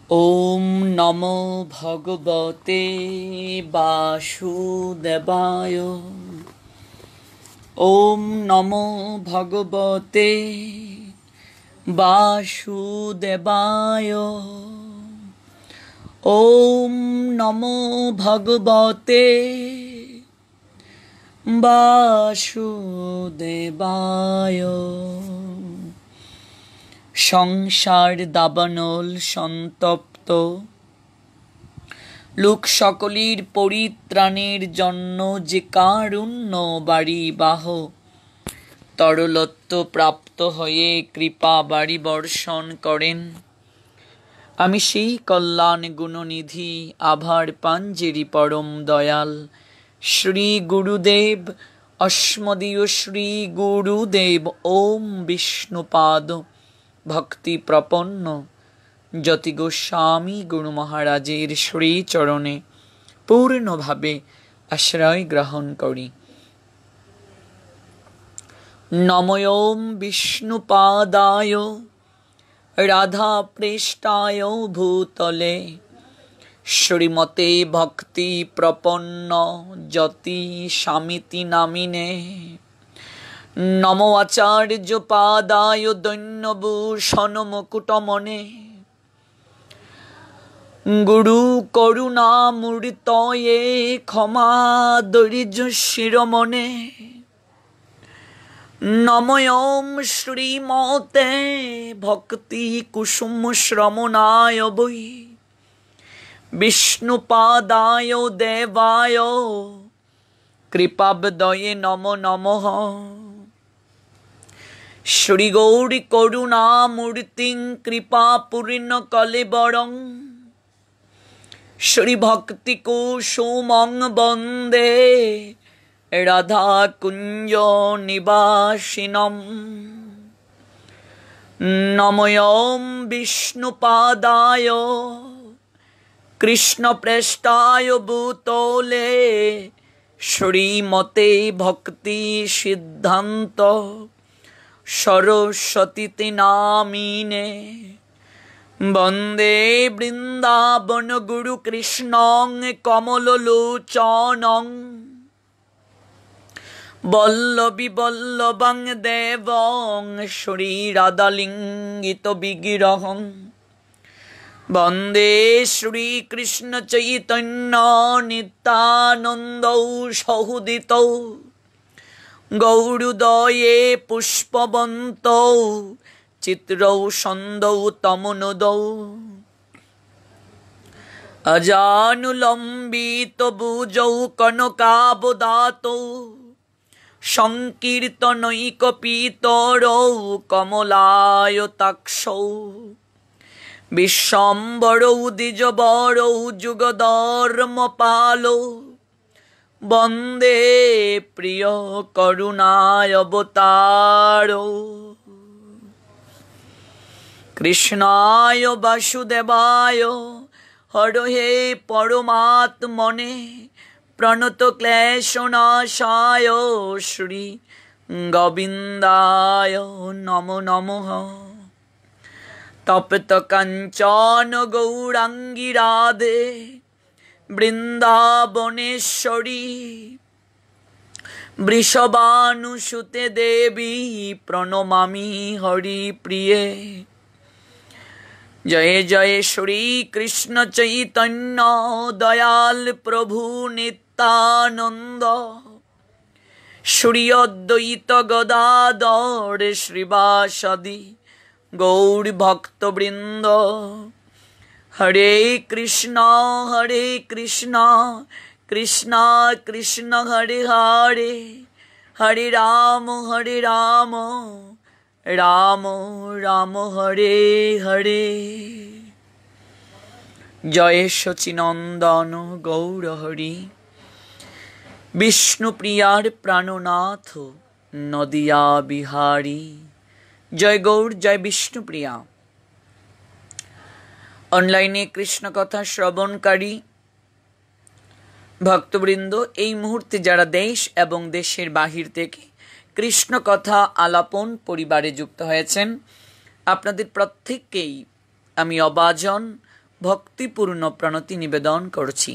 ओम नमो भगवते वासुदेवाय। ओम नमो भगवते वासुदेवाय। ओम नमो भगवते वासुदेवाय। সংসার দাবানল সন্তপ্ত লোক সকলের পরিত্রাণের জন্য যে কারুণ্য বাড়ি বাহ তরলত্ব প্রাপ্ত হয়ে কৃপা বাড়ি বর্ষণ করেন। আমি সেই কল্যাণ গুণনিধি আভার পাঞ্জেরি পরম দয়াল শ্রী গুরুদেব অস্মদীয় শ্রী গুরুদেব ওম বিষ্ণুপাদ ভক্তি প্রপন্ন জ্যোতি গোস্বামী গুরু মহারাজের শ্রী চরণে পূর্ণভাবে আশ্রয় গ্রহণ করি। নমোম বিষ্ণুপাদায় রাধা পৃষ্ঠায় ভূতলে শ্রীমতে ভক্তি প্রপন্ন জ্যোতি স্বামিতি নামিনে। নমো আচার্য পাদায় দৈন্যভূষণ মুকুটমনে গুরু করুণামূর্তয়ে ক্ষমা দরিদ্র শিরোমণে। নমোম শ্রীমতে ভক্তি কুসুম শ্রমণায় বৈ বিষ্ণুপাদায় দেবায় কৃপাবদয়ে নমো নমঃ। শ্রী গৌরী করুণামূর্তিং কৃপাপূর্ণ কলেবরং শ্রী ভক্তি কুসুমং বন্দে রাধা কুঞ্জ নিবাসিনম। নমোম বিষ্ণুপাদায় কৃষ্ণপ্রেষ্ঠায় ভূতলে শ্রীমতে ভক্তি সিদ্ধান্ত সরস্বতীতে নামিনে। বন্দে বৃন্দাবন গুরু কৃষ্ণং কমললোচনং বল্লভী বল্লভং দেবং শ্রী রাধালিঙ্গিত বিগ্রহং। বন্দে শ্রীকৃষ্ণ চৈতন্য নিত্যানন্দ সহোদিত গৌরুদয়ে পুষ্পবন্ত চিত্রৌ সন্দৌ তমনোদৌ অজানুলম্বিত ভুজৌ কনকাবদাতৌ সংকীর্তনৈকপিতরৌ কমলায়তাক্ষৌ বিশ্বম্বরৌ দ্বিজবরৌ যুগধর্মপালৌ বন্দে প্রিয় করুণায় অবতারৌ। কৃষ্ণায় বাসুদেবায় হরহে পরমাত্মনে প্রণত ক্লেশনাশায় শ্রী গোবিন্দায় নমো নমঃ। তপ্ত কাঞ্চন গৌরাঙ্গী রাধে বৃন্দাবনেশ্বরী বৃষভানুসুতে দেবী প্রণমামি হরি প্রিয়ে। জয় জয় শ্রী কৃষ্ণ চৈতন্য দয়াল প্রভু নিত্যানন্দ শ্রী অদ্বৈত গদাধর শ্রীবাসাদি গৌর ভক্তবৃন্দ। হরে কৃষ্ণ কৃষ্ণ কৃষ্ণ হরে হরে হরে রাম রাম রাম হরে হরে। জয় শচীনন্দন গৌর হরি বিষ্ণুপ্রিয়ার প্রাণনাথ নদিয়া বিহারী। জয় গৌর জয় বিষ্ণুপ্রিয়া। অনলাইনে কৃষ্ণ কথা শ্রবণকারী ভক্তবৃন্দ, এই মুহূর্তে যারা দেশ এবং দেশের বাহির থেকে কৃষ্ণ কথা আলাপন পরিবারে যুক্ত হয়েছেন, আপনাদের প্রত্যেককেই আমি অবাজন ভক্তিপূর্ণ প্রণতি নিবেদন করছি।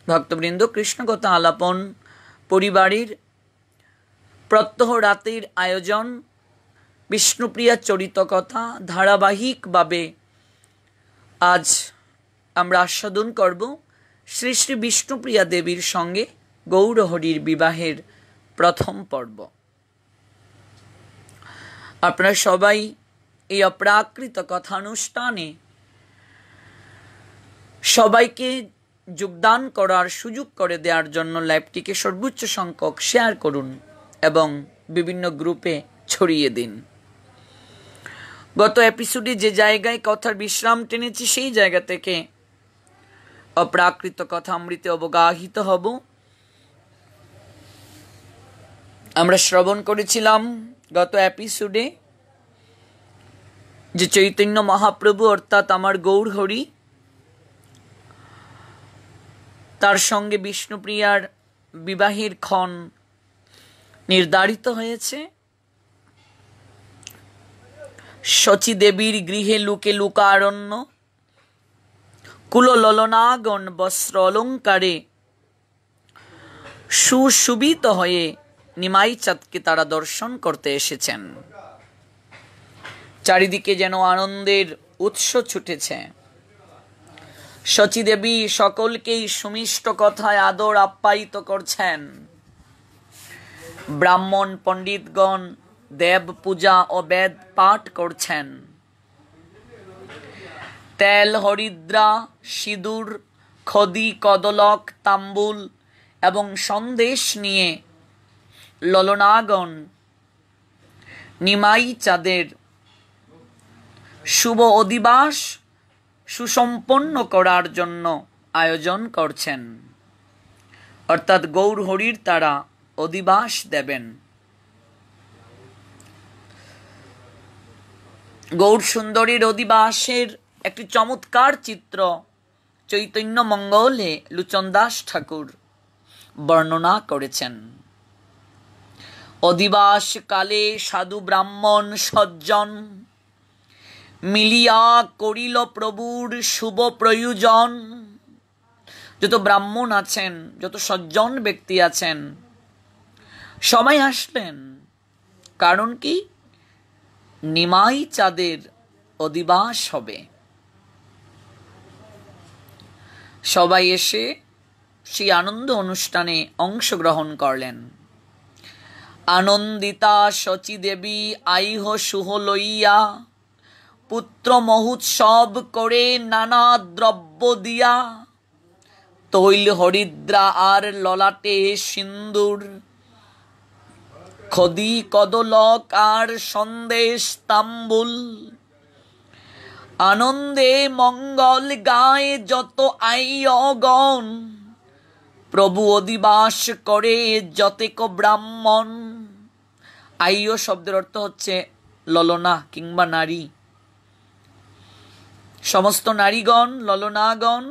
ভক্তবৃন্দ, কৃষ্ণকথা আলাপন পরিবারের প্রত্যহ রাতের আয়োজন বিষ্ণুপ্রিয়া চরিত কথা ধারাবাহিকভাবে আজ আমরা আস্বাদন করব শ্রী শ্রী বিষ্ণুপ্রিয়া দেবীর সঙ্গে গৌরহরির বিবাহের প্রথম পর্ব। আপনারা সবাই এই অপ্রাকৃত কথানুষ্ঠানে সবাইকে যোগদান করার সুযোগ করে দেওয়ার জন্য লাইভটিকে সর্বোচ্চ সংখ্যক শেয়ার করুন এবং বিভিন্ন গ্রুপে ছড়িয়ে দিন। গত এপিসোডে যে জায়গায় কথার বিশ্রাম টেনেছি সেই জায়গা থেকে অপ্রাকৃত কথা অমৃতে অবগাহিত হব। আমরা শ্রবণ করেছিলাম গত এপিসোডে যে চৈতন্য মহাপ্রভু অর্থাৎ আমার গৌরহরি তার সঙ্গে বিষ্ণুপ্রিয়ার বিবাহের ক্ষণ নির্ধারিত হয়েছে। শচী দেবীর গৃহে লুকে লুকারণ্য কুলললনাগণ বস্ত্র অলঙ্কারে সুশোভিত হয়ে নিমাই চাঁদকে তারা দর্শন করতে এসেছেন। চারিদিকে যেন আনন্দের উৎস ছুটেছে। শচী দেবী সকলকেই সুমিষ্ট কথায় আদর আপ্যায়িত করছেন। ব্রাহ্মণ পণ্ডিতগণ দেব পূজা ও বেদ পাঠ করছেন। তেল, হরিদ্রা, সিঁদুর, খদি, কদলক, তাম্বুল এবং সন্দেশ নিয়ে ললনাগণ নিমাই চাঁদের শুভ অধিবাস সুসম্পন্ন করার জন্য আয়োজন করছেন। অর্থাৎ গৌরহরির তারা অধিবাস দেবেন। গৌর সুন্দরীর অধিবাসের একটি চমৎকার চিত্র চৈতন্য মঙ্গলে লুচনদাস ঠাকুর বর্ণনা করেছেন। অধিবাস কালে সাধু ব্রাহ্মণ সজ্জন মিলিয়া করিল প্রভুর শুভ প্রয়োজন। যত ব্রাহ্মণ আছেন, যত সজ্জন ব্যক্তি আছেন, সবাই আসলেন। কারণ কি? নিমাই চাঁদের অধিবাস হবে। সবাই এসে সেই আনন্দ অনুষ্ঠানে অংশগ্রহণ করলেন। আনন্দিতা শচী দেবী আইহ সুহ লইয়া পুত্র মহোৎসব করে নানা দ্রব্য দিয়া তৈল হরিদ্রা আর ললাটে সিন্দুর খদি কদলক আর সন্দেশ তাম্বুল আনন্দে মঙ্গল গায়ে যত আইয়গণ প্রভু অধিবাস করে যতেক ব্রাহ্মণ। আইয় শব্দের অর্থ হচ্ছে ললনা কিংবা নারী। সমস্ত নারীগণ, ললনাগণ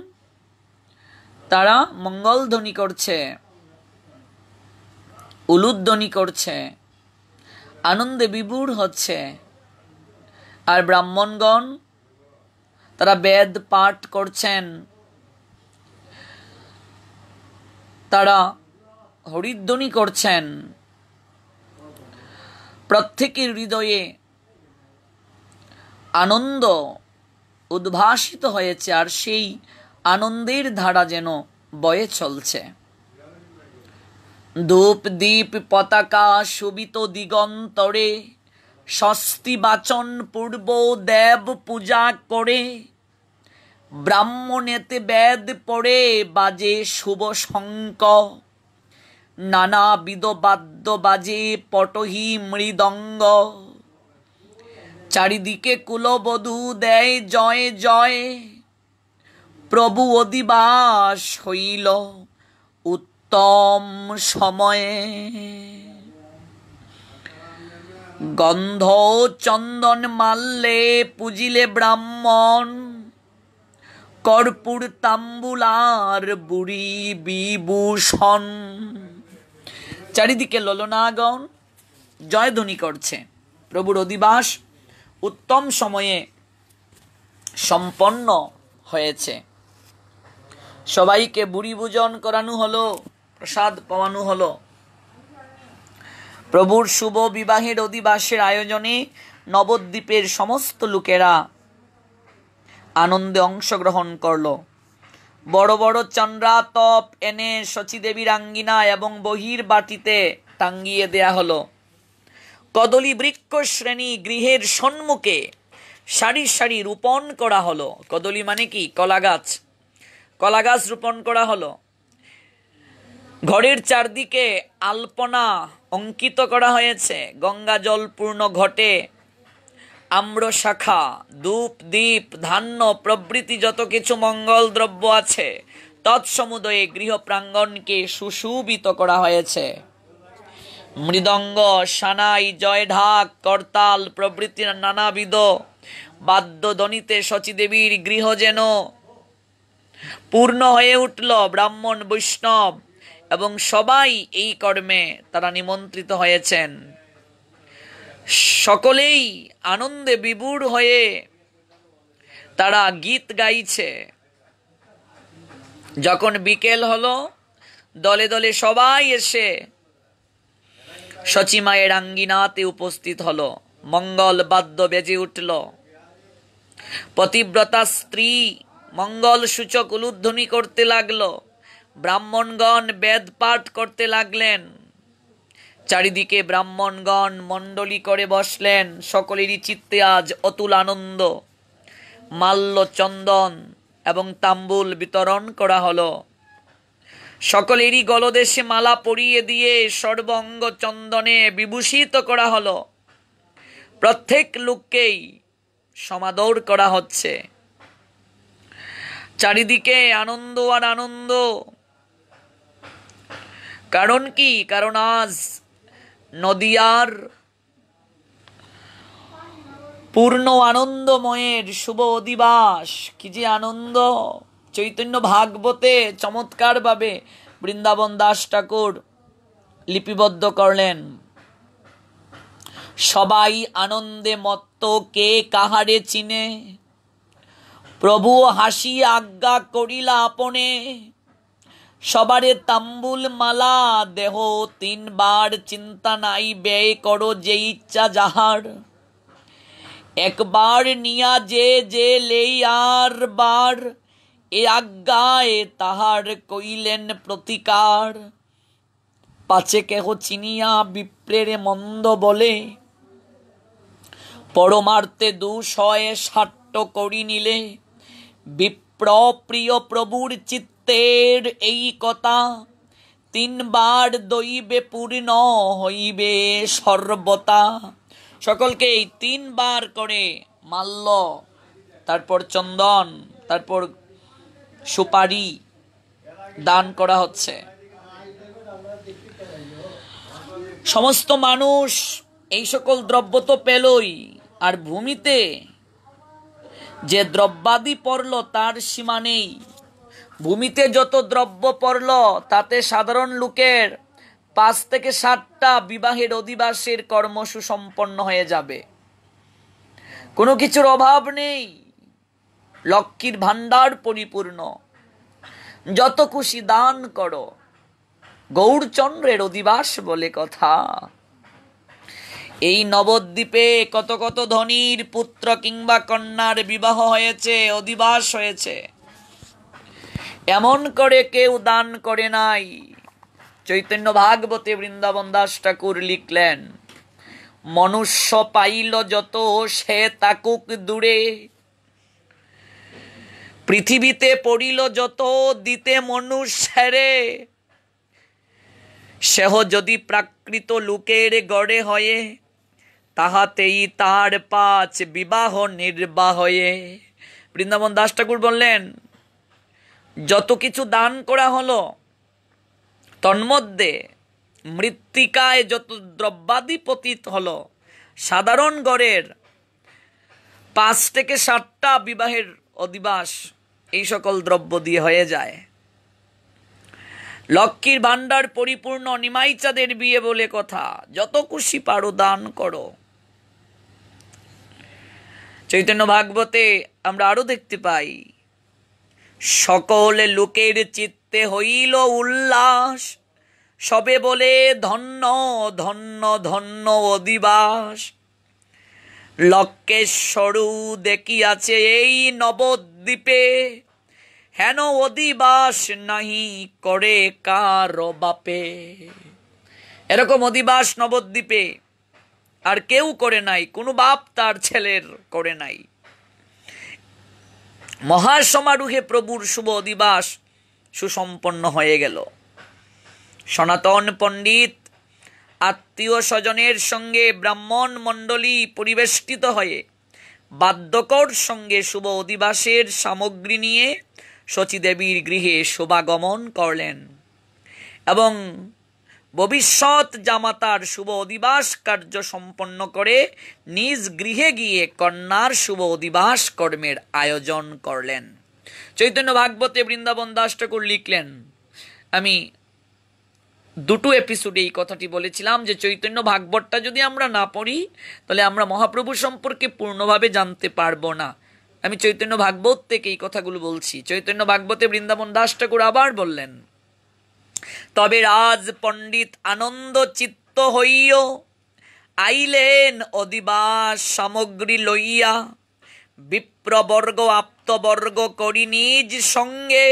তারা মঙ্গলধ্বনি করছে, উলুধ্বনি করছে, আনন্দে বিভোর হচ্ছে। আর ব্রাহ্মণগণ তারা বেদ পাঠ করছেন, তারা হরিধ্বনি করছেন। প্রত্যেকের হৃদয়ে আনন্দ উদ্ভাসিত হয়েছে, আর সেই আনন্দের ধারা যেন বয়ে চলছে। ধূপ দীপ পতাকা শোভিত দিগন্তরে স্বস্তি বাচন পূর্ব দেব পূজা করে ব্রাহ্মণেতে বেদ পড়ে বাজে শুভ শঙ্খ নানাবিধ বাদ্য বাজে পটহি মৃদঙ্গ চারিদিকে কুলবধূ দেয় জয় জয় প্রভু অধিবাস হইল উত্তম সময়ে। গন্ধ চন্দন মাল্যে পূজিলে ব্রাহ্মণ কর্পূর তাম্বুলার বুড়ি বিভূষণ। চারিদিকে ললনাগণ জয়ধ্বনি করছে। প্রভুর অধিবাস উত্তম সময়ে সম্পন্ন হয়েছে। সবাইকে বুড়ি ভোজন করানো হলো, প্রসাদ পাওয়ানো হলো। প্রভুর শুভ বিবাহের অধিবাসের আয়োজনে নবদ্বীপের সমস্ত লোকেরা আনন্দে অংশগ্রহণ করল। বড় বড় চন্দ্রাতপ এনে শচীদেবীর আঙ্গিনা এবং বহির বাটিতে টাঙ্গিয়ে দেয়া হলো। কদলী বৃক্ষ শ্রেণী গৃহের সম্মুখে সারি সারি রোপণ করা হলো। কদলী মানে কি? কলা গাছ। কলা গাছ রোপণ করা হলো। ঘরের চারদিকে আলপনা অঙ্কিত করা হয়েছে। গঙ্গা জল পূর্ণ ঘটে আম্র শাখা, ধূপ, দীপ, ধান্য প্রভৃতি যত কিছু মঙ্গল দ্রব্য আছে তৎসমুদয়ে গৃহ প্রাঙ্গণকে সুশোভিত করা হয়েছে। মৃদঙ্গ, সানাই, জয়ঢাক, করতাল প্রভৃতি নানাবিধ বাদ্যধ্বনিতে শচীদেবীর গৃহ যেন পূর্ণ হয়ে উঠল। ব্রাহ্মণ, বৈষ্ণব এবং সবাই এই কর্মে তারা নিমন্ত্রিত হয়েছেন। সকলেই আনন্দে বিভোর হয়ে তারা গীত গাইছে। যখন বিকেল হলো, দলে দলে সবাই এসে শচীমায়ের আঙ্গিনাতে উপস্থিত হলো। মঙ্গল বাদ্য বেজে উঠল। পতিব্রতা স্ত্রী মঙ্গল সূচক উলুধ্বনি করতে লাগলো। ব্রাহ্মণগণ বেদ পাঠ করতে লাগলেন। চারিদিকে ব্রাহ্মণগণ মণ্ডলী করে বসলেন। সকলেরই চিত্তে আজ অতুল আনন্দ। মাল্য, চন্দন এবং তাম্বুল বিতরণ করা হলো। সকলেরই গলদেশে মালা পরিয়ে দিয়ে সর্বাঙ্গ চন্দনে বিভূষিত করা হলো। প্রত্যেক লোককেই সমাদর করা হচ্ছে। চারিদিকে আনন্দ আর আনন্দ। কারণ কি? কারণ আজ নদিয়ার পূর্ণ আনন্দময়ের শুভ অধিবাস। কি যে আনন্দ! চৈতন্য ভাগবতে চমৎকার ভাবে বৃন্দাবন দাস ঠাকুর লিপিবদ্ধ করলেন। সবাই আনন্দে মত্ত, কে কাহারে চিনে। প্রভু হাসি আজ্ঞা করিলা আপনে। সবারে তাম্বুল মালা দেহ 3 বার, চিন্তা নাই ব্যয় করো যে ইচ্ছা যাহার। একবার নিয়া যে যে লেই আর বার, এ আজ্ঞায় তাহার কইলেন প্রতিকার। পাছে কেহ চিনিয়া বিপ্রের মন্দ বলে, পরমার্থে 260 করি নিলে। বিপ্র প্রিয় প্রভুর চিত্তের এই কথা, 3 বার দইবে পূর্ণ হইবে সর্বতা। সকলকে 3 বার করে মাল্য, তারপর চন্দন, তারপর সুপারি দান করা হচ্ছে। সমস্ত মানুষ এই সকল দ্রব্য তো পেলই, আর ভূমিতে যে দ্রব্যাদি পড়ল তার সীমা নেই। ভূমিতে যত দ্রব্য পড়ল তাতে সাধারণ লোকের 5 থেকে 7টা বিবাহের অধিবাসের কর্ম সুসম্পন্ন হয়ে যাবে। কোনো কিছুর অভাব নেই। লক্ষ্মীর ভান্ডার পরিপূর্ণ। যত খুশি দান করো। গৌরচন্দ্রের অধিবাস বলে কথা। এই নবদ্বীপে কত কত ধনীর পুত্র কিংবা কন্যার বিবাহ হয়েছে, অধিবাস হয়েছে। এমন করে কেউ দান করে নাই। চৈতন্য ভাগবতে বৃন্দাবন দাস ঠাকুর লিখলেন, মনুষ্য পাইল যত সে তাকুক দূরে। পৃথিবীতে পড়িল যত দিতে মনুষ্যরে। সেহ যদি প্রাকৃত লোকের গড়ে হয়ে, তাহাতেই তার 5 বিবাহ নির্বাহয়ে। বৃন্দাবন দাস ঠাকুর বললেন, যত কিছু দান করা হলো তন্মধ্যে মৃত্তিকায় যত দ্রব্যাদি পতিত হলো, সাধারণ গড়ের 5 থেকে 7টা বিবাহের অধিবাস এই সকল দ্রব্য দিয়ে হয়ে যায়। লক্ষ্মীর ভান্ডার পরিপূর্ণ, নিমাইচাঁদের বিয়ে বলে কথা। যত খুশি পারো দান করো। চৈতন্য ভাগবতে আমরা আরো দেখতে পাই, সকল লোকের চিত্তে হইল উল্লাস, সবে বলে ধন্য ধন্য ধন্য অধিবাস। লক্ষ্যেশ্বরু দেখিয়াছে এই নবদ্বীপে, হেন অধিবাস নাহি করে কারো বাপে। এরকম অধিবাস নবদ্বীপে আর কেউ করে নাই, কোনো বাপ তার ছেলের করে নাই। মহাসমারোহে প্রভুর শুভ অধিবাস সুসম্পন্ন হয়ে গেল। সনাতন পণ্ডিত আত্মীয় স্বজনের সঙ্গে ব্রাহ্মণ মণ্ডলী পরিবেষ্টিত হয়ে বাদ্যকর সঙ্গে শুভ অধিবাসের সামগ্রী নিয়ে শচীদেবীর গৃহে শোভাগমন করলেন এবং ভবিষ্যৎ জামাতার শুভ অধিবাস কার্য সম্পন্ন করে নিজ গৃহে গিয়ে কন্যার শুভ অধিবাস কর্মের আয়োজন করলেন। চৈতন্য ভাগবতে বৃন্দাবন দাস ঠাকুর লিখলেন, আমি দুটো এপিসোডে এই কথাটি বলেছিলাম যে চৈতন্য ভাগবতটা যদি আমরা না পড়ি তাহলে আমরা মহাপ্রভু সম্পর্কে পূর্ণভাবে জানতে পারবো না। আমি চৈতন্য ভাগবত থেকে এই কথাগুলো বলছি। চৈতন্য ভাগবতে বৃন্দাবন দাস ঠাকুর আবার বললেন, তবে রাজ পণ্ডিত আনন্দ চিত্ত হইও আইলেন অধিবাস সামগ্রী লইয়া, বিপ্রবর্গ আপ্তবর্গ করি নিজ সঙ্গে,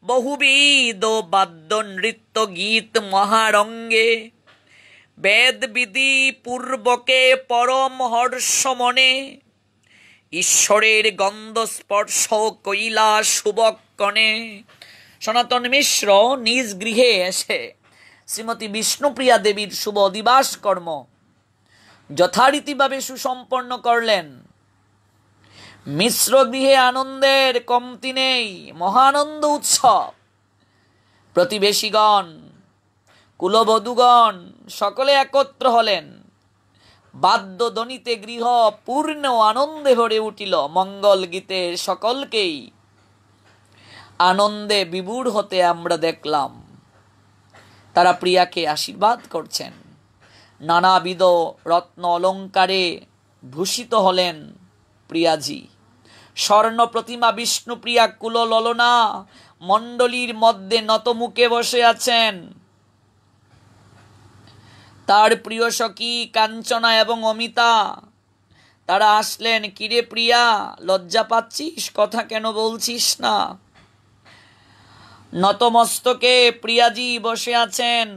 বহুবিধ বাদ্য নৃত্য গীত মহারঙ্গে, বেদ বিধি পূর্বকে পরম হর্ষ মনে, ঈশ্বরের গন্ধ স্পর্শ কইলা শুভক্ষণে। সনাতন মিশ্র নিজ গৃহে এসে শ্রীমতী বিষ্ণুপ্রিয়া দেবীর শুভ অধিবাস কর্ম যথারীতিভাবে সুসম্পন্ন করলেন। মিশ্র গৃহে আনন্দের কমতি নেই, মহানন্দ উৎসব। প্রতিবেশীগণ, কুলবধূগণ সকলে একত্র হলেন। বাদ্যধ্বনিতে গৃহ পূর্ণ আনন্দে ভরে উঠিল। মঙ্গল গীতে সকলকেই আনন্দে বিভোর হতে আমরা দেখলাম। তারা প্রিয়াকে আশীর্বাদ করছেন। নানাবিধ রত্ন অলঙ্কারে ভূষিত হলেন প্রিয়াজি। স্বর্ণ প্রতিমা বিষ্ণুপ্রিয়া কুল ললনা মণ্ডলীর মধ্যে নতমুখে বসে আছেন। তার প্রিয় সখী কাঞ্চনা এবং অমিতা তারা আসলেন। কিরে প্রিয়া, লজ্জা পাচ্ছিস? কথা কেন বলছিস না? নতমস্তকে প্রিয়াজি বসে আছেন।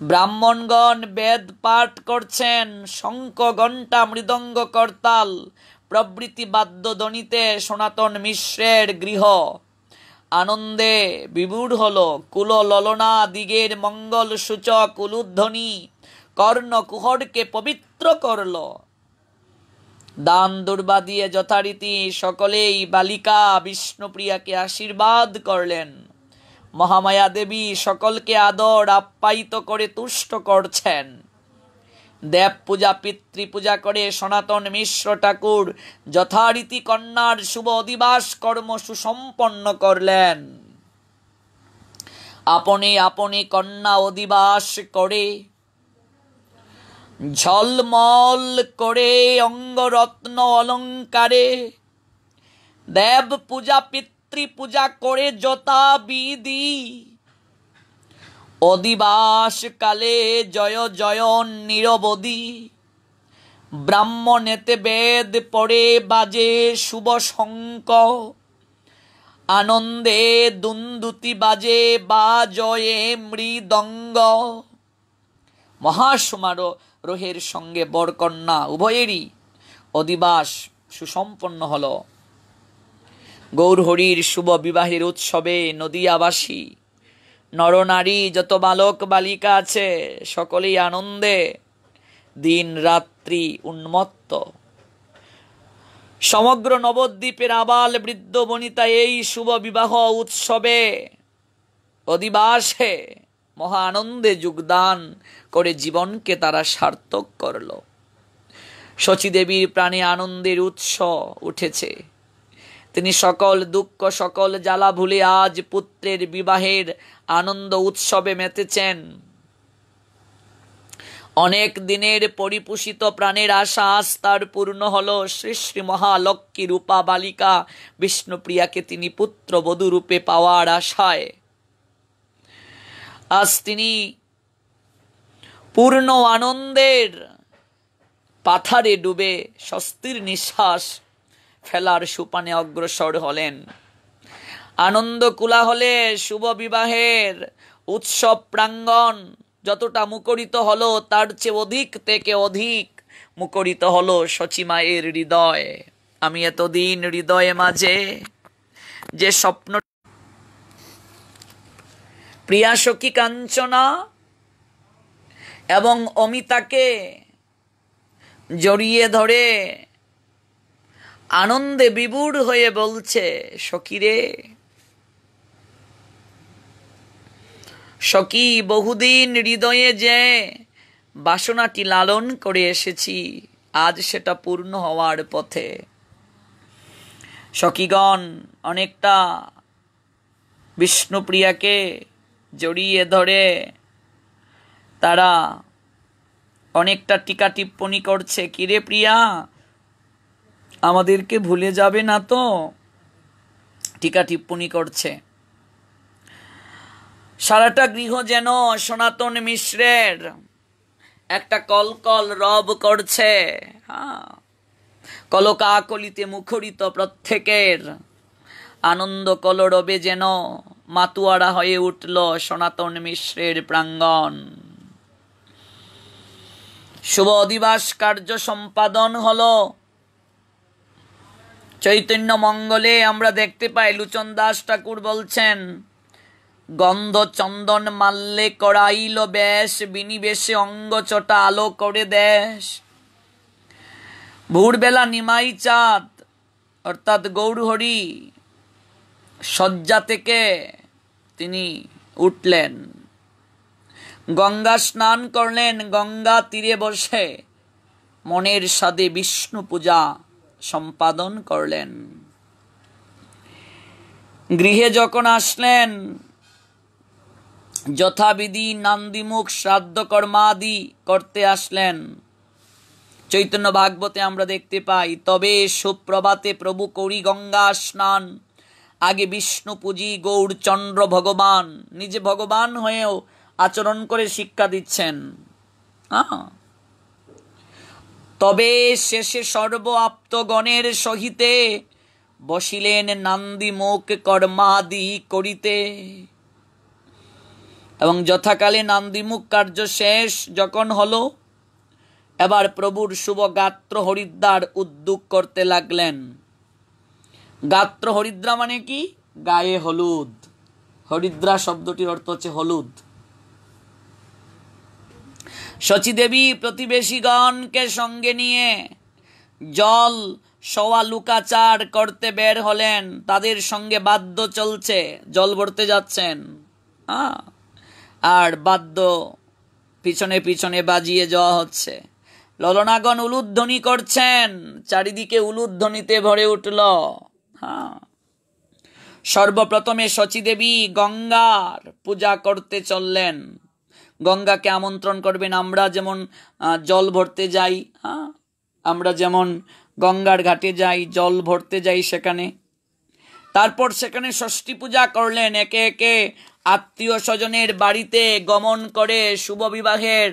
ব্রাহ্মণগণ বেদ পাঠ করছেন। শঙ্খ ঘণ্টা মৃদঙ্গ করতাল প্রভৃতি বাদ্যধ্বনিতে সনাতন মিশ্রের গৃহ আনন্দে বিভোর হল। কুল ললনা দিগের মঙ্গল সূচক উলুধ্বনি কর্ণ কুহরকে পবিত্র করল। দান দুর্বা দিয়ে যথারীতি সকলেই বালিকা বিষ্ণুপ্রিয়াকে আশীর্বাদ করলেন। মহামায়া দেবী সকলকে আদর আপ্যায়িত করে তুষ্ট করছেন। দেব পূজা পিতৃ পূজা করে সনাতন মিশ্র ঠাকুর যথারীতি কন্যার শুভ অধিবাস কর্ম সুসম্পন্ন করলেন। আপনি আপনি কন্যা অধিবাস করে ঝলমল করে অঙ্গরত্ন অলঙ্কারে দেব পূজা পিতৃ পূজা করে যথা বিধি অধিবাস কালে জয় জয় নিরবধি ব্রাহ্মণেতে বেদ পড়ে বাজে শুভ শঙ্খ আনন্দে দুন্দুতি বাজে বাজয়ে মৃদঙ্গ। মহাসমারোহের সঙ্গে বরকন্যা উভয়েরই অধিবাস সুসম্পন্ন হল। গৌরহরির শুভ বিবাহের উৎসবে নদিয়াবাসী নরনারী যত বালক বালিকা আছে সকলেই আনন্দে দিন রাত্রি উন্মত্ত। সমগ্র নবদ্বীপের আবাল বৃদ্ধ বনিতা এই শুভ বিবাহ উৎসবে অধিবাসে মহা আনন্দে যোগদান করে জীবনকে তারা সার্থক করল। শচীদেবীর প্রাণে আনন্দের উৎস উঠেছে। তিনি সকল দুঃখ সকল জ্বালা ভুলে আজ পুত্রের বিবাহের আনন্দ উৎসবে মেতেছেন। অনেক দিনের পরিপুষিত প্রাণের আশা আজ তার পূর্ণ হলো। শ্রী শ্রী মহালক্ষ্মী রূপা বালিকা বিষ্ণুপ্রিয়াকে তিনি পুত্রবধূ রূপে পাওয়ার আশায় আজ তিনি পূর্ণ আনন্দের পাথারে ডুবে স্বস্তির নিঃশ্বাস ফেলার সুপানে অগ্রসর হলেন। আনন্দ কোলাহলে শুভ বিবাহের উৎসব প্রাঙ্গণ যতটা মুখরিত হলো তার চেয়ে অধিক থেকে অধিক মুখরিত হলো সচিমায়ের হৃদয়। আমি এতদিন হৃদয়ে মাঝে যে স্বপ্ন প্রিয়া সখী কাঞ্চনা এবং অমিতাকে জড়িয়ে ধরে আনন্দে বিভোর হয়ে বলছে, সখীরে সখী, বহুদিন হৃদয়ে যে বাসনাটি লালন করে এসেছি আজ সেটা পূর্ণ হওয়ার পথে। সখীগণ অনেকটা বিষ্ণুপ্রিয়াকে জড়িয়ে ধরে তারা অনেকটা টিকা টিপ্পণী করছে, কিরে প্রিয়া আমাদেরকে ভুলে যাবে না তো, টিকা টিপ্পণী করছে। সারাটা গৃহ যেন সনাতন মিশ্রের একটা কলকল রব করছে। কলকাকলিতে মুখরিত প্রত্যেকের আনন্দ কলরবে যেন মাতুয়ারা হয়ে উঠল সনাতন মিশ্রের প্রাঙ্গণ। শুভ অধিবাস কার্য সম্পাদন হলো। চৈতন্য মঙ্গলে আমরা দেখতে পাই লুচন দাস ঠাকুর বলছেন, গন্ধ চন্দন মাল্যে করাইল বেশ, বিনিবেশে অঙ্গ চটা আলো করে দেশ। ভোরবেলা নিমাই চাঁদ অর্থাৎ গৌরহরি শয্যা থেকে তিনি উঠলেন, গঙ্গা স্নান করলেন, গঙ্গা তীরে বসে মনের সাধে বিষ্ণু পূজা সম্পাদন করলেন। গৃহে যখন আসলেন যথাবিধি নান্দিমুখ শ্রাদ্ধ কর্মাদি করতে আসলেন। চৈতন্য ভাগবতে আমরা দেখতে পাই, তবে সুপ্রভাতে প্রভু করি গঙ্গা স্নান, আগে বিষ্ণু পূজি গৌরচন্দ্র ভগবান। নিজে ভগবান হয়েও আচরণ করে শিক্ষা দিচ্ছেন। তবে শেষে সর্ব আপ্তগণের সহিতে বসিলেন নান্দিমুখ কর্মাদি করিতে। এবং যথাকালে নান্দিমুখ কার্য শেষ যখন হলো, এবার প্রভুর শুভ গাত্র হরিদ্রার উদ্যোগ করতে লাগলেন। গাত্র হরিদ্রা মানে কি? গায়ে হলুদ। হরিদ্রা শব্দটির অর্থ হচ্ছে হলুদ। শচীদেবী প্রতিবেশীগণকে সঙ্গে নিয়ে জল সওয়া লুকাচার করতে বের হলেন। তাদের সঙ্গে বাদ্য চলছে, জল ভরতে যাচ্ছেন, আর বাদ্য পিছনে পিছনে বাজিয়ে যাওয়া হচ্ছে। ললনাগণ উলুধ্বনি করছেন, চারিদিকে উলুধ্বনিতে ভরে উঠল। সর্বপ্রথমে শচীদেবী গঙ্গার পূজা করতে চললেন। গঙ্গাকে আমন্ত্রণ করবেন। আমরা যেমন জল ভরতে যাই, আমরা যেমন গঙ্গার ঘাটে যাই, জল ভরতে যাই সেখানে। তারপর সেখানে ষষ্ঠী পূজা করলেন। একে একে আত্মীয় স্বজনের বাড়িতে গমন করে শুভ বিবাহের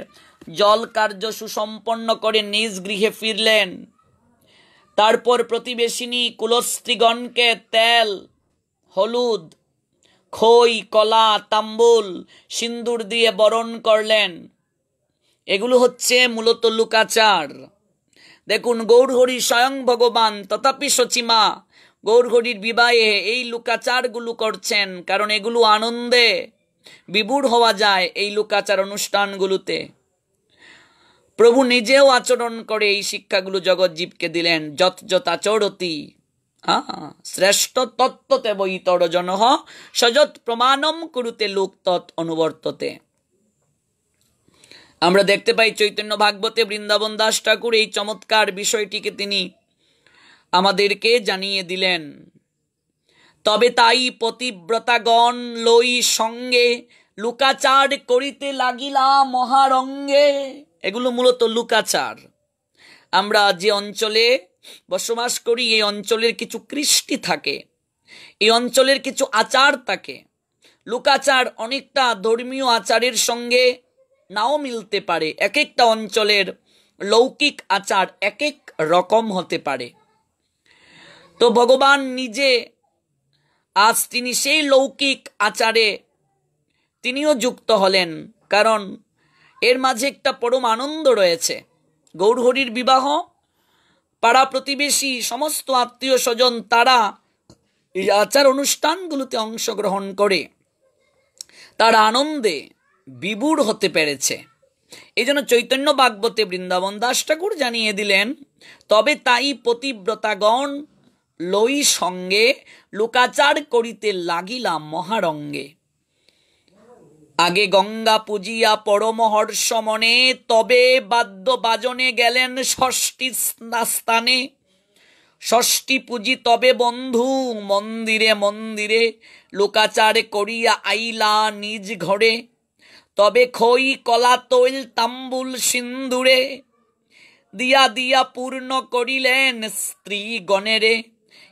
জল কার্য সুসম্পন্ন করে নিজ গৃহে ফিরলেন। তারপর প্রতিবেশিনী কুলস্ত্রীগণকে তেল, হলুদ, খই, কলা, তাম্বুল, সিন্দুর দিয়ে বরণ করলেন। এগুলো হচ্ছে মূলত লুকাচার। দেখুন, গৌরহরি স্বয়ং ভগবান, তথাপি সচিমা গৌরহরির বিবাহে এই লুকাচারগুলো করছেন, কারণ এগুলো আনন্দে বিভোর হওয়া যায়। এই লুকাচার অনুষ্ঠানগুলোতে প্রভু নিজেও আচরণ করে এই শিক্ষাগুলো জগৎজীবকে দিলেন। যত যত আচরতি শ্রেষ্ঠ তত্ত্বতে বৈতর জনঃ সযৎ প্রমাণম কুরুতে লোক তৎ অনুবর্ততে। আমরা দেখতে পাই চৈতন্য ভাগবতে বৃন্দাবন দাস ঠাকুর এই চমৎকার বিষয়টিকে তিনি আমাদেরকে জানিয়ে দিলেন। তবে তাই পতিব্রতাগণ লই সঙ্গে লুকাচার করিতে লাগিলা মহারঙ্গে। এগুলো মূলত লুকাচার। আমরা যে অঞ্চলে বসবাস করি এই অঞ্চলের কিছু কৃষ্টি থাকে, এই অঞ্চলের কিছু আচার থাকে। লুকাচার অনেকটা ধর্মীয় আচারের সঙ্গে নাও মিলতে পারে। এক একটা অঞ্চলের লৌকিক আচার এক এক রকম হতে পারে। তো ভগবান নিজে আজ তিনি সেই লৌকিক আচারে তিনিও যুক্ত হলেন, কারণ এর মাঝে একটা পরম আনন্দ রয়েছে। গৌরহরির বিবাহ, পাড়া প্রতিবেশী সমস্ত আত্মীয় স্বজন তারা এই আচার অনুষ্ঠানগুলোতে অংশগ্রহণ করে তারা আনন্দে বিভোর হতে পেরেছে। এই জন্য চৈতন্য ভাগবতে বৃন্দাবন দাস ঠাকুর জানিয়ে দিলেন, তবে তাই পতিব্রতাগণ লই সঙ্গে লোকাচার করিতে লাগিলাম মহারঙ্গে। আগে গঙ্গা পূজিয়া পরম হর্ষ মনে, তবে বাদ্য বাজনে গেলেন ষষ্ঠী স্থানে। ষষ্ঠী পূজি তবে বন্ধু মন্দিরে মন্দিরে, লোকাচার করিয়া আইলা নিজ ঘরে। তবে খই কলা তৈল তাম্বুল সিন্দুরে, দিয়া দিয়া পূর্ণ করিলেন স্ত্রী গণেরে।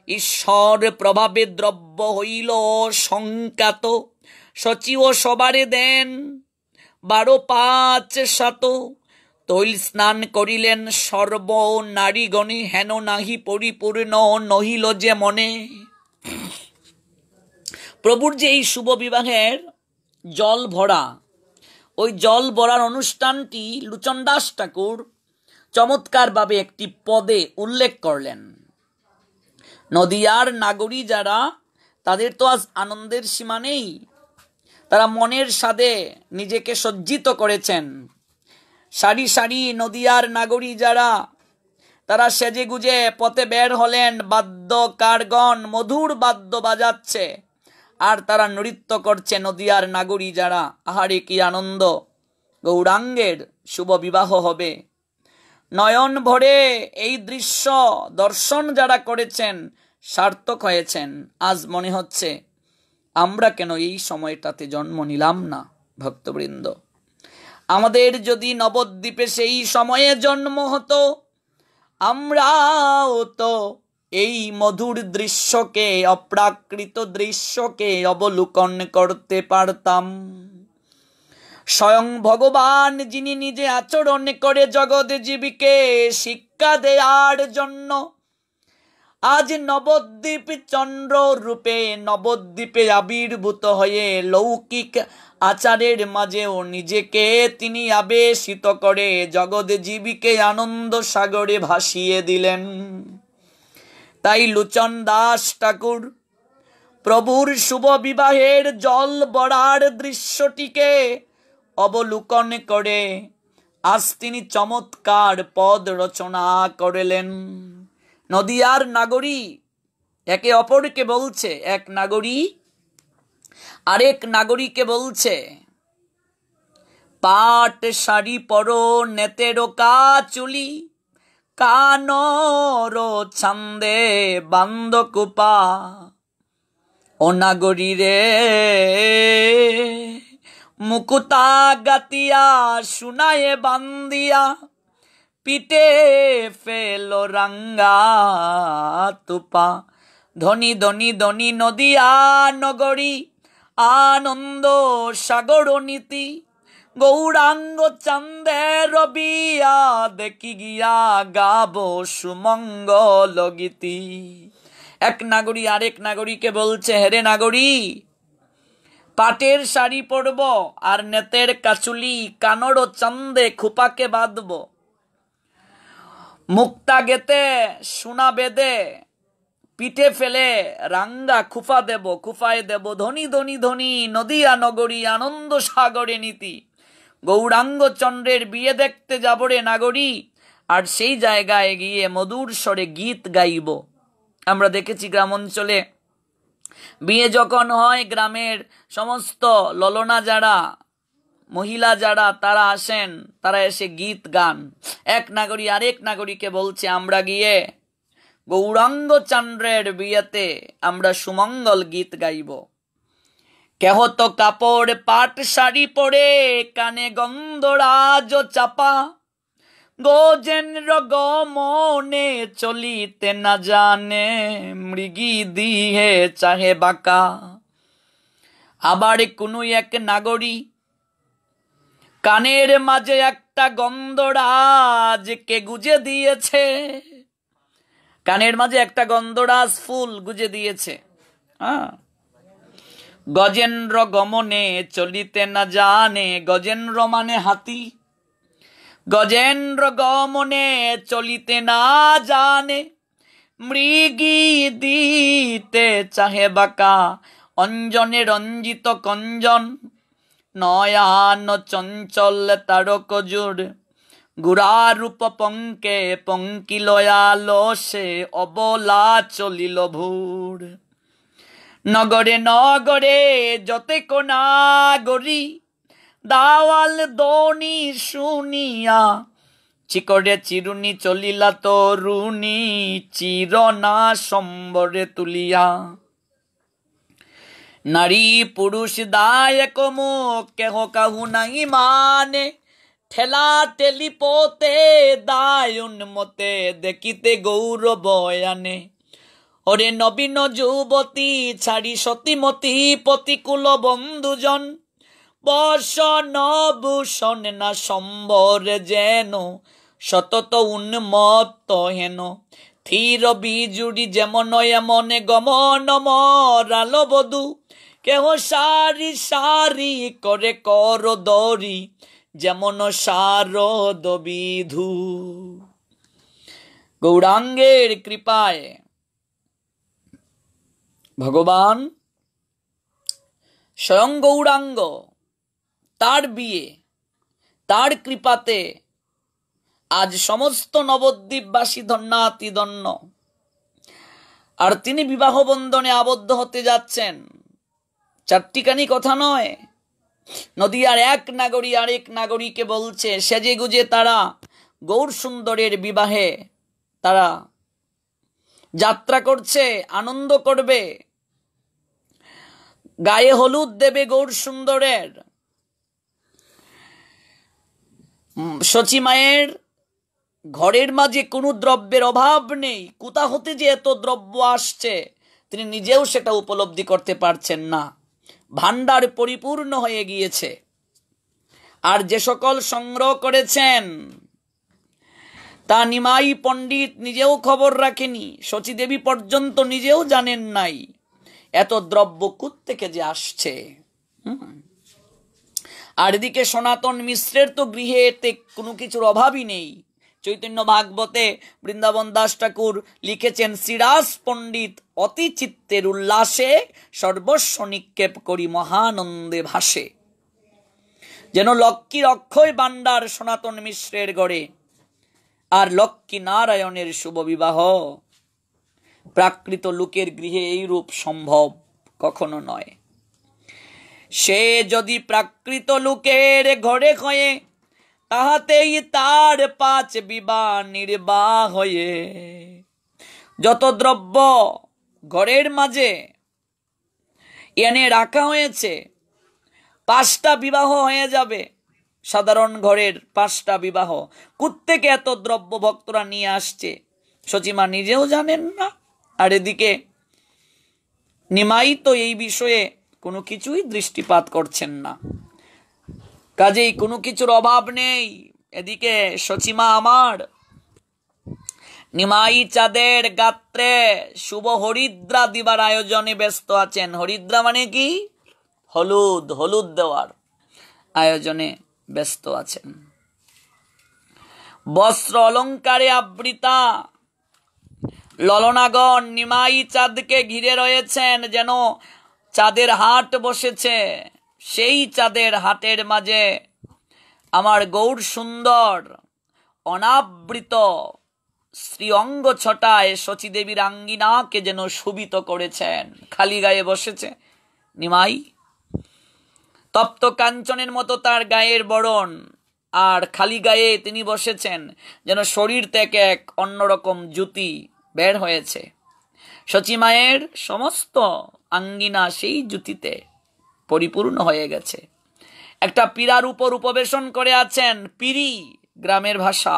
ঈশ্বর প্রভাবে দ্রব্য হইল সংকাত, সচিব সবারে দেন 12,5,7। তৈল স্নান করিলেন সর্ব নারীগণে, হেন নাহি পরিপূর্ণ নহিল যে মনে। প্রভুর যে এই শুভ বিবাহের জল ভরা, ওই জল ভরার অনুষ্ঠানটি লোচন দাস ঠাকুর চমৎকারভাবে একটি পদে উল্লেখ করলেন। নদিয়ার নাগরী যারা, তাদের তো আজ আনন্দের সীমা নেই। তারা মনের স্বাদে নিজেকে সজ্জিত করেছেন। সারি সারি নদিয়ার নাগরী যারা, তারা সেজে গুজে পথে বের হলেন। বাদ্যকারগণ মধুর বাদ্য বাজাচ্ছে আর তারা নৃত্য করছে। নদিয়ার নাগরী যারা, আহারে কি আনন্দ! গৌরাঙ্গের শুভ বিবাহ হবে। নয়ন ভরে এই দৃশ্য দর্শন যারা করেছেন সার্থক হয়েছেন। আজ মনে হচ্ছে আমরা কেন এই সময়টাতে জন্ম নিলাম না। ভক্তবৃন্দ, আমাদের যদি নবদ্বীপে সেই সময়ে জন্ম হতো, আমরাও তো এই মধুর দৃশ্যকে, অপ্রাকৃত দৃশ্যকে অবলোকন করতে পারতাম। স্বয়ং ভগবান যিনি নিজে আচরণ করে জগৎ জীবীকে শিক্ষা দেয়ার জন্য আজ নবদ্বীপ চন্দ্র রূপে নবদ্বীপে আবির্ভূত হয়ে লৌকিক আচারের মাঝেও নিজেকে তিনি আবেশিত করে জগৎ জীবীকে আনন্দ সাগরে ভাসিয়ে দিলেন। তাই লোচন দাস ঠাকুর প্রভুর শুভ বিবাহের জল বড়ার দৃশ্যটিকে অবলোকন করে আজ তিনি চমৎকার পদ রচনা করলেন। নদিয়ার নাগরী একে অপরকে বলছে, এক নাগরী আরেক নাগরীকে বলছে, পাট শাড়ি পরো নেতের কাচুলি, কানর ছন্দে বান্দ কুপা। ও নাগরী রে মুকুতা গাতিয়া শুনায়ে বান্দিয়া, পিটে ফেলো রাঙ্গা তুপা। ধনী ধনী ধনী নদিয়া নগরী, আনন্দ সাগর নীতি। গৌরাঙ্গ চান্দের বিয়া দেখি গিয়া গাবো সুমঙ্গল গীতি। এক নাগরী আরেক নাগরীকে বলছে, হেরে নাগরী, পাটের শাড়ি পরব আর নেতের কাচুলি, কানর চন্দে খুপাকে বাঁধব, মুক্তা গেতে সোনা বেদে পিঠে ফেলে রাঙ্গা খুফা দেব, খুফায় দেব। ধনী ধনী ধনী নদিয়া নগরী, আনন্দ সাগরে নীতি। গৌরাঙ্গ চন্দ্রের বিয়ে দেখতে যাব রে নাগরী, আর সেই জায়গায় গিয়ে মধুর স্বরে গীত গাইব। আমরা দেখেছি গ্রাম অঞ্চলে বিয়ে যখন হয়, গ্রামের সমস্ত ললনা যারা, মহিলা যারা, তারা আসেন, তারা এসে গীত গান। এক নাগরী আরেক নাগরীকে বলছে, আমরা গিয়ে গৌরাঙ্গ চন্দ্রের বিয়েতে আমরা সুমঙ্গল গীত গাইব। কেহ তো কাপড় পাট শাড়ি পরে, কানে গন্ধরাজ চাপা। গজেন্দ্র গমনে চলিতে না জানে, মৃগী দিহে চাহে বাঁকা। আবার কোনো এক নাগরী কানের মাঝে একটা গন্ধরাজ কে গুজে দিয়েছে, কানের মাঝে একটা গন্ধরাজ ফুল গুজে দিয়েছে। গজেন্দ্র গমনে চলিতে না জানে, গজেন্দ্র মানে হাতি, গজেন্দ্র গমনে চলিতে না জানে, মৃগী দিতে চাহে বাঁকা। অঞ্জনে রঞ্জিত কঞ্জন, নয়ান চঞ্চল তারক জোর, গুড়ারূপ পঙ্কে পঙ্কিলয়ালো সে অবলা চলিল ভোর। নগরে নগরে যতে কোনাগরি, দাওয়াল দনি শুনিয়া, চিকরে চিরুনি চলিলা তরুণী, চিরনা সম্বরে তুলিয়া। নারী পুরুষ দায়ক মুখ কেহ কাহু নাই মানে, ঠেলা টেলি পোতে দায়ুন মতে, দেখিতে গৌরব আনে। ওরে নবীন যুবতী ছাড়ি সতীমতী, প্রতিকূল বন্ধুজন বসন ভূষণ না সম্বর যেন, সতত উন্মত্ত হেন। থির বিজুড়ি যেমন এমনে গমন মরালো বধূ, কেহ সারি সারি করে কর দরি, যেমন শারদ বিধু। গৌরাঙ্গের কৃপায় ভগবান স্বয়ং গৌরাঙ্গ, তার বিয়ে, তার কৃপাতে আজ সমস্ত নবদ্বীপবাসী ধন্যাতি ধন্য। আর তিনি বিবাহ বন্ধনে আবদ্ধ হতে যাচ্ছেন। চারটিখানি কথা নয়, নদিয়ার এক নাগরী আরেক নাগরীকে বলছে সেজে গুজে তারা গৌর সুন্দরের বিবাহে তারা যাত্রা করছে, আনন্দ করবে, গায়ে হলুদ দেবে গৌর সুন্দরের। সচিমায়ের ঘরের মাঝে কোনো দ্রব্যের অভাব নেই, কোথা হতে যে এত দ্রব্য আসছে তিনি নিজেও সেটা উপলব্ধি করতে পারছেন না। ভান্ডার পরিপূর্ণ হয়ে গিয়েছে। আর যে সকল সংগ্রহ করেছেন তা নিমাই পণ্ডিত নিজেও খবর রাখেনি, শচীদেবী পর্যন্ত নিজেও জানেন নাই এত দ্রব্য কোত্থেকে যে আসছে। আর এদিকে সনাতন মিশ্রের তো গৃহে এতে কোনো কিছুর অভাবই নেই। চৈতন্য ভাগবতে বৃন্দাবন দাস ঠাকুর লিখেছেন, শ্রীরাস পণ্ডিত অতি চিত্তের উল্লাসে সর্বস্ব নিক্ষেপ করি মহানন্দে ভাসে। যেন লক্ষ্মীর অক্ষয় ভাণ্ডার সনাতন মিশ্রের গড়ে, আর লক্ষ্মী নারায়ণের শুভ বিবাহ। প্রাকৃত লোকের গৃহে এই রূপ সম্ভব কখনো নয়। সে যদি প্রাকৃত লোকের ঘরে হয়ে, তাহাতেই তার 5 বিবাহ নির্বাহ হয়ে। যত দ্রব্য ঘরের মাঝে এনে রাখা হয়েছে 5টা বিবাহ হয়ে যাবে। সাধারণ ঘরের 5টা বিবাহ, কোত্থেকে এত দ্রব্য ভক্তরা নিয়ে আসছে সচিমা নিজেও জানেন না। আর এদিকে নিমাই তো এই বিষয়ে কোনো কিছুই দৃষ্টিপাত করছেন না। কাজেই কোনো কিছুর অভাব নেই। এদিকে সচিমা আমার নিমাই চাঁদের গাত্রে শুভ হরিদ্রা দিবার আয়োজনে ব্যস্ত আছেন। হরিদ্রা মানে কি? হলুদ, হলুদ দেওয়ার আয়োজনে ব্যস্ত আছেন। বস্ত্র অলঙ্কারে আবৃতা ললনাগণ নিমাই চাঁদকে ঘিরে রয়েছেন, যেন চাঁদের হাট বসেছে। সেই চাঁদের হাটের মাঝে আমার গৌর সুন্দর অনাবৃত শ্রী অঙ্গ ছটায় শচীদেবীর আঙ্গিনাকে যেন শোভিত করেছেন। খালি গায়ে বসেছে নিমাই, তপ্ত কাঞ্চনের মতো তার গায়ের বরণ, আর খালি গায়ে তিনি বসেছেন, যেন শরীর থেকে এক অন্যরকম জ্যোতি বের হয়েছে। সচিমায়ের সমস্ত আঙ্গিনা সেই জ্যোতিতে পরিপূর্ণ হয়ে গেছে। একটা পীড়ার উপর উপবেশন করে আছেন। পীড়ি গ্রামের ভাষা,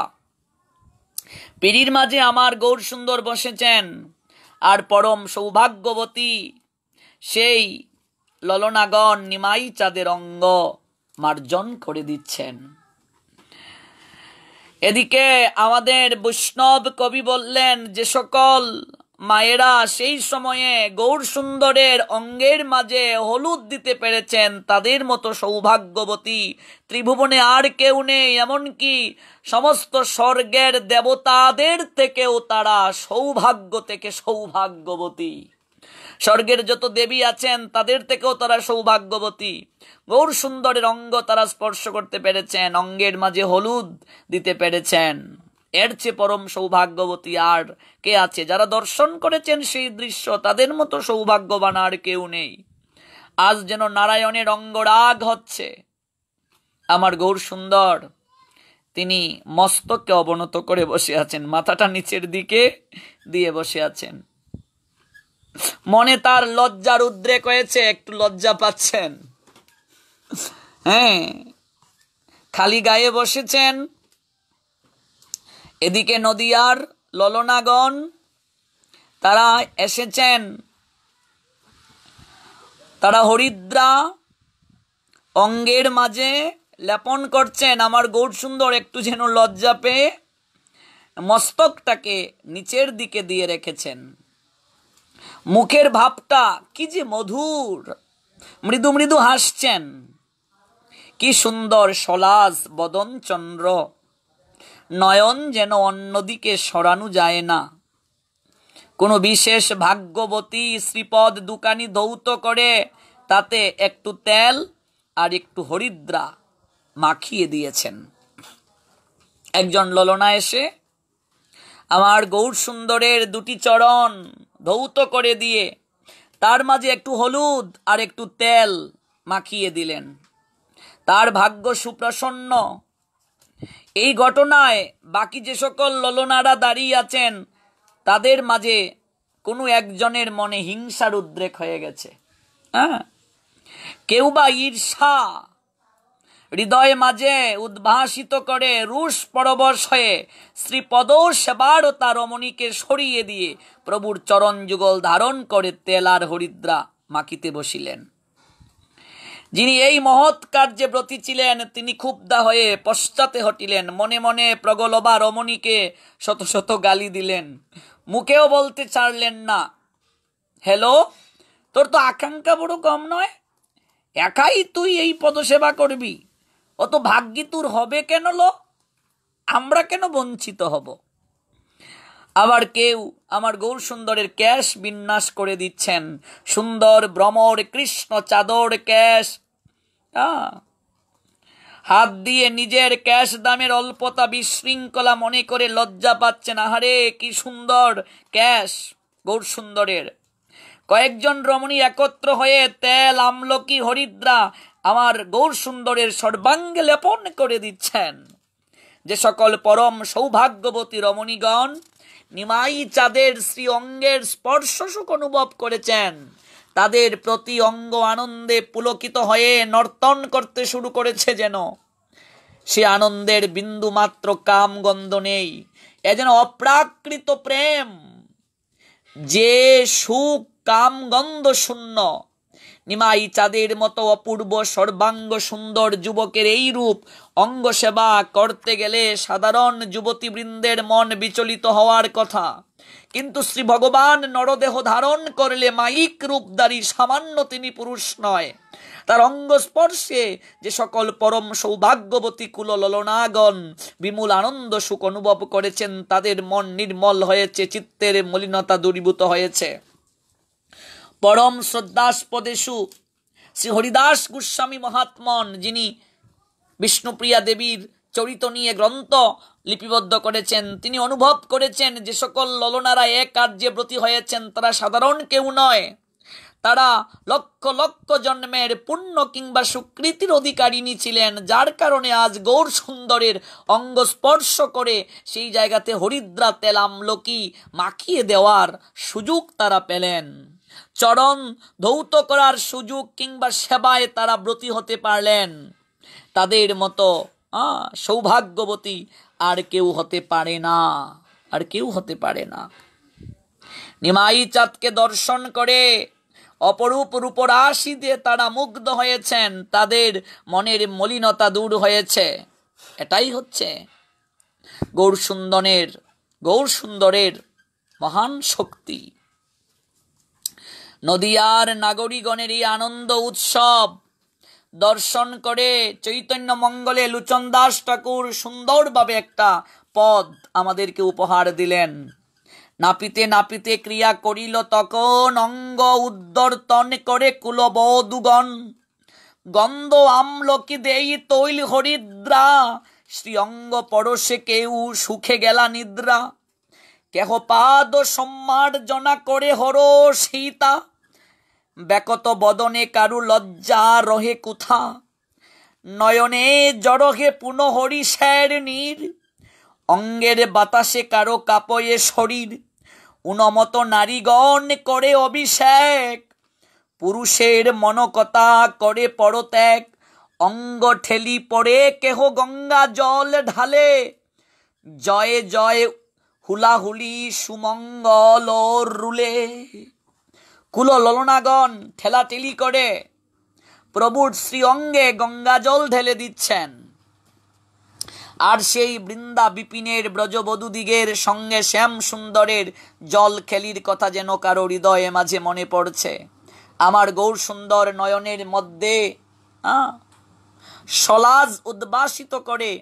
পিঁড়ির মাঝে আমার গৌর সুন্দর বসেছেন, আর পরম সৌভাগ্যবতী সেই ললনাগণ নিমাই চাঁদের অঙ্গ মার্জন করে দিচ্ছেন। এদিকে আমাদের বৈষ্ণব কবি বললেন, যে সকল মায়েরা সেই সময়ে গৌর সুন্দরের অঙ্গের মাঝে হলুদ দিতে পেরেছেন, তাদের মতো সৌভাগ্যবতী ত্রিভুবনে আর কেউ নেই। এমনকি সমস্ত স্বর্গের দেবতাদের থেকেও তারা সৌভাগ্য থেকে সৌভাগ্যবতী। স্বর্গের যত দেবী আছেন তাদের থেকেও তারা সৌভাগ্যবতী। গৌর সুন্দরের অঙ্গ তারা স্পর্শ করতে পেরেছেন, অঙ্গের মাঝে হলুদ দিতে পেরেছেন। এর চেয়ে পরম সৌভাগ্যবতী আর কে আছে? যারা দর্শন করেছেন সেই দৃশ্য, তাদের মতো সৌভাগ্যবান আর কেউ নেই। আজ যেন নারায়ণের অঙ্গরাগ হচ্ছে। আমার গৌর সুন্দর তিনি মস্তককে অবনত করে বসে আছেন, মাথাটা নিচের দিকে দিয়ে বসে আছেন। মনে তার লজ্জার উদ্রেক হয়েছে, একটু লজ্জা পাচ্ছেন। হ্যাঁ, খালি গায়ে বসেছেন। এদিকে নদিয়ার ললনাগণ তারা এসেছেন, তারা হরিদ্রা অঙ্গের মাঝে লেপন করছেন। আমার গৌর সুন্দর একটু যেন লজ্জা পেয়ে মস্তকটাকে নিচের দিকে দিয়ে রেখেছেন। মুখের ভাবটা কি যে মধুর, মৃদু মৃদু হাসছেন। কি সুন্দর সলাস বদন চন্দ্র, নয়ন যেন অন্যদিকে সরানো যায় না। কোনো বিশেষ ভাগ্যবতী শ্রীপদ দুকানি ধৌত করে তাতে একটু তেল আর একটু হরিদ্রা মাখিয়ে দিয়েছেন। একজন ললনা এসে আমার গৌর সুন্দরের দুটি চরণ ধৌত করে দিয়ে তার মাঝে একটু হলুদ আর একটু তেল মাখিয়ে দিলেন। তার ভাগ্য সুপ্রসন্ন। এই ঘটনায় বাকি যে সকল ললনারা দাঁড়িয়ে আছেন তাদের মাঝে কোনো একজনের মনে হিংসার উদ্রেক হয়ে গেছে। হ্যাঁ, কেউ বা ঈর্ষা হৃদয় মাঝে উদ্ভাসিত করে রুষ পরবশ হয়ে শ্রীপদ সেবার ও তার রমণীকে সরিয়ে দিয়ে প্রভুর চরণ যুগল ধারণ করে তেল আর হরিদ্রা মাখিতে বসিলেন। যিনি এই মহৎ কার্যে ব্রতী ছিলেন তিনি ক্ষুব্ধা হয়ে পশ্চাতে হটিলেন। মনে মনে প্রগলভা রমণীকে শত শত গালি দিলেন, মুখেও বলতে ছাড়লেন না, হ্যালো, তোর তো আকাঙ্ক্ষা বড় কম নয়, একাই তুই এই পদসেবা করবি, অত ভাগ্যি তোর হবে কেন? আমরা কেন বঞ্চিত হব? আবার কেউ আমার গৌর সুন্দরের ক্যাশ বিন্যাস করে দিচ্ছেন, সুন্দর ভ্রমর কৃষ্ণ চাদর ক্যাশ। হাত দিয়ে নিজের ক্যাশ দামের অল্পতা বিশৃঙ্খলা মনে করে লজ্জা পাচ্ছেন। আহারে কি সুন্দর ক্যাশ গৌর সুন্দরের। কয়েকজন রমণী একত্র হয়ে তেল, আমলকি, হরিদ্রা আমার গৌর সুন্দরের সর্বাঙ্গে লেপন করে দিচ্ছেন। যে সকল পরম সৌভাগ্যবতী রমণীগণ নিমাই চাঁদের শ্রী অঙ্গের স্পর্শ সুখ অনুভব করেছেন, তাদের প্রতি অঙ্গ আনন্দে পুলকিত হয়ে নর্তন করতে শুরু করেছে। যেন সে আনন্দের বিন্দু মাত্র কাম গন্ধ নেই। এ যেন অপ্রাকৃত প্রেম, যে সুখ কাম গন্ধ শূন্য। নিমাই চাঁদের মতো অপূর্ব সর্বাঙ্গ সুন্দর যুবকের এই রূপ অঙ্গ সেবা করতে গেলে সাধারণ যুবতী বৃন্দের মন বিচলিত হওয়ার কথা, কিন্তু শ্রী ভগবান নরদেহ ধারণ করলে মাইক রূপধারী সামান্য তিনি পুরুষ নয়। তার অঙ্গ স্পর্শে যে সকল পরম সৌভাগ্যবতী কুল ললনাগণ বিমূল আনন্দ সুখ অনুভব করেছেন, তাদের মন নির্মল হয়েছে, চিত্তের মলিনতা দূরীভূত হয়েছে। পরম শ্রদ্ধাস্পদেশু শ্রী হরিদাস গোস্বামী মহাত্মন, যিনি বিষ্ণুপ্রিয়া দেবীর চরিত নিয়ে গ্রন্থ লিপিবদ্ধ করেছেন, তিনি অনুভব করেছেন যে সকল ললনারা এক কার্যে ব্রতী হয়েছেন তারা সাধারণ কেউ নয়, তারা লক্ষ লক্ষ জন্মের পুণ্য কিংবা সুকৃতির অধিকারিণী ছিলেন, যার কারণে আজ গৌর সুন্দরের অঙ্গ স্পর্শ করে সেই জায়গাতে হরিদ্রা তেল আমলকি মাখিয়ে দেওয়ার সুযোগ তারা পেলেন। চরণ ধৌত করার সুযোগ কিংবা সেবায় তারা ব্রতী হতে পারলেন। তাদের মতো সৌভাগ্যবতী আর কেউ হতে পারে না। আর কেউ হতে পারে না। নিমাই চাঁদকে দর্শন করে অপরূপ রূপরাশি দিয়ে তারা মুগ্ধ হয়েছেন, তাদের মনের মলিনতা দূর হয়েছে। এটাই হচ্ছে গৌরসুন্দরের মহান শক্তি। নদিয়ার নাগরিকগণের এই আনন্দ উৎসব দর্শন করে চৈতন্য মঙ্গলে লোচন দাস ঠাকুর সুন্দরভাবে একটা পদ আমাদেরকে উপহার দিলেন। নাপিতে নাপিতে ক্রিয়া করিল তখন, অঙ্গ উদ্দর্তন করে কুলবধূগণ। গন্ধ আমলকি দেই তৈল হরিদ্রা, শ্রী অঙ্গ পরশে কেউ সুখে গেলা নিদ্রা। কেহ পাদ সম্মার্জনা করে হর সীতা, ব্যাকত বদনে কারু লজ্জা রহে কুথা। নয়নে জড়হে পুন হরিষের নীর, অঙ্গের বাতাসে কারো কাপয়ে শরীর। উনমত নারীগণ করে অভিষেক, পুরুষের মনকতা করে পরত্যাগ। অঙ্গ ঠেলি পড়ে কেহ গঙ্গা জল ঢালে, জয়ে জয়ে হুলাহুলি সুমঙ্গল রুলে। কুল ললনাগণ ঠেলাঠেলি করে প্রভুর শ্রী অঙ্গে গঙ্গা জল ঢেলে দিচ্ছেন। আর সেই বৃন্দা বিপিনের ব্রজবধূদিগের সঙ্গে শ্যাম সুন্দরের জল খেলির কথা যেন কারো হৃদয়ে মাঝে মনে পড়ছে। আমার গৌর সুন্দর নয়নের মধ্যে সলাজ উদ্ভাসিত করে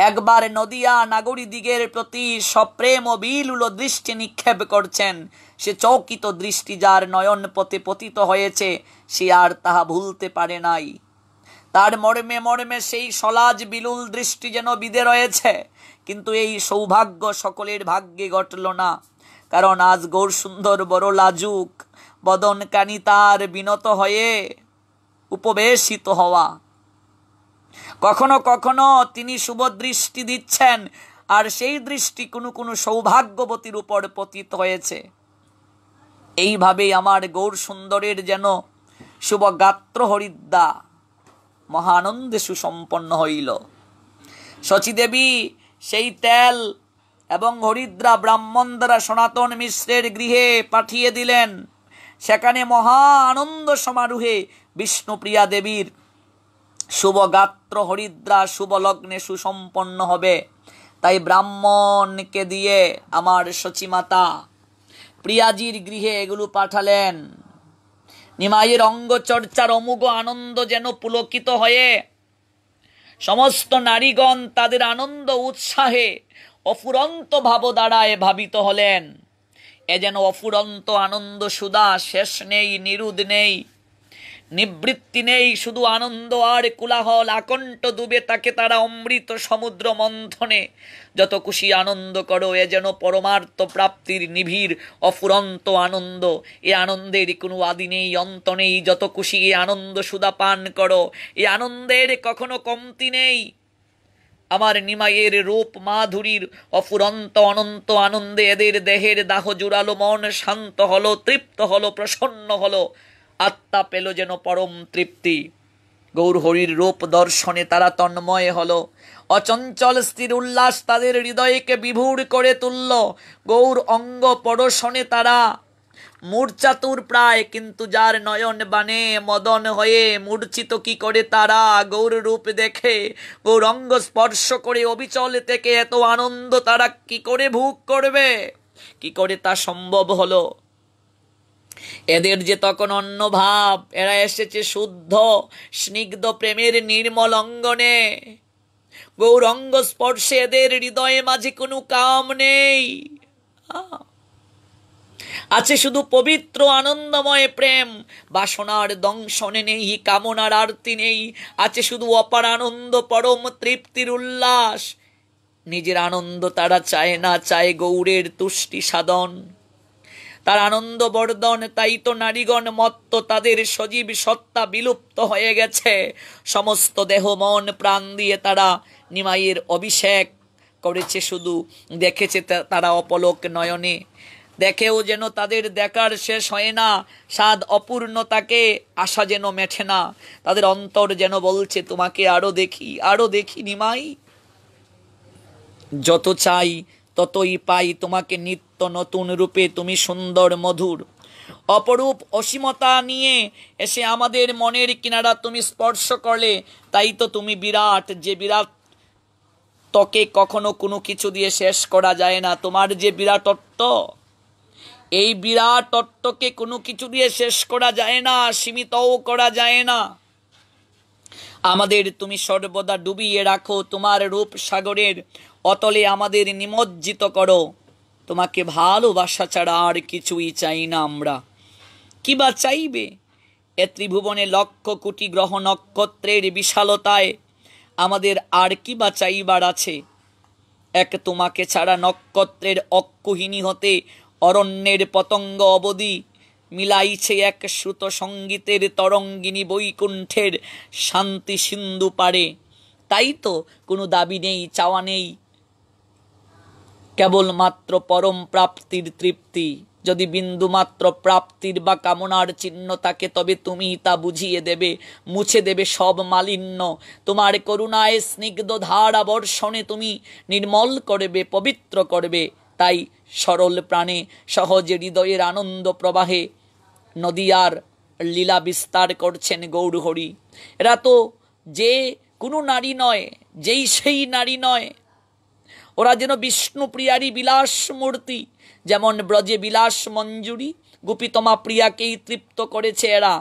একবার নদিয়া নাগরিকদিগের প্রতি সপ্রেম ও বিলুল দৃষ্টি নিক্ষেপ করছেন। সে চৌকিত দৃষ্টি যার নয়ন পথে পতিত হয়েছে, সে আর তাহা ভুলতে পারে নাই। তার মর্মে মর্মে সেই সলাজ বিলুল দৃষ্টি যেন বিধে রয়েছে। কিন্তু এই সৌভাগ্য সকলের ভাগ্যে ঘটল না, কারণ আজ গৌর সুন্দর বড় লাজুক, বদন কানি তার বিনত হয়ে উপবেশিত হওয়া। কখনো কখনো তিনি শুভ দৃষ্টি দিচ্ছেন, আর সেই দৃষ্টি কোনো কোনো সৌভাগ্যবতীর উপর পতিত হয়েছে। এইভাবেই আমার গৌর সুন্দরের যেন শুভ গাত্র হরিদ্রা মহানন্দে সুসম্পন্ন হইল। শচীদেবী সেই তেল এবং হরিদ্রা ব্রাহ্মণ দ্বারা সনাতন মিশ্রের গৃহে পাঠিয়ে দিলেন। সেখানে মহা আনন্দ সমারোহে বিষ্ণুপ্রিয়া দেবীর শুভ গাত্র হরিদ্রা শুভ লগ্নে সুসম্পন্ন হবে। তাই ব্রাহ্মণকে দিয়ে আমার সচিমাতা প্রিয়াজির গৃহে এগুলো পাঠালেন। নিমাইয়ের অঙ্গ চর্চার অমোঘ আনন্দ যেন পুলকিত হয়ে সমস্ত নারীগণ তাদের আনন্দ উৎসাহে অফুরন্ত ভাবধারায় ভাবিত হলেন। এ যেন অফুরন্ত আনন্দ সুধা, শেষ নেই, নিরুদ্ধ নেই, নিবৃত্তি নেই, শুধু আনন্দ আর কোলাহল। আকণ্ঠ ডুবে তাকে তারা অমৃত সমুদ্র মন্থনে যত খুশি আনন্দ করো। এ যেন পরমার্থ প্রাপ্তির নিবিড় অফুরন্ত আনন্দ। এ আনন্দের কোনো আদি নেই, অন্ত নেই। যত খুশি এ আনন্দ সুধা পান করো, এ আনন্দের কখনো কমতি নেই। আমার নিমাইয়ের রূপ মাধুরীর অফুরন্ত অনন্ত আনন্দে এদের দেহের দাহ জুড়ালো, মন শান্ত হলো, তৃপ্ত হলো, প্রসন্ন হলো, আত্মা পেল যেন পরম তৃপ্তি। গৌর হরির রূপ দর্শনে তারা তন্ময় হলো। অচঞ্চল স্থির উল্লাস তাদের হৃদয়কে বিভোর করে তুলল। গৌর অঙ্গ পরশনে তারা মূর্ছাতুর প্রায়, কিন্তু যার নয়ন বানে মদন হয়ে মূর্ছিত কি করে তারা গৌর রূপ দেখে, গৌর অঙ্গ স্পর্শ করে অবিচল থেকে এত আনন্দ তারা কি করে ভোগ করবে? কি করে তা সম্ভব হলো? এদের যে তখন অন্য ভাব, এরা এসেছে শুদ্ধ স্নিগ্ধ প্রেমের নির্মল অঙ্গনে। গৌরঙ্গ স্পর্শে এদের হৃদয়ে মাঝে কোনো কাম নেই, আছে শুধু পবিত্র আনন্দময় প্রেম। বাসনার দংশনে নেই, কামনার আরতি নেই, আছে শুধু অপার আনন্দ, পরম তৃপ্তির উল্লাস। নিজের আনন্দ তারা চায় না, চায় গৌরের তুষ্টি সাধন, তার আনন্দ বর্ধন। তাই তো নারীগণ মত্ত, তাদের সজীব সত্তা বিলুপ্ত হয়ে গেছে। সমস্ত দেহ মন প্রাণ দিয়ে তারা নিমাইয়ের অভিষেক করেছে, শুধু দেখেছে তারা অপলক নয়নে। দেখেও যেন তাদের দেখার শেষ হয় না, স্বাদ অপূর্ণতাকে আশা যেন মেঠে না। তাদের অন্তর যেন বলছে তোমাকে আরো দেখি, আরো দেখি নিমাই। যত চাই ততই পাই তোমাকে নিত্য নতুন রূপে। তুমি সুন্দর মধুর অপরূপ অসীমতা নিয়ে এসে আমাদের মনের কিনারা তুমি স্পর্শ করলে। তাই তো তুমি বিরাট, যে বিরাট তোকে কখনো কোনো কিছু দিয়ে শেষ করা যায় না। তোমার যে বিরাটত্ব, এই বিরাটত্বকে কোনো কিছু দিয়ে শেষ করা যায় না, সীমিতও করা যায় না। আমাদের তুমি সর্বদা ডুবিয়ে রাখো তোমার রূপ সাগরের অতলে, আমাদের নিমজ্জিত করো। তোমাকে ভালোবাসা ছাড়া আর কিছুই চাই না আমরা। কি বা চাইবে এ ত্রিভুবনে লক্ষ কোটি গ্রহ নক্ষত্রের বিশালতায়? আমাদের আর কি বা চাইবার আছে? এক তোমাকে ছাড়া নক্ষত্রের অক্ষুহিনী হতে অরণ্যের পতঙ্গ অবধি মিলাইছে এক শ্রুত সঙ্গীতের তরঙ্গিনী বৈকুণ্ঠের শান্তি সিন্ধু পারে। তাই তো কোনো দাবি নেই, চাওয়া নেই, কেবলমাত্র পরম প্রাপ্তির তৃপ্তি। যদি বিন্দুমাত্র প্রাপ্তির বা কামনার চিহ্ন থাকে, তবে তুমি তা বুঝিয়ে দেবে, মুছে দেবে সব মালিন্য। তোমার করুণায় স্নিগ্ধ ধারা বর্ষণে তুমি নির্মল করবে, পবিত্র করবে। তাই সরল প্রাণে সহজ হৃদয়ের আনন্দ প্রবাহে নদিয়ার লীলা বিস্তার করছেন গৌরহরি। এরা তো যে কোনো নারী নয়, যেই সেই নারী নয়, ওরা যেন বিষ্ণুপ্রিয়ারই বিলাস মূর্তি। যেমন ব্রজে বিলাস মঞ্জুরি গোপীতমা প্রিয়াকেই তৃপ্ত করেছে এরা।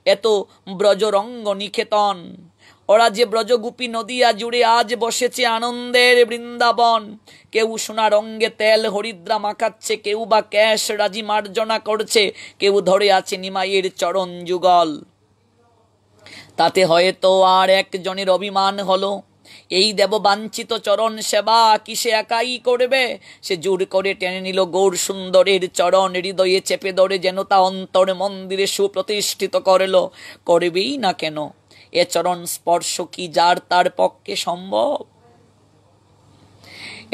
এত ব্রজরঙ্গ নিকেতন, ওরা যে ব্রজগোপী নদিয়া জুড়ে আজ বসেছে আনন্দের বৃন্দাবন। কেউ সোনার অঙ্গে তেল হরিদ্রা মাখাচ্ছে, কেউ বা ক্যাশ রাজি মার্জনা করছে, কেউ ধরে আছে নিমাইয়ের চরণ যুগল। তাতে হয়তো আর একজনের অভিমান হলো, এই দেব বাঞ্ছিত চরণ সেবা কি সে একাই করবে? সে জোর করে টেনে নিল গৌর সুন্দরের চরণ, হৃদয়ে চেপে ধরে যেন তা অন্তর মন্দিরে সুপ্রতিষ্ঠিত করল। করবেই না কেন? এ চরণ স্পর্শ কি যার তার পক্ষে সম্ভব?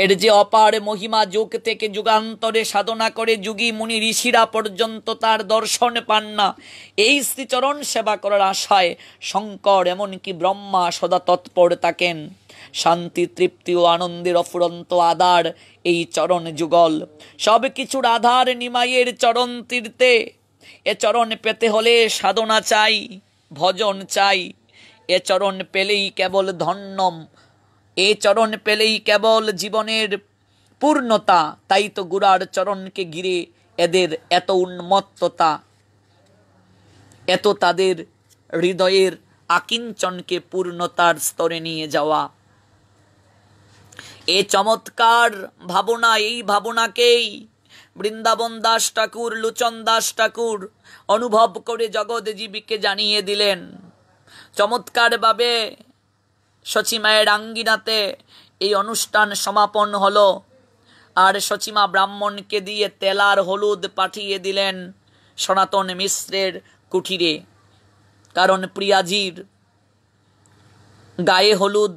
এর যে অপার মহিমা, যুগ থেকে যুগান্তরে সাধনা করে যোগী মুনি ঋষিরা পর্যন্ত তার দর্শন পান না। এই শ্রীচরণ সেবা করার আশায় শঙ্কর এমনকি ব্রহ্মা সদা তৎপর থাকেন। শান্তি, তৃপ্তি ও আনন্দের অফুরন্ত আধার এই চরণ যুগল। সব কিছুর আধার নিমাইয়ের চরণ তীর্থে। এ চরণ পেতে হলে সাধনা চাই, ভজন চাই। এ চরণ পেলেই কেবল ধন্যম, এ চরণ পেলেই কেবল জীবনের পূর্ণতা। তাই তো গুরার চরণকে ঘিরে এদের এত উন্মত্ততা, এত তাদের হৃদয়ের আকিঞ্চনকে পূর্ণতার স্তরে নিয়ে যাওয়া। এ চমৎকার ভাবনা, এই ভাবনাকেই বৃন্দাবন দাস ঠাকুর, লোচন দাস ঠাকুর অনুভব করে জগৎজীবীকে জানিয়ে দিলেন। চমৎকার ভাবে সচিমায়ের আঙ্গিনাতে এই অনুষ্ঠান সমাপন হলো। আর সচিমা ব্রাহ্মণকে দিয়ে তেল আর হলুদ পাঠিয়ে দিলেন সনাতন মিশ্রের কুঠিরে। কারণ প্রিয়াজির গায়ে হলুদ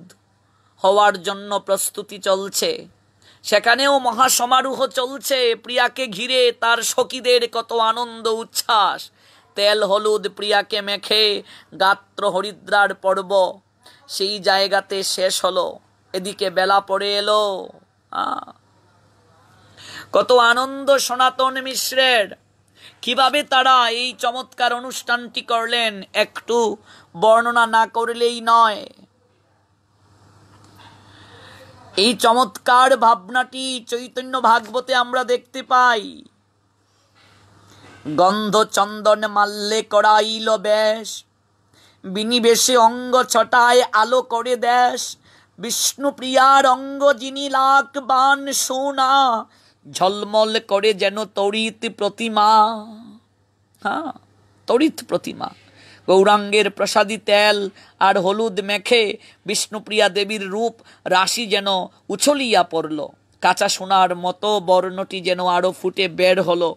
হওয়ার জন্য প্রস্তুতি চলছে, সেখানেও মহাসমারোহ চলছে। প্রিয়াকে ঘিরে তার সখীদের কত আনন্দ উচ্ছ্বাস। তেল হলুদ প্রিয়াকে মেখে গাত্র হরিদ্রার পর্ব সেই জায়গাতে শেষ হলো। এদিকে বেলা পড়ে এলো। কত আনন্দ সনাতন মিশ্রের। কিভাবে তারা এই চমৎকার অনুষ্ঠানটি করলেন একটু বর্ণনা না করলেই নয়। এই চমৎকার ভাবনাটি চৈতন্য ভাগবতে আমরা দেখতে পাই। গন্ধ চন্দন মাল্যে করাইল বেশ, বিনিবেশে অঙ্গ ছটায় আলো করে দেশ। বিষ্ণুপ্রিয়ার অঙ্গ যিনি লাখ বান সোনা, ঝলমল করে যেন তড়িৎ প্রতিমা। তড়িৎ প্রতিমা। গৌরাঙ্গের প্রসাদী তেল আর হলুদ মেখে বিষ্ণুপ্রিয়া দেবীর রূপ রাশি যেন উছলিয়া পড়ল। কাঁচা সোনার মতো বর্ণটি যেন আরো ফুটে বের হলো।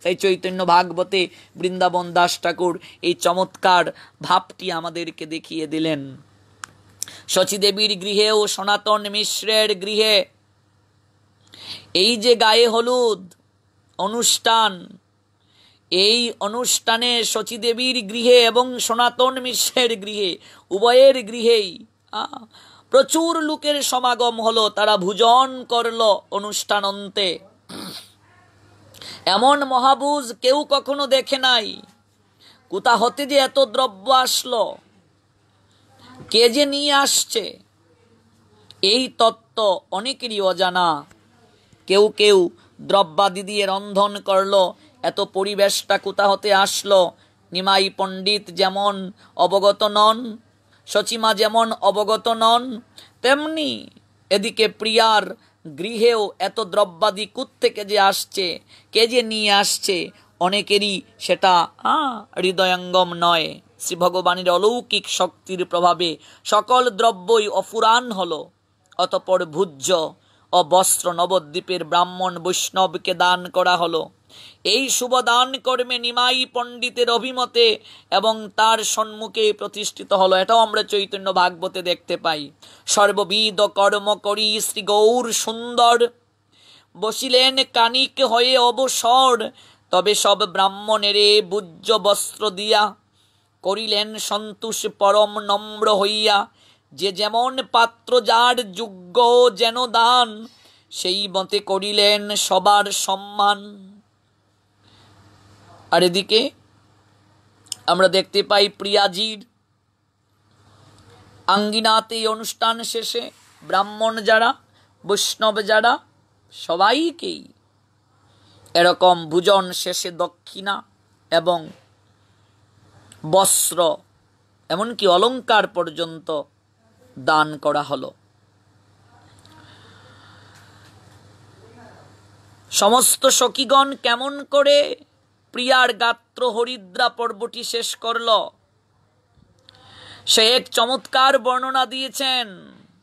এই চৈতন্য ভাগবতে বৃন্দাবন দাস ঠাকুর এই চমৎকার ভাবটি আমাদেরকে দেখিয়ে দিলেন। শচীদেবীর গৃহে ও সনাতন মিশ্রের গৃহে এই যে গায়ে হলুদ অনুষ্ঠান, এই অনুষ্ঠানে শচীদেবীর গৃহে এবং সনাতন মিশ্রের গৃহে, উভয়ের গৃহেই প্রচুর লোকের সমাগম হলো, তারা ভোজন করলো অনুষ্ঠান অন্তে। এমন মহাভোজ কেউ কখনো দেখে নাই। কোথা হতে যে এত দ্রব্য আসলো, কে যে নিয়ে আসছে, এই তত্ত্ব অনেকেরই অজানা। কেউ কেউ দ্রব্যাদি দিয়ে রন্ধন করলো, এত পরিবেশটা কোথা হতে আসলো নিমাই পণ্ডিত যেমন অবগত নন, সচিমা যেমন অবগত নন, তেমনি এদিকে প্রিয়ার গৃহেও এত দ্রব্যাদি কোত্থেকে যে আসছে, কে যে নিয়ে আসছে, অনেকেরই সেটা হৃদয়ঙ্গম নয়। শ্রী ভগবানের অলৌকিক শক্তির প্রভাবে সকল দ্রব্যই অফুরান হলো। অতঃপর ভূজ্য ও বস্ত্র নবদ্বীপের ব্রাহ্মণ বৈষ্ণবকে দান করা হলো। এই শুভ দান কর্মে নিমাই পণ্ডিতের অভিমতে এবং তার সম্মুখে প্রতিষ্ঠিত হলো। এটাও আমরা চৈতন্য ভাগবতে দেখতে পাই। সর্ববিধ কর্ম করি শ্রী গৌর সুন্দর, বসিলেন কানিক হয়ে অবসর। তবে সব ব্রাহ্মণেরে ভূজ্য বস্ত্র দিয়া, করিলেন সন্তোষ পরম নম্র হইয়া। যে যেমন পাত্র যার যোগ্য যেন দান, সেই মতে করিলেন সবার সম্মান। আর এদিকে আমরা দেখতে পাই প্রিয়াজির আঙ্গিনাতে এই অনুষ্ঠান শেষে ব্রাহ্মণ যারা, বৈষ্ণব যারা, সবাইকেই এরকম ভোজন শেষে দক্ষিণা এবং বস্ত্র এমনকি অলংকার পর্যন্ত দান করা হলো। সমস্ত সখীগণ কেমন করে প্রিয়ার গাত্র হরিদ্রা পর্বটি শেষ করল, সে এক চমৎকার বর্ণনা দিয়েছেন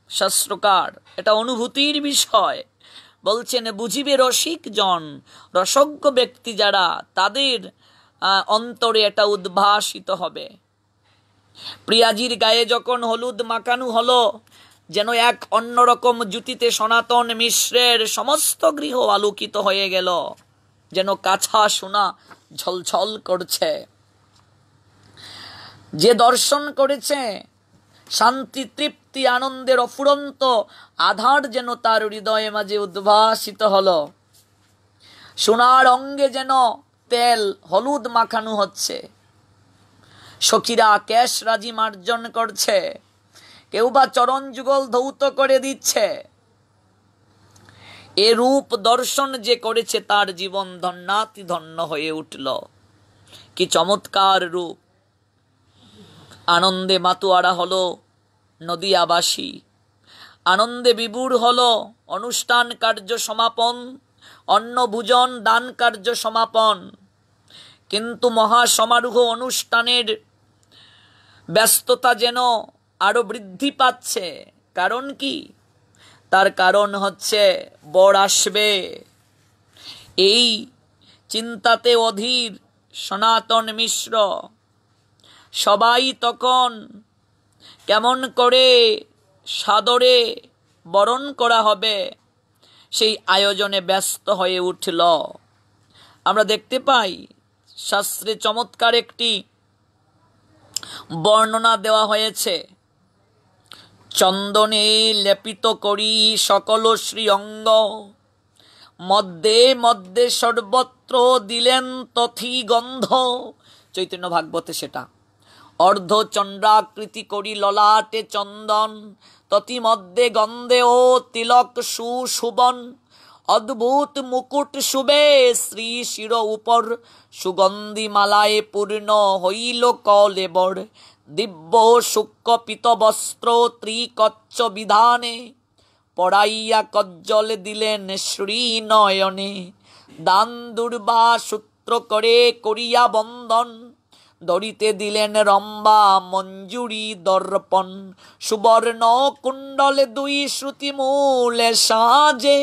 শাস্ত্রকার। এটা অনুভূতির বিষয়। বলছেন, বুঝিবে রসিক জন, রসজ্ঞ ব্যক্তি যারা, তাদের অন্তরে এটা উদ্ভাসিত হবে। প্রিয়াজির গায়ে যখন হলুদ মাখানো হলো, যেন এক অন্যরকম জ্যোতিতে সনাতন মিশ্রের সমস্ত গৃহ আলোকিত হয়ে গেল, যেন কাছা সোনা ঝলঝল করছে। যে দর্শন করেছে, শান্তি তৃপ্তি আনন্দের অফুরন্ত আধার যেন তার হৃদয়ে মাঝে উদ্ভাসিত হলো। সোনার অঙ্গে যেন তেল হলুদ মাখানো হচ্ছে। সখীরা কেশ রাজি মার্জন করছে, কেউ বা চরণ যুগল ধৌত করে দিচ্ছে। এ রূপ দর্শন যে করেছে, তার জীবন ধন্যাতি ধন্য হয়ে উঠল। কি চমৎকার রূপ! আনন্দে মাতুয়ারা হলো নদিয়াবাসী, আনন্দে বিভোর হলো। অনুষ্ঠান কার্য সমাপন, অন্নভোজন দান কার্য সমাপন। কিন্তু মহাসমারোহ অনুষ্ঠানের ব্যস্ততা যেন আরো বৃদ্ধি পাচ্ছে। কারণ কি? তার কারণ হচ্ছে বর আসবে। এই চিন্তাতে অধীর সনাতন মিশ্র। সবাই তখন কেমন করে সাদরে বরণ করা হবে, সেই আয়োজনে ব্যস্ত হয়ে উঠল। আমরা দেখতে পাই শাস্ত্রে চমৎকার একটি বর্ণনা দেওয়া হয়েছে। চন্দনে লেপিত করি সকল শ্রীঅঙ্গ, মধ্যে মধ্যে সর্বত্র দিলেন তথি গন্ধ। চৈতন্য ভাগবতে সেটা। অর্ধ চন্দ্রাকৃতি করি ললাটে চন্দন, ততি মধ্যে গন্ধে ও তিলক সুশোভন। অদ্ভুত মুকুট শুবে শ্রী শির উপর, সুগন্ধি মালায় পূর্ণ হইল কলেবর। দিব্য শুক্ল পিত বস্ত্র ত্রিকচ্ছ বিধানে, পড়াইয়া কজ্জল দিলেন শ্রী নয়নে। দান দুর্বা সূত্র করে করিয়া বন্দন, দড়িতে দিলেন রম্বা মঞ্জুরি দর্পণ। সুবর্ণ কুণ্ডলে দুই শ্রুতি মূলে সাজে,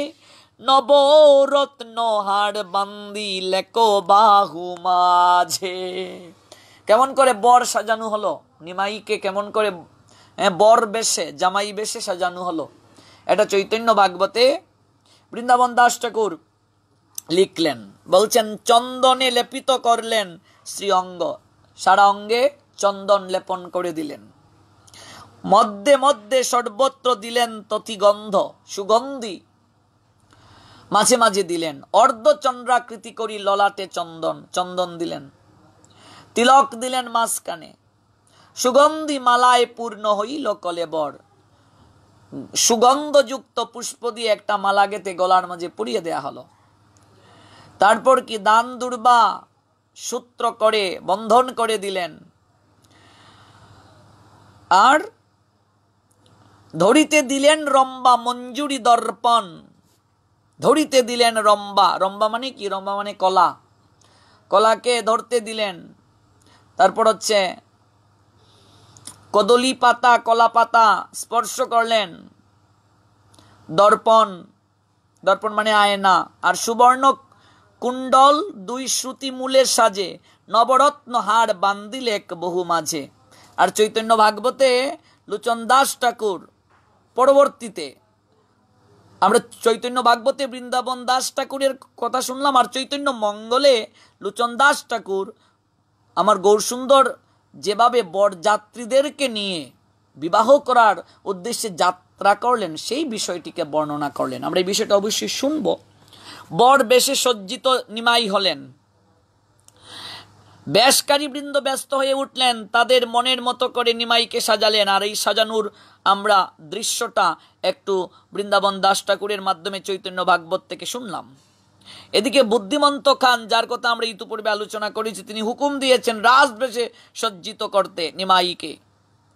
নবরত্ন হার বান্দিলে কো বাহু মাঝে। কেমন করে বর সাজানো হলো, নিমাইকে কেমন করে বর বেশে, জামাই বেশে সাজানো হলো, এটা চৈতন্য ভাগবতে বৃন্দাবন দাস ঠাকুর লিখলেন। বলছেন, চন্দনে লেপিত করলেন শ্রী অঙ্গ, সারা অঙ্গে চন্দন লেপন করে দিলেন। মধ্যে মধ্যে সর্বত্র দিলেন ততিগন্ধ সুগন্ধি, মাঝে মাঝে দিলেন অর্ধচন্দ্রাকৃতি করি ললাটে চন্দন, চন্দন দিলেন, তিলক দিলেন মাঝখানে, সুগন্ধি মালায় পূর্ণ হইল কলেবর। সুগন্ধযুক্ত পুষ্প দিয়ে একটা মালা গেতে গলার মাঝে পরিয়ে দেয়া হলো। তারপর কি দান দুর্বা সূত্র করে বন্ধন করে দিলেন। আর ধরিতে দিলেন রম্বা মঞ্জুরি দর্পণ, ধরিতে দিলেন রম্বা, রম্বা মানে কি? রম্বা মানে কলা, কলাকে ধরতে দিলেন। তারপর হচ্ছে কদলী পাতা, কলা পাতা স্পর্শ করলেন। দর্পণ, দর্পণ মানে আয়না। আর সুবর্ণ কুণ্ডল দুই শ্রুতি মূলের সাজে, নবরত্ন হার বান্দিলেক বহু মাঝে। আর চৈতন্য ভাগবতে লোচন দাস ঠাকুর পরবর্তীতে, আমরা চৈতন্য ভাগবতে বৃন্দাবন দাস ঠাকুরের কথা শুনলাম, আর চৈতন্য মঙ্গলে লোচন দাস ঠাকুর আমার গৌরসুন্দর যেভাবে বরযাত্রীদেরকে নিয়ে বিবাহ করার উদ্দেশ্যে যাত্রা করলেন সেই বিষয়টিকে বর্ণনা করলেন। আমরা এই বিষয়টা অবশ্যই শুনব। বর বেশে সজ্জিত নিমাই হলেন, বেশকারী বৃন্দ ব্যস্ত হয়ে উঠলেন, তাদের মনের মতো করে নিমাইকে সাজালেন। আর এই সাজানোর আমরা দৃশ্যটা একটু বৃন্দাবন দাস ঠাকুরের মাধ্যমে চৈতন্য ভাগবত থেকে শুনলাম। এদিকে বুদ্ধিমন্ত খান, যার কথা আমরা ইতিপূর্বে আলোচনা করেছি, তিনি হুকুম দিয়েছেন রাজ বেশে সজ্জিত করতে নিমাইকে,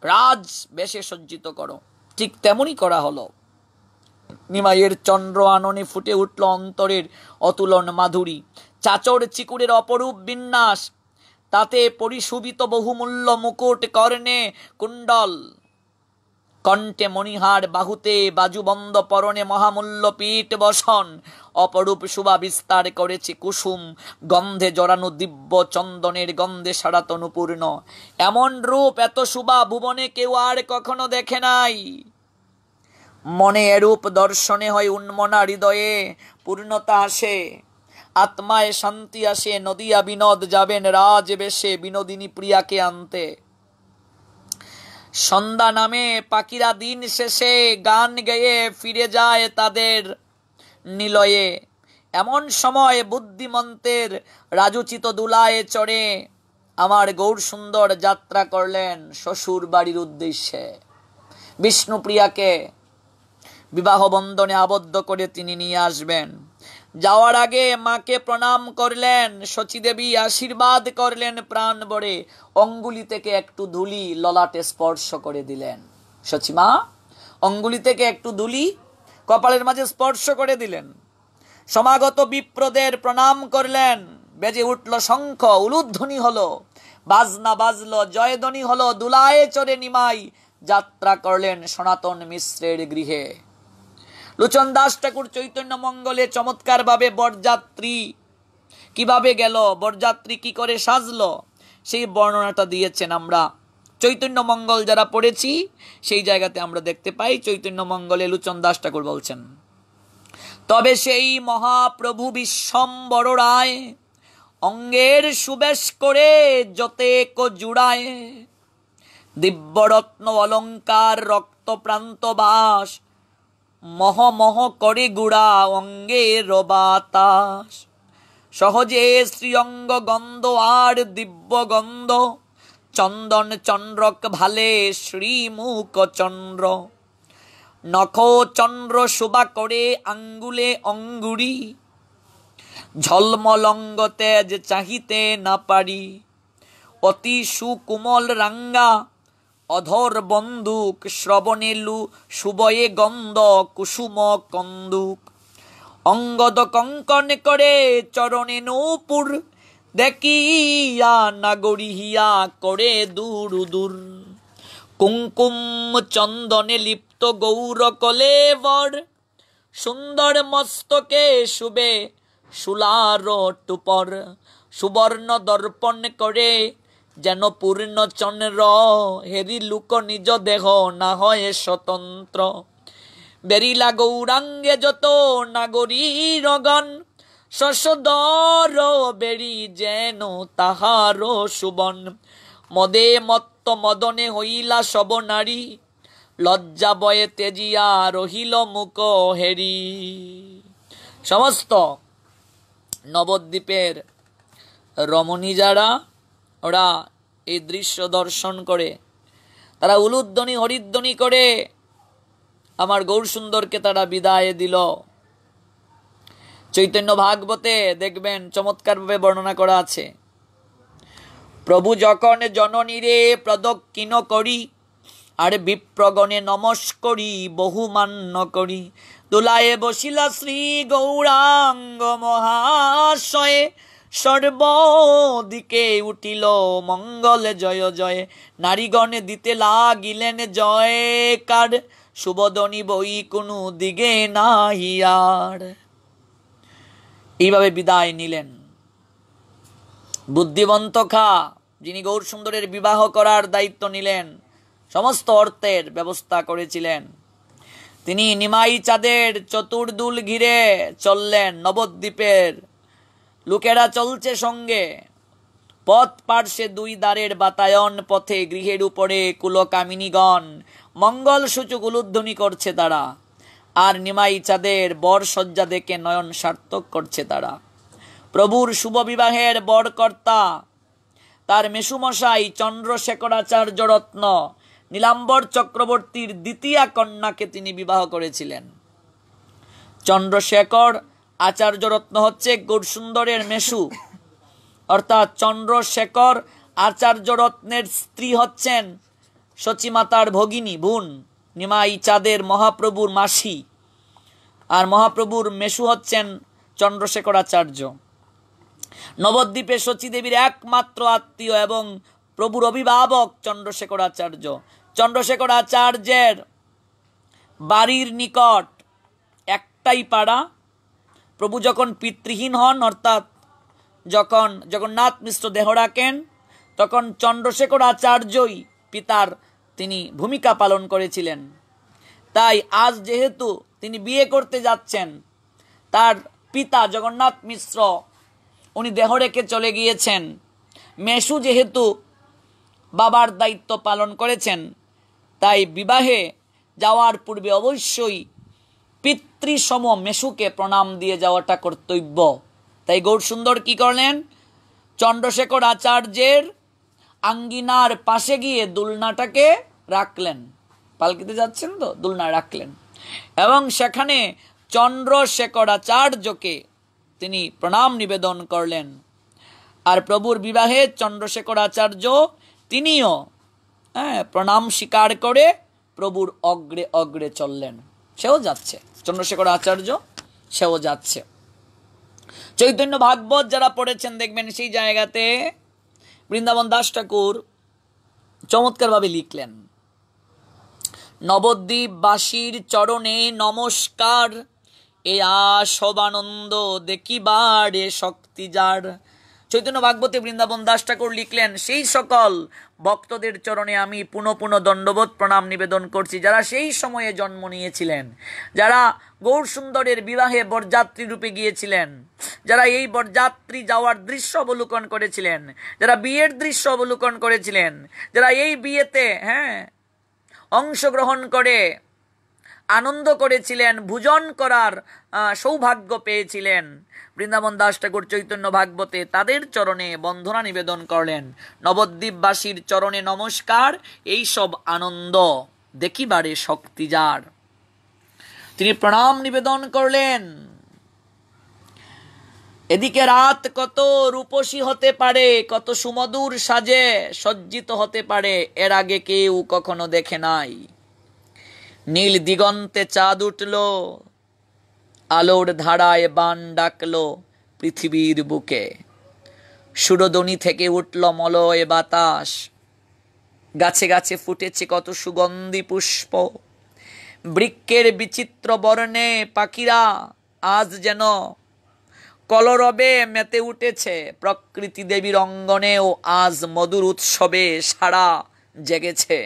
রাজ বেশে সজ্জিত করো। ঠিক তেমনই করা হলো। নিমাইয়ের চন্দ্র আননে ফুটে উঠল অন্তরের অতুলন মাধুরী, চাচর চিকুরের অপরূপ বিন্যাস, তাতে পরিশোভিত বহুমূল্য মুকুট, কর্ণে কুণ্ডল, কণ্ঠে মণিহার, বাহুতে বাজুবন্ধ, পরনে মহামূল্য পীঠ বসন, অপরূপ শোভা বিস্তার করেছে কুসুম গন্ধে জড়ানো দিব্য চন্দনের গন্ধে সারা তনুপূর্ণ। এমন রূপ এত শোভা ভুবনে কেউ আর কখনো দেখে নাই। মনে এরূপ দর্শনে হয় উন্মনা, হৃদয়ে পূর্ণতা আসে, আত্মায় শান্তি আসে। নদিয়া বিনোদ যাবেন রাজ বেশে, বিনোদিনী প্রিয়াকে আনতে। সন্ধ্যা নামে পাখিরা দিন শেষে গান গেয়ে ফিরে যায় তাদের নিলয়ে। এমন সময় বুদ্ধিমন্তের রাজোচিত দুলায় চড়ে আমার গৌর সুন্দর যাত্রা করলেন শ্বশুর বাড়ির উদ্দেশ্যে। বিষ্ণুপ্রিয়াকে বিবাহ বন্ধনে আবদ্ধ করে তিনি নিয়ে আসবেন। যাওয়ার আগে মাকে প্রণাম করলেন, শচীদেবী আশীর্বাদ করলেন প্রাণ ভরে, অঙ্গুলি থেকে একটু ধুলি ললাটে স্পর্শ করে দিলেন। শচীমা অঙ্গুলি থেকে একটু ধুলি কপালের মাঝে স্পর্শ করে দিলেন। সমাগত বিপ্রদের প্রণাম করলেন। বেজে উঠল শঙ্খ, উলুধ্বনি হলো, বাজনা বাজলো, জয়ধ্বনি হলো। দুলায়ে চড়ে নিমাই যাত্রা করলেন সনাতন মিশ্রের গৃহে। লোচন দাস ঠাকুর চৈতন্য মঙ্গলে চমৎকার ভাবে বরযাত্রী কিভাবে গেল, বরযাত্রী কি করে সাজলো, সেই বর্ণনাটা দিয়েছেন। আমরা চৈতন্য মঙ্গল যারা পড়েছি সেই জায়গাতে আমরা দেখতে পাই চৈতন্য মঙ্গলে লোচন দাস ঠাকুর বলছেন, তবে সেই মহাপ্রভু বিশ্বম্বর রায় অঙ্গের সুবেশ করে যতেক জুড়ায়, দিব্যরত্ন অলঙ্কার রক্ত প্রান্ত বাস, মহ মহ করে গুড়া অঙ্গের বাতাস। সহজে শ্রীঅঙ্গ গন্ধ আর দিব্য গন্ধ, চন্দন চন্দ্রক ভালে শ্রীমুখ চন্দ্র। নখ চন্দ্র শোভা করে আঙ্গুলে অঙ্গুরি, ঝলমলঙ্গ তেজ চাহিতে না পারি। অতি সুকুমল রাঙ্গা অধর বন্দুক, শ্রবণেলু শুভয়ে গন্ধ কুসুম কন্দুক। অঙ্গদ কঙ্কন করে চরণে নূপুর, দেখিয়া নাগরী হিয়া করে দূর দূর। কুঙ্কুম চন্দনে লিপ্ত গৌর কলেবর, সুন্দর মস্তকে শুবে সুলার টুপর। সুবর্ণ দর্পণ করে যেন পূর্ণ চন্দ্র, হেরি লুক নিজ দেহ না হয় স্বতন্ত্র। বেরিলা গৌরাঙ্গে যত নাগরীরগণ, শশধর বেরি যেন তাহার সুবন। মদে মত্ত মদনে হইলা সব নারী, লজ্জা বয়ে তেজিয়া রহিল মুখ হেরি। সমস্ত নবদ্বীপের রমণী যারা, ওরা এই দৃশ্য দর্শন করে তারা উলুধ্বনি হরিধ্বনি করে আমার গৌরসুন্দরকে তারা বিদায় দিল। চৈতন্য ভাগবতে দেখবেন চমৎকারভাবে বর্ণনা করা আছে, প্রভু যখন জননীরে প্রদক্ষিণ করি আর বিপ্রগণে নমস্করি বহুমান্য করি, দোলায়ে বসিলা শ্রী গৌরাঙ্গ মহাশয়ে, সর্বদিকে উঠিল মঙ্গলে জয় জয়, নারীগণে দিতে লাগিলেন জয়কার, শুভধ্বনি বই কোনো দিকে নাহিয়ার। এইভাবে বিদায় নিলেন। বুদ্ধিবন্ত খা, যিনি গৌরসুন্দরের বিবাহ করার দায়িত্ব নিলেন, সমস্ত অর্থের ব্যবস্থা করেছিলেন, তিনি নিমাই চাঁদের চতুর্দুল ঘিরে চললেন। নবদ্বীপের লোকেরা চলছে সঙ্গে, পথ পার্শ্বে দুই দ্বারের বাতায়ন পথে গৃহের উপরে কুলকামিনীগণ মঙ্গল সূচক উলুধ্বনি করছে তারা, আর নিমাই চাঁদের বর সজ্জা দেখে নয়ন সার্থক করছে তারা। প্রভুর শুভ বিবাহের বরকর্তা তার মেসুমশাই চন্দ্রশেখরাচার্য রত্ন নীলাম্বর চক্রবর্তীর দ্বিতীয়া কন্যাকে তিনি বিবাহ করেছিলেন। চন্দ্রশেখর আচার্য রত্ন হচ্ছে গৌরসুন্দরের মেসু, অর্থাৎ চন্দ্রশেখর আচার্য রত্নের স্ত্রী হচ্ছেন সচিমাতার ভগিনী বোন নিমাই চাঁদের মহাপ্রভুর মাসি, আর মহাপ্রভুর মেসু হচ্ছেন চন্দ্রশেখরাচার্য। নবদ্বীপে সচীদেবীর একমাত্র আত্মীয় এবং প্রভুর অভিভাবক চন্দ্রশেখরাচার্য। চন্দ্রশেখরাচার্যের বাড়ির নিকট একটাই পাড়া। প্রভু যখন পিতৃহীন হন, অর্থাৎ যখন জগন্নাথ মিশ্র দেহ রাখেন, তখন চন্দ্রশেখরাচার্যই পিতার তিনি ভূমিকা পালন করেছিলেন। তাই আজ যেহেতু তিনি বিয়ে করতে যাচ্ছেন, তার পিতা জগন্নাথ মিশ্র উনি দেহ রেখে চলে গিয়েছেন, মেসু যেহেতু বাবার দায়িত্ব পালন করেছেন, তাই বিবাহে যাওয়ার পূর্বে অবশ্যই পিতৃসম মেসুকে প্রণাম দিয়ে যাওয়াটা কর্তব্য। তাই গৌরসুন্দর কি করলেন, চন্দ্রশেখর আচার্যের আঙ্গিনার পাশে গিয়ে দুলনাটাকে রাখলেন, পালকিতে যাচ্ছেন তো দুলনা রাখলেন, এবং সেখানে চন্দ্রশেখরাচার্যকে তিনি প্রণাম নিবেদন করলেন। আর প্রভুর বিবাহে চন্দ্রশেখরাচার্য তিনিও প্রণাম স্বীকার করে প্রভুর অগ্রে অগ্রে চললেন। সেও যাচ্ছে, চন্দ্রশেখরাচার্য সেও যাচ্ছে। চৈতন্য ভাগবত যারা পড়েছেন দেখবেন সেই জায়গাতে বৃন্দাবন দাস ঠাকুর চমৎকারভাবে লিখলেন, নবদ্বীপবাসীর চরণে নমস্কার, এ আশবানন্দ দেখিবারে শক্তি যার। চৈতন্য ভাগবতে বৃন্দাবন দাস ঠাকুর লিখলেন, সেই সকল ভক্তদের চরণে আমি পুনঃ পুনঃ দণ্ডবোধ প্রণাম নিবেদন করছি, যারা সেই সময়ে জন্ম নিয়েছিলেন, যারা গৌরসুন্দরের বিবাহে বরযাত্রী রূপে গিয়েছিলেন, যারা এই বরযাত্রী যাওয়ার দৃশ্য অবলোকন করেছিলেন, যারা বিয়ের দৃশ্য অবলোকন করেছিলেন, যারা এই বিয়েতে অংশগ্রহণ করে আনন্দ করেছিলেন, ভোজন করার সৌভাগ্য পেয়েছিলেন। বৃন্দাবন দাস ঠাকুর চৈতন্য ভাগবতে তাদের চরণে বন্দনা নিবেদন করলেন, নবদ্বীপবাসীর চরণে নমস্কার, এই সব আনন্দ দেখিবারে শক্তি যার। তিনি প্রণাম নিবেদন করলেন। এদিকে রাত কত রূপসী হতে পারে, কত সুমধুর সাজে সজ্জিত হতে পারে, এর আগে কেউ কখনো দেখে নাই। নীল দিগন্তে চাঁদ উঠল, আলোর ধারায় বান ডাকলো পৃথিবীর বুকে, সুরধ্বনি থেকে উঠল মলয় বাতাস, গাছে গাছে ফুটেছে কত সুগন্ধি পুষ্প, বৃক্ষের বিচিত্র বর্ণে পাখিরা আজ যেন কলরবে মেতে উঠেছে, প্রকৃতি দেবীর অঙ্গনেও আজ মধুর উৎসবে সারা জেগেছে।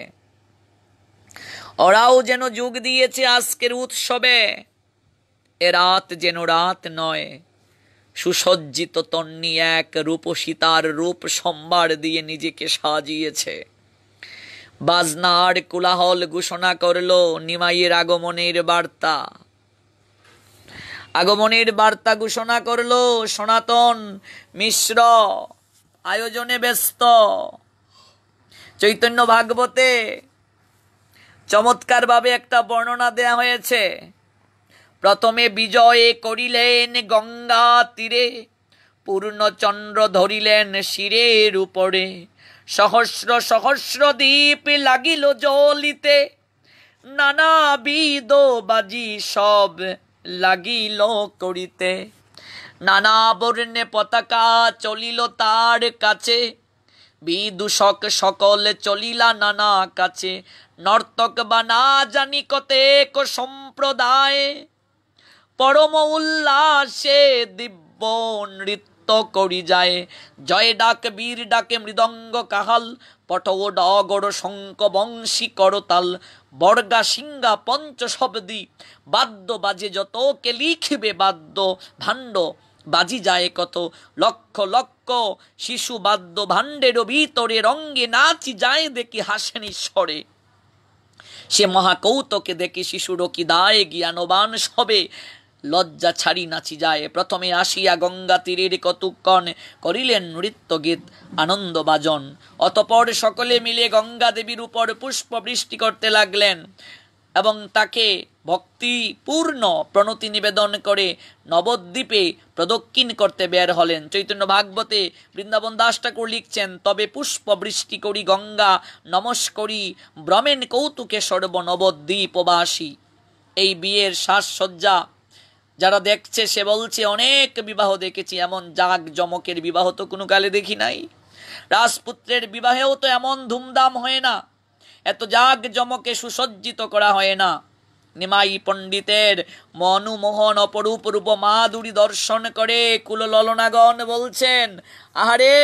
ওরাও যেন যোগ দিয়েছে আজকের উৎসবে, এ রাত যেন রাত নয়, সুসজ্জিত তন্নি এক রূপসী তার রূপ সম্ভার দিয়ে নিজেকে সাজিয়েছে। বাজনার কোলাহল ঘোষণা করল নিমাইয়ের আগমনের বার্তা। আগমনের বার্তা ঘোষণা করল সনাতন মিশ্র আয়োজনে ব্যস্ত। চৈতন্য ভাগবতে চমৎকার ভাবে একটা বর্ণনা দেয়া হয়েছে। প্রথমে বিজয় করিলেন গঙ্গা তীরে, পূর্ণচন্দ্র ধরিলেন শিরের উপরে, সহস্র সহস্র দ্বীপ লাগিল জ্বলিতে, নানাবিধ বাজি সব লাগিল করিতে, নানা বর্ণে পতাকা চলিল তার কাছে, বিদূষক সকল চলিলা নানা কাছে, নর্তক বা না জানি কতেক সম্প্রদায়, পরম উল্লাসে দিব্য নৃত্য করি যায়। জয় ডাক বীর ডাকে মৃদঙ্গ কাহাল, পটও ডগর শঙ্খ বংশী করতাল, বর্গা সিংহা পঞ্চ শব্দী বাদ্য বাজে যত, কে লিখিবে বাদ্য ভাণ্ড বাজি যায় কত, লক্ষ লক্ষ শিশু বাদ্য ভাণ্ডের ভিতরে রঙ্গে নাচি যায় দেখি হাসেন ঈশ্বরে, সে মহাকৌতকে দেখে শিশুর কি দায় জ্ঞানবান সবে, লজ্জা ছাড়ি নাচি যায়। প্রথমে আসিয়া গঙ্গা তীরের কতুক্ষণ করিলেন নৃত্য গীত আনন্দ বাজন, অতপর সকলে মিলে গঙ্গা দেবীর উপর পুষ্প বৃষ্টি করতে লাগলেন এবং তাকে ভক্তিপূর্ণ প্রণতি নিবেদন করে নবদ্বীপে প্রদক্ষিণ করতে বের হলেন। চৈতন্য ভাগবতে বৃন্দাবন দাস ঠাকুর লিখছেন, তবে পুষ্প বৃষ্টি করি গঙ্গা নমস্করি, ব্রহ্মেন কৌতুকে সর্ব নবদ্বীপবাসী। এই বিয়ের সাজসজ্জা যারা দেখছে সে বলছে, অনেক বিবাহ দেখেছি, এমন জাগ জমকের বিবাহ তো কোনো কালে দেখি নাই। রাজপুত্রের বিবাহেও তো এমন ধুমধাম হয় না, এত জাগ জমকে সুসজ্জিত করা হয় না। নিমাই পণ্ডিতের মনোমোহন অপরূপ রূপ মাধুরী দর্শন করে কুলললনাগণ বলছেন, আহারে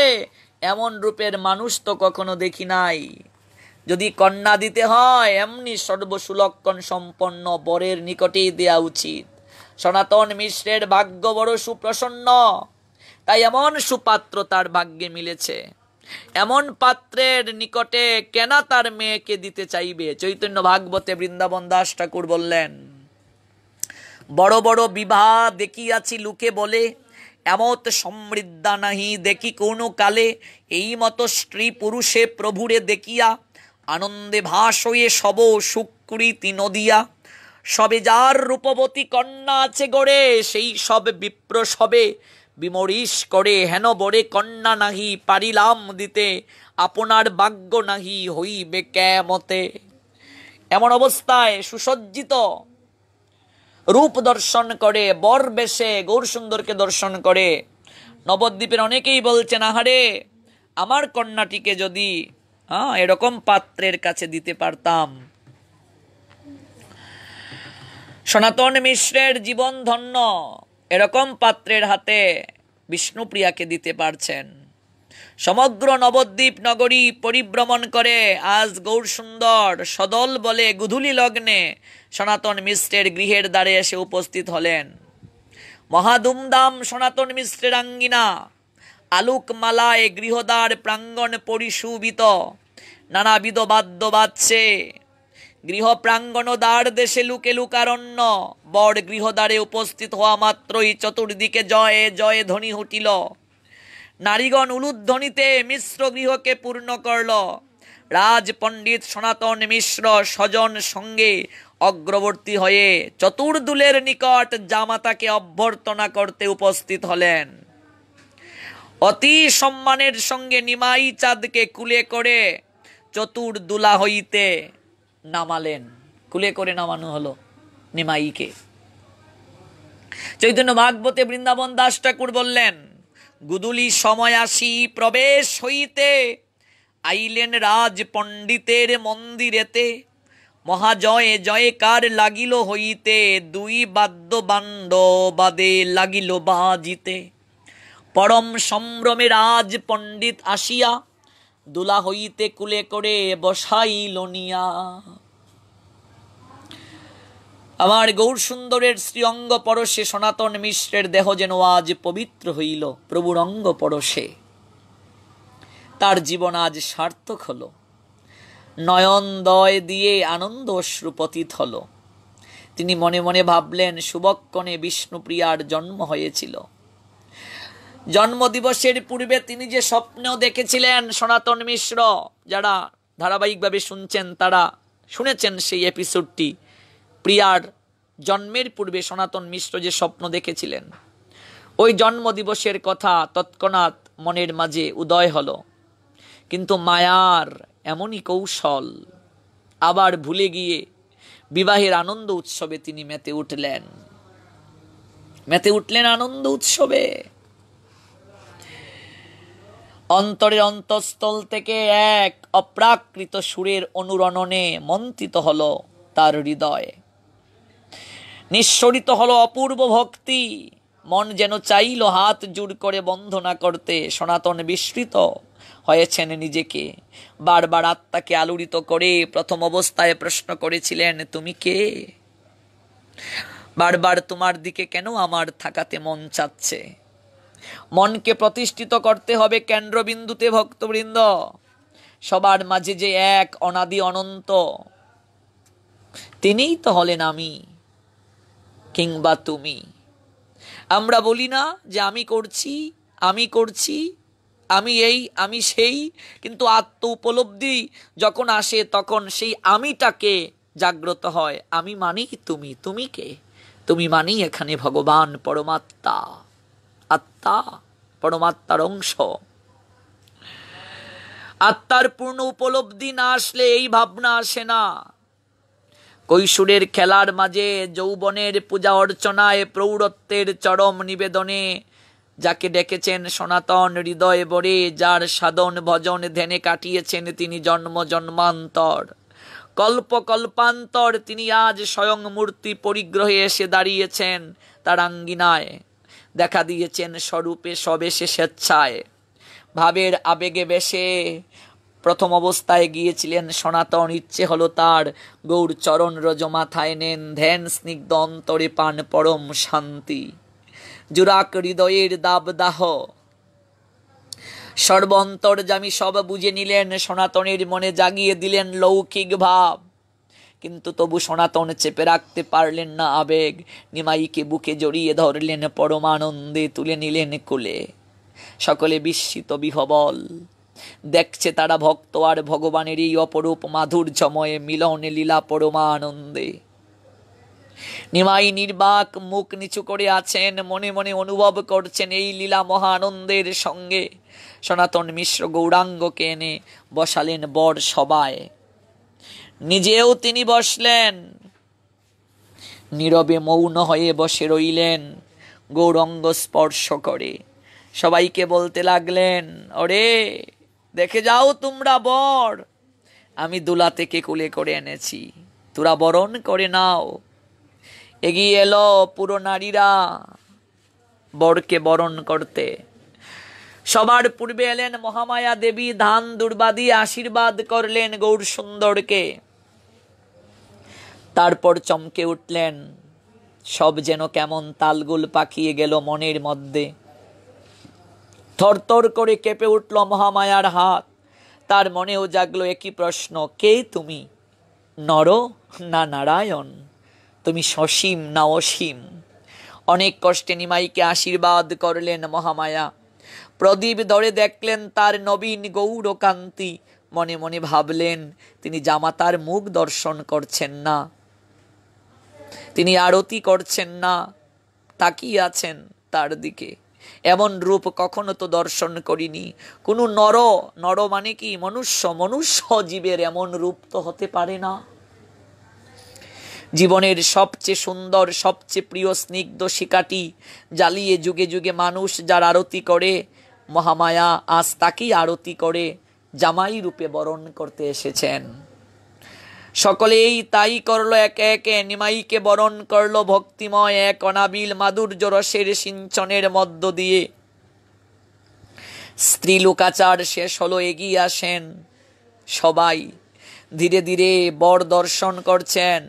এমন রূপের মানুষ তো কখনো দেখি নাই। যদি কন্যা দিতে হয় এমনি সর্বসুলক্ষণ সম্পন্ন বরের নিকটেই দেয়া উচিত। সনাতন মিশ্রের ভাগ্য বড় সুপ্রসন্ন, তাই এমন সুপাত্র তার ভাগ্যে মিলেছে। এমন পাত্রের নিকটে কেনা তার মেয়েকে দিতে চাইবে? চৈতন্য ভাগবতে বৃন্দাবন দাস ঠাকুর বললেন, বড় বড় বিবাহ দেখিয়াছি লোকে বলে, এমত সমৃদ্ধা নাহি দেখি কোন কালে, এই মতো স্ত্রী পুরুষে প্রভুরে দেখিয়া, আনন্দে ভাস হয়ে সব সুকৃতি নদিয়া, সবে যার রূপবতী কন্যা আছে গড়ে, সেই সব বিপ্র সবে বিমরিশ করে, হেন বরে কন্যা নাহি পারিলাম দিতে, আপনার ভাগ্য নাহি হইবে কেমতে। এমন অবস্থায় সুসজ্জিত রূপ দর্শন করে বর বেশে গৌরসুন্দরকে দর্শন করে নবদ্বীপের অনেকেই বলছেন, আহারে আমার কন্যাটিকে যদি এরকম পাত্রের কাছে দিতে পারতাম। সনাতন মিশ্রের জীবন ধন্য, এরকম পাত্রের হাতে বিষ্ণুপ্রিয়াকে দিতে পারছেন। সমগ্র নবদ্বীপ নগরী পরিভ্রমণ করে আজ গৌরসুন্দর সদল বলে গুধূলি লগ্নে সনাতন মিশ্রের গৃহের দ্বারে এসে উপস্থিত হলেন। মহাধুমধাম সনাতন মিশ্রের আঙ্গিনা, আলোকমালায় গৃহদ্বার প্রাঙ্গণ পরিশোভিত, নানাবিধ বাদ্য বাজছে। গৃহ প্রাঙ্গণ দ্বার দেশে লুকে লুকারণ্য। বর গৃহদ্বারে উপস্থিত হওয়া মাত্রই চতুর্দিকে জয়ে জয়ে ধ্বনি উঠিল। নারীগণ উলুধ্বনিতে মিশ্র গৃহকে পূর্ণ করল। রাজ পণ্ডিত সনাতন মিশ্র স্বজন সঙ্গে অগ্রবর্তী হয়ে চতুর্দুলের নিকট জামাতাকে অভ্যর্থনা করতে উপস্থিত হলেন। অতি সম্মানের সঙ্গে নিমাই চাঁদকে কুলে করে চতুর্দুলা হইতে নামালেন। কুলে করে নামানো হলো নিমাইকে। চৈতন্য ভাগবতে বৃন্দাবন দাস ঠাকুর বললেন, গুদুলি সময় আসি প্রবেশ হইতে, আইলেন রাজ পণ্ডিতের মন্দিরেতে, মহাজয়ে জয়কার লাগিল হইতে, দুই বাদ্য বান্ড বাদে লাগিল বাজিতে। পরম সম্ভ্রমে রাজ পণ্ডিত আসিয়া, দুলা হইতে কুলে করে বসাইল নিয়া। আমার গৌরসুন্দরের শ্রীঅঙ্গ পরশে সনাতন মিশ্রের দেহ যেন আজ পবিত্র হইল। প্রভুর অঙ্গ পরশে তার জীবন আজ সার্থক হল। নয়নদয় দিয়ে আনন্দ অশ্রু পতিত হল। তিনি মনে মনে ভাবলেন, শুভক্ষণে বিষ্ণুপ্রিয়ার জন্ম হয়েছিল। জন্মদিবসের পূর্বে তিনি যে স্বপ্ন দেখেছিলেন, সনাতন মিশ্র যারা ধারাবাহিকভাবে শুনছেন তারা শুনেছেন সেই এপিসোডটি। প্রিয়ার জন্মের পূর্বে সনাতন মিশ্র যে স্বপ্ন দেখেছিলেন, ওই জন্মদিবসের কথা তৎক্ষণাৎ মনের মাঝে উদয় হলো। কিন্তু মায়ার এমনই কৌশল, আবার ভুলে গিয়ে বিবাহের আনন্দ উৎসবে তিনি মেতে উঠলেন আনন্দ উৎসবে। অন্তরের অন্তঃস্থল থেকে এক অপ্রাকৃত সুরের অনুরণনে মন্ত্রিত হলো তার হৃদয়, নিঃসরিত হলো অপূর্ব ভক্তি। মন যেন চাইল হাত জোড় করে বন্দনা করতে। সনাতন বিস্মৃত হয়েছেন নিজেকে, বারবার আত্মাকে আলোড়িত করে প্রথম অবস্থায় প্রশ্ন করেছিলেন, তুমি কে? বারবার তোমার দিকে কেন আমার থাকাতে মন চাচ্ছে? মনকে প্রতিষ্ঠিত করতে হবে কেন্দ্রবিন্দুতে ভক্তবৃন্দ। সবার মাঝে যে এক অনাদি অনন্ত, তিনিই তো হলেন আমি কিংবা তুমি। আমরা বলি না যে আমি করছি, আমি এই আমি সেই, কিন্তু আত্ম উপলব্ধি যখন আসে তখন সেই আমিটাকে জাগ্রত হয়। আমি মানি তুমি, তুমি কে? তুমি মানি এখানে ভগবান পরমাত্মা, আত্মা পরমাত্মার অংশ। আত্মার পূর্ণ উপলব্ধি না আসলে এই ভাবনা আসে না। কৈশোরের খেলার মাঝে, যৌবনের পূজা অর্চনায়, প্রৌঢ়ত্বের চরম নিবেদনে যাকে ডেকেছেন সনাতন হৃদয় বরে, যার সাধন ভজন ধ্যানে কাটিয়েছেন তিনি জন্ম জন্মান্তর, কল্প কল্পান্তর, তিনি আজ স্বয়ং মূর্তি পরিগ্রহে এসে দাঁড়িয়েছেন তার আঙ্গিনায়। দেখা দিয়েছেন স্বরূপে সবেশে স্বেচ্ছায়, ভাবের আবেগে বেশে। প্রথম অবস্থায় গিয়েছিলেন সনাতন, ইচ্ছে হলো তার গৌর চরণ রজ মাথায় নেন, ধ্যান স্নিগ্ধ অন্তরে পান পরম শান্তি। জুরাক হৃদয়ের দাবদাহ সর্বন্তর্যামী সব বুঝে নিলেন, সনাতনের মনে জাগিয়ে দিলেন লৌকিক ভাব। কিন্তু তবু সনাতন চেপে রাখতে পারলেন না আবেগ। নিমাইকে বুকে জড়িয়ে ধরলেন, পরমানন্দে তুলে নিলেন কোলে। সকলে বিস্মিত বিহবল, দেখছে তারা ভক্ত আর ভগবানের এই অপরূপ মাধুর্যময়ে মিলনে লীলা পরমানন্দে। নিমাই নির্বাক মুখ নিচু করে আছেন, মনে মনে অনুভব করছেন এই লীলা মহানন্দের সঙ্গে। সনাতন মিশ্র গৌরাঙ্গকে এনে বসালেন বর সবায়, নিজেও তিনি বসলেন। নীরবে মৌন হয়ে বসে রইলেন, গৌরাঙ্গ স্পর্শ করে সবাইকে বলতে লাগলেন, ওরে দেখে যাও তোমরা বর, আমি দুলা থেকে কুলে করে এনেছি, তোরা বরণ করে নাও। এগিয়ে এলো পুরো নারীরা বরকে বরণ করতে। সবার পূর্বে এলেন মহামায়া দেবী, ধান দুর্বাদি আশীর্বাদ করলেন গৌর সুন্দরকে। তারপর চমকে উঠলেন, সব যেন কেমন তালগুল পাকিয়ে গেল মনের মধ্যে। থরথর করে কেঁপে উঠল মহামায়ার হাত। তার মনেও জাগলো একই প্রশ্ন, কে তুমি? নর না নারায়ণ? তুমি সসীম না অসীম? অনেক কষ্টে নিমাইকে আশীর্বাদ করলেন মহামায়া। প্রদীপ ধরে দেখলেন তার নবীন গৌরকান্তি। মনে মনে ভাবলেন, তিনি জামাতার মুখ দর্শন করছেন না, তিনি আরতি করছেন না, তাকিয়ে আছেন তার দিকে। এমন রূপ কখনো তো দর্শন করিনি। কোন নর মানে কি মনুষ্য জীবের এমন রূপ তো হতে পারে না। জীবনের সবচেয়ে সুন্দর, সবচেয়ে প্রিয় স্নিগ্ধ শিকাটি জ্বালিয়ে যুগে যুগে মানুষ যার আরতি করে, মহামায়া আজ তাকেই আরতি করে জামাই রূপে বরণ করতে এসেছেন। সকলেই তাই করলো, একে একে নিমাইকে বরণ করলো ভক্তিময় এক অনাবিল মাধুর্য রসের সিঞ্চনের মধ্য দিয়ে। স্ত্রী লোকাচার শেষ হলো, এগিয়ে আসেন সবাই, ধীরে ধীরে বর দর্শন করছেন।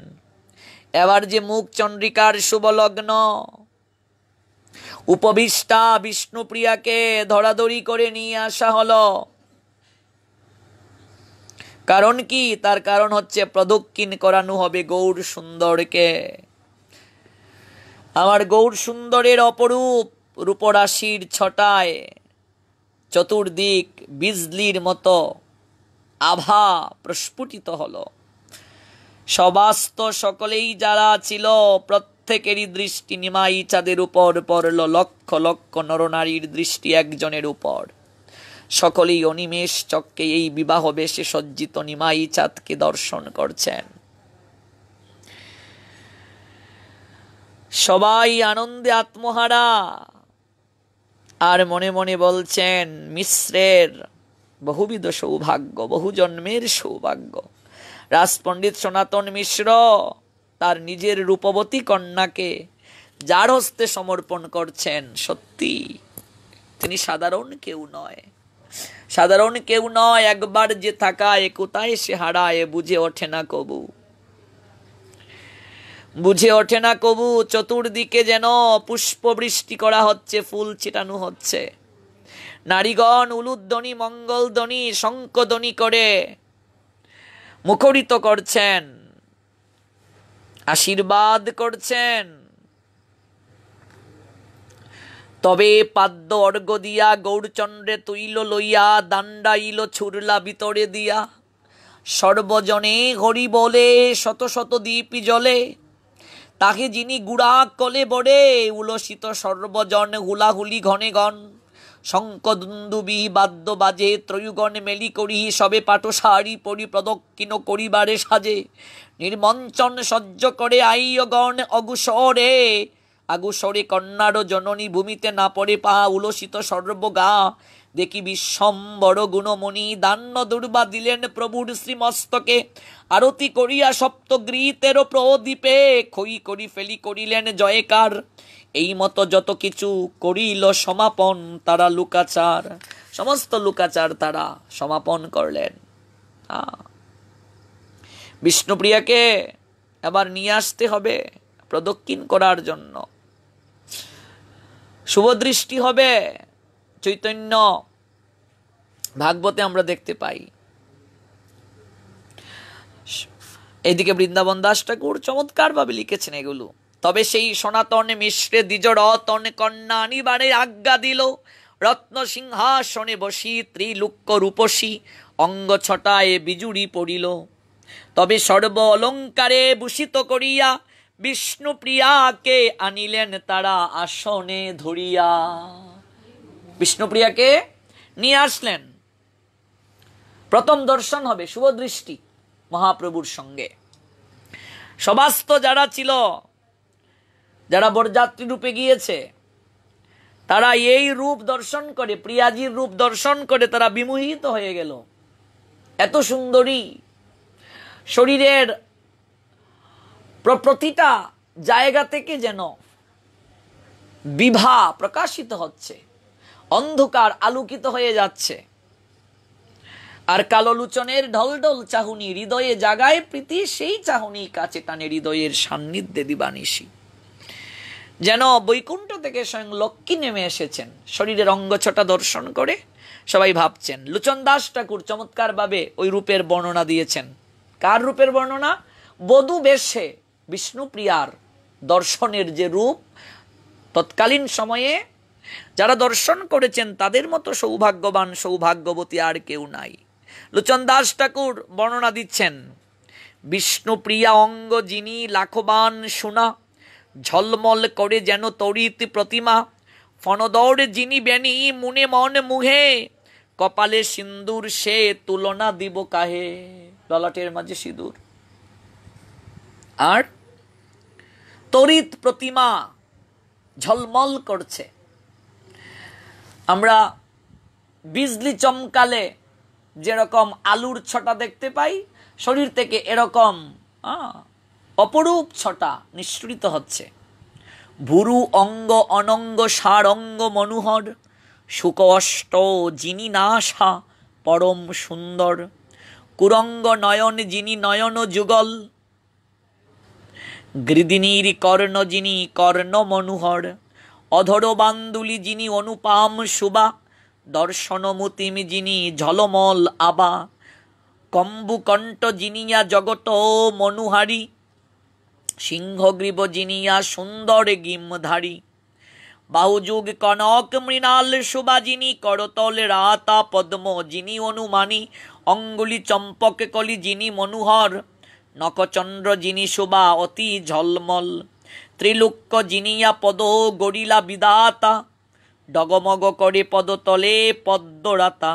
এবার যে মুখ চন্দ্রিকার শুভলগ্ন, উপবিষ্টা বিষ্ণুপ্রিয়াকে ধরাধরি করে নিয়ে আসা হলো। কারণ কি? তার কারণ হচ্ছে প্রদক্ষিণ করানো হবে গৌর সুন্দরকে। আমার গৌর সুন্দরের অপরূপ রূপরাশির ছটায় চতুর্দিক বিজলির মতো আভা প্রস্ফুটিত হলো। সবাস্ত সকলেই যারা ছিল প্রত্যেকেরই দৃষ্টি নিমাই চাঁদের উপর পড়ল। লক্ষ লক্ষ নরনারীর দৃষ্টি একজনের উপর। সকলেই অনিমেষ চক্কে এই বিবাহ বেশে সজ্জিত নিমাই চাঁদকে দর্শন করছেন। সবাই আনন্দে আত্মহারা, আর মনে মনে বলছেন মিশ্রের বহুবিধ সৌভাগ্য, বহু জন্মের সৌভাগ্য। রাজপণ্ডিত সনাতন মিশ্র তার নিজের রূপবতী কন্যাকে যার হস্তে সমর্পণ করছেন, সত্যি তিনি সাধারণ কেউ নয়, সাধারণ কেউ নয়। একবার যে থাকায় কোথায় সে হারায় বুঝে ওঠে না কবু, বুঝে ওঠে না কবু। চতুর্দিকে যেন পুষ্প বৃষ্টি করা হচ্ছে, ফুল ছিটানো হচ্ছে। নারীগণ উলুধ্বনি, মঙ্গলধ্বনি, শঙ্খধ্বনি করে মুখরিত করছেন, আশীর্বাদ করছেন। তবে পাদ্য অর্ঘ্য দিয়া গৌরচন্দ্রে তুইল লইয়া দাণ্ডাইল ছুরলা ভিতরে দিয়া। সর্বজনে হরি বলে শত শত দীপ জলে। তাকে যিনি গুড়া কলে বড়ে উলসিত সর্বজন হুলাহুলি ঘনে গণ। শঙ্খ দুন্দুবি বাদ্য বাজে ত্রয়ুগণ মেলি করি সবে পাটশাড়ি পরি প্রদক্ষিণ করিবারে সাজে। নির্মঞ্চন সহ্য করে আইয়গণ অগুসরে। আগুসরে কন্যার জননী ভূমিতে না পড়ে পা উলসিত সর্বগা। দেখি বিশ্বম্বর গুণমণি দান্য দুর্বা দিলেন প্রভুর শ্রীমস্তকে। আরতি করিয়া সপ্তগৃতের প্রদীপে খই করি ফেলি করিলেন জয়কার। এই মতো যত কিছু করিল সমাপন তারা লুকাচার। সমস্ত লুকাচার তারা সমাপন করলেন। বিষ্ণুপ্রিয়াকে এবার নিয়ে আসতে হবে প্রদক্ষিণ করার জন্য। শুভদৃষ্টি হবে। চৈতন্য ভাগবতে আমরা দেখতে পাই। এদিকে বৃন্দাবন দাস ঠাকুর চমৎকার ভাবে লিখেছেন এগুলো। তবে সেই সনাতন মিশ্রে দ্বিজ রতন কন্যা আনিবারে আজ্ঞা দিল। রত্ন সিংহাসনে বসি ত্রিলুক্য রূপসী অঙ্গ ছটায় বিজুড়ি পড়িল। তবে সর্ব অলঙ্কারে ভূষিত করিয়া বিষ্ণুপ্রিয়াকে আনিলেন তারা আসনে ধরিয়া। বিষ্ণুপ্রিয়াকে নিয়ে আসলেন। প্রথম দর্শন হবে শুভদৃষ্টি মহাপ্রভুর সঙ্গে। সবাস্ত যারা ছিল, যারা বরযাত্রী রূপে গিয়েছে, তারা এই রূপ দর্শন করে, প্রিয়াজির রূপ দর্শন করে তারা বিমোহিত হয়ে গেল। এত সুন্দরী, শরীরের প্রতিটা জায়গা থেকে যেন বিভা প্রকাশিত হচ্ছে, অন্ধকার আলোকিত হয়ে যাচ্ছে। আর কালো লুচনের ঢলঢল চাহুনি হৃদয়ে জাগায় প্রীতি, সেই চাহুনি কাছে টানে হৃদয়ের সান্নিধ্যে দিবানিশি। যেন বৈকুণ্ঠ থেকে স্বয়ং লক্ষ্মী নেমে এসেছেন। শরীরের অঙ্গছটা দর্শন করে সবাই ভাবছেন। লুচন দাস ঠাকুর চমৎকার ভাবে ওই রূপের বর্ণনা দিয়েছেন। কার রূপের বর্ণনা? বধূ বেশে বিষ্ণুপ্রিয়ার দর্শনের যে রূপ, তৎকালীন সময়ে যারা দর্শন করেছেন তাদের মতো সৌভাগ্যবান সৌভাগ্যবতী আর কেউ নাই। লুচন দাস ঠাকুর বর্ণনা দিচ্ছেন, বিষ্ণুপ্রিয়া অঙ্গ যিনি লাখবান সোনা, ঝলমল করে যেন তড়িৎ প্রতিমা। ফণদর যিনি বেনি মুনে মন মুহে, কপালে সিন্দুর সে তুলনা দিব কাহে। ললাটের মাঝে সিঁদুর আর তড়িৎ প্রতিমা ঝলমল করছে। আমরা বিজলি চমকালে যেরকম আলুর ছটা দেখতে পাই, শরীর থেকে এরকম অপরূপ ছটা নিঃসৃত হচ্ছে। ভুরু অঙ্গ অনঙ্গ সারঙ্গ মনোহর, শুক অষ্ট যিনি নাশা পরম সুন্দর। কুরঙ্গ নয়ন যিনি নয়ন যুগল, গৃদিনীর কর্ণ যিনি কর্ণ মনোহর। অধর বান্দুলি যিনি অনুপাম শুবা, দর্শন মতিম যিনি ঝলমল আবা। কম্বুকণ্ঠ জিনিয়া জগত মনুহারি, সিংহগ্রীব জিনিয়া সুন্দর গিমধারী, বাহুযুগ কনক মৃণাল সুবাজিনী, করতল রাতা পদ্ম যিনি অনুমানী, অঙ্গুলি চম্পক কলি যিনি মনোহর, নখচন্দ্র যিনি শোভা অতি ঝলমল, ত্রিলোক্য জিনিয়া পদ গরিলা বিদাতা, ডগমগ করে পদতলে পদ্মরাতা,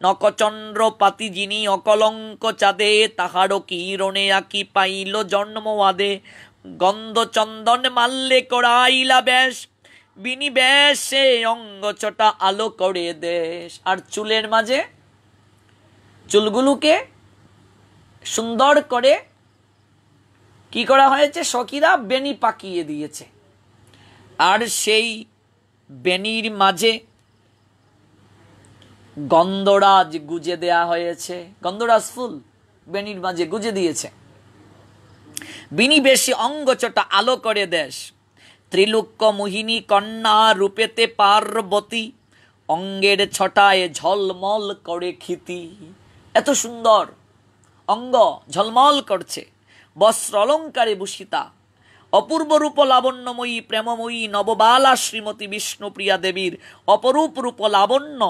নখচন্দ্র পাতি যিনি অকলঙ্ক চাঁদে, তাহারও কিরণে আঁকি পাইল জন্মওয়াদে, গন্ধ চন্দন মাল্যে করাইলা বেশ, বিনিবেশে অঙ্গচটা আলো করে দেশ। আর চুলের মাঝে চুলগুলোকে সুন্দর করে কি করা হয়েছে, সখীরা বেনি পাকিয়ে দিয়েছে। আর সেই বেনির মাঝে গন্ধরাজ গুজে দেয়া হয়েছে, গন্ধরাজ ফুল বেনির মাঝে গুজে দিয়েছে। বিনিবেশী অঙ্গচটা আলো করে দেশ, ত্রিলোক্য মোহিনী কন্যা রূপেতে পার্বতী, অঙ্গের ছটায় ঝলমল করে ক্ষিতি। এত সুন্দর অঙ্গ ঝলমল করছে, বস্ত্র অলঙ্কারে ভূষিতা, অপূর্ব রূপ লাবণ্যময়ী প্রেমময়ী নববালা শ্রীমতী বিষ্ণুপ্রিয়া দেবীর অপরূপ রূপ লাবণ্য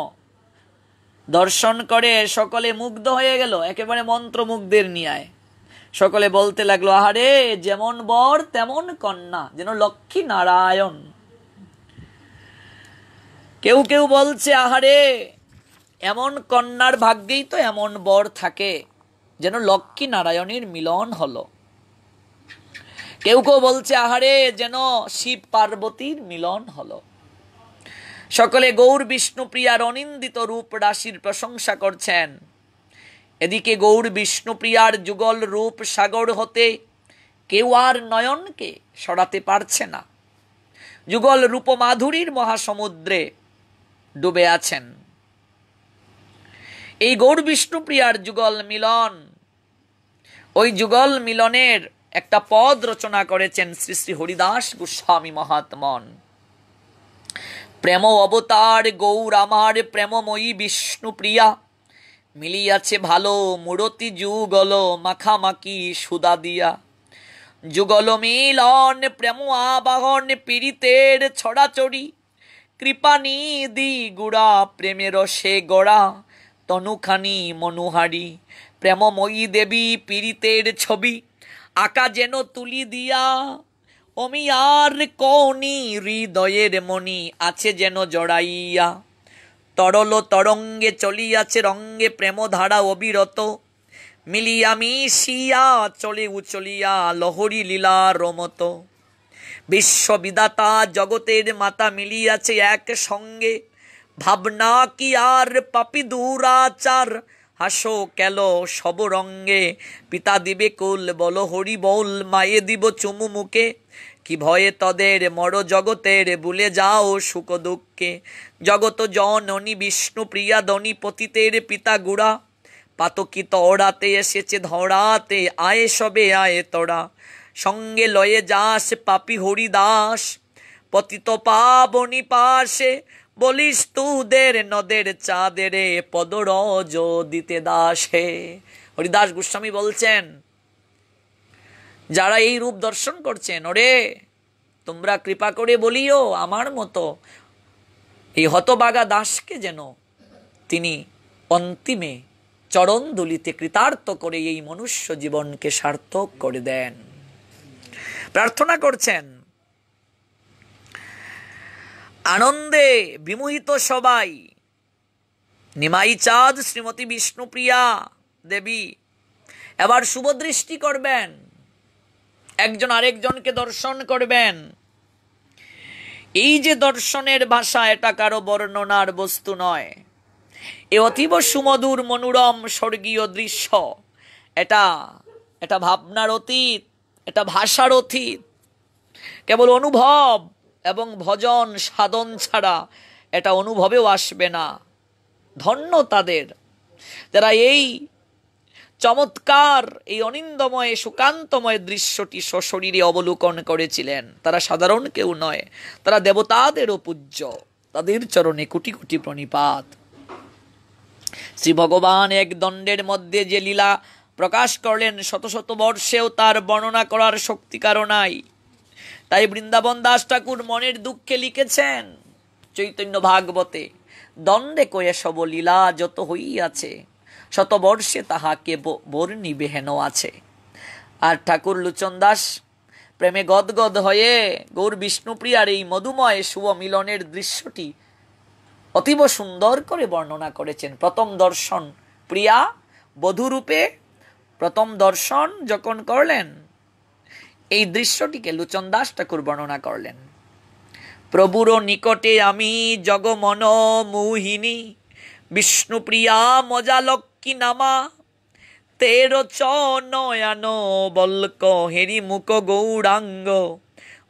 দর্শন করে সকলে মুগ্ধ হয়ে গেল, একেবারে মন্ত্রমুগ্ধের ন্যায়। সকলে বলতে লাগলো, আহারে যেমন বর তেমন কন্যা, যেন লক্ষ্মী নারায়ণ। কেউ কেউ বলছে, আহারে এমন কন্যার ভাগ্যেই তো এমন বর থাকে, যেন লক্ষ্মী নারায়ণের মিলন হলো। কেউ কেউ বলছে, আহারে যেন শিব পার্বতীর মিলন হলো। সকলে গৌর বিষ্ণুপ্রিয়ার অনিন্দিত রূপ রাশির প্রশংসা করছেন। এদিকে গৌর বিষ্ণুপ্রিয়ার যুগল রূপ সাগর হতে কেউ আর নয়নকে সরাতে পারছে না, যুগল রূপ মাধুরীর মহাসমুদ্রে ডুবে আছেন। এই গৌর বিষ্ণুপ্রিয়ার যুগল মিলন, ওই যুগল মিলনের একটা পদ রচনা করেছেন শ্রী শ্রী হরিদাস গোস্বামী মহাত্মন। প্রেম অবতার গৌর আমার প্রেমময়ী বিষ্ণুপ্রিয়া, মিলিয়াছে ভালো মূরতি যুগল মাখামাখি সুদা দিয়া, যুগল মিলন প্রেম আবাহন পীড়িতের ছড়াছড়ি, কৃপানিধি গুড়া প্রেমের সে গড়া, তনুখানি মনোহারি প্রেমময়ী দেবী পীড়িতের ছবি, আকা যেন তুলি দিয়া, অমি আর কোনি হৃদয়ের মণি আছে যেন জড়াইয়া, তরল তরঙ্গে চলিয়াছে রঙ্গে প্রেমধারা অবিরত, মিলিয়া মিশিয়া চলে উচলিয়া লহরী লীলা রমত, বিশ্ববিদাতা জগতের মাতা মিলিয়াছে এক সঙ্গে, ভাবনা কি আর পাপি দুরাচার, হাসো কেল সব রঙ্গে, পিতা দিবে কুল বল হরি বল, মায়ে দিব চুমু মুখে, কি ভয়ে তদের মর জগতের ভুলে যাও সুখ দুঃখে, জগত জননী বিষ্ণু প্রিয়া ধনী পতিতের পিতা গুড়া, পাতকি তড়াতে এসেছে ধরাতে, আয়ে সবে আয়ে তোরা, সঙ্গে লয়ে যাস পাপি হরিদাস, পতিত পাবনি পাশে, বলিস তুদের নদের চাঁদেরে পদরজ দিতে দাসে। হরিদাস গোস্বামী বলছেন, যারা এই রূপ দর্শন করছেন, ওরে তোমরা কৃপা করে বলিও আমার মতো এই হতবাগা দাসকে যেন তিনি অন্তিমে চরণ দুলিতে কৃতার্থ করে এই মনুষ্য জীবনকে সার্থক করে দেন। প্রার্থনা করছেন। আনন্দে বিমোহিত সবাই। নিমাই চাঁদ শ্রীমতী বিষ্ণুপ্রিয়া দেবী এবার শুভদৃষ্টি করবেন, একজন আরেকজনকে দর্শন করবেন। এই যে দর্শনের ভাষা, এটা কারো বর্ণনার বস্তু নয়, এ অতীব সুমধুর মনোরম স্বর্গীয় দৃশ্য। এটা ভাবনার অতীত, এটা ভাষার অতীত। কেবল অনুভব এবং ভজন সাধন ছাড়া এটা অনুভবেও আসবে না। ধন্য তাদের যারা এই চমৎকার, এই অনিন্দময় সুকান্তময় দৃশ্যটি সশরীরে অবলোকন করেছিলেন। তারা সাধারণ কেউ নয়, তারা দেবতাদেরও পূজ্য। তাদের চরণে কোটি কোটি প্রণিপাত। শ্রী ভগবান এক দণ্ডের মধ্যে যে লীলা প্রকাশ করলেন, শত শত বর্ষেও তার বর্ণনা করার শক্তি কারো নাই। তাই বৃন্দাবন দাস ঠাকুর মনের দুঃখে লিখেছেন চৈতন্য ভাগবতে, দণ্ডে কয়ে সব লীলা যত হইয়াছে, শত বর্ষে তাহাকে বর্ণিবে হেন আছে। আর ঠাকুর লোচন দাস প্রেমে গদগদ হয়ে গৌর বিষ্ণুপ্রিয়ার এই মধুময় শুভ মিলনের দৃশ্যটি অতীব সুন্দর করে বর্ণনা করেছেন। প্রথম দর্শন প্রিয়া বধূরূপে প্রথম দর্শন যখন করলেন, এই দৃশ্যটিকে লোচন দাস ঠাকুর বর্ণনা করলেন। প্রভুর নিকটে আমি জগমন মোহিনী, বিষ্ণুপ্রিয়া মজা লক্ষ্মী নামা, তের চয়ন বল্ক হেরি মুখ গৌরাঙ্গ,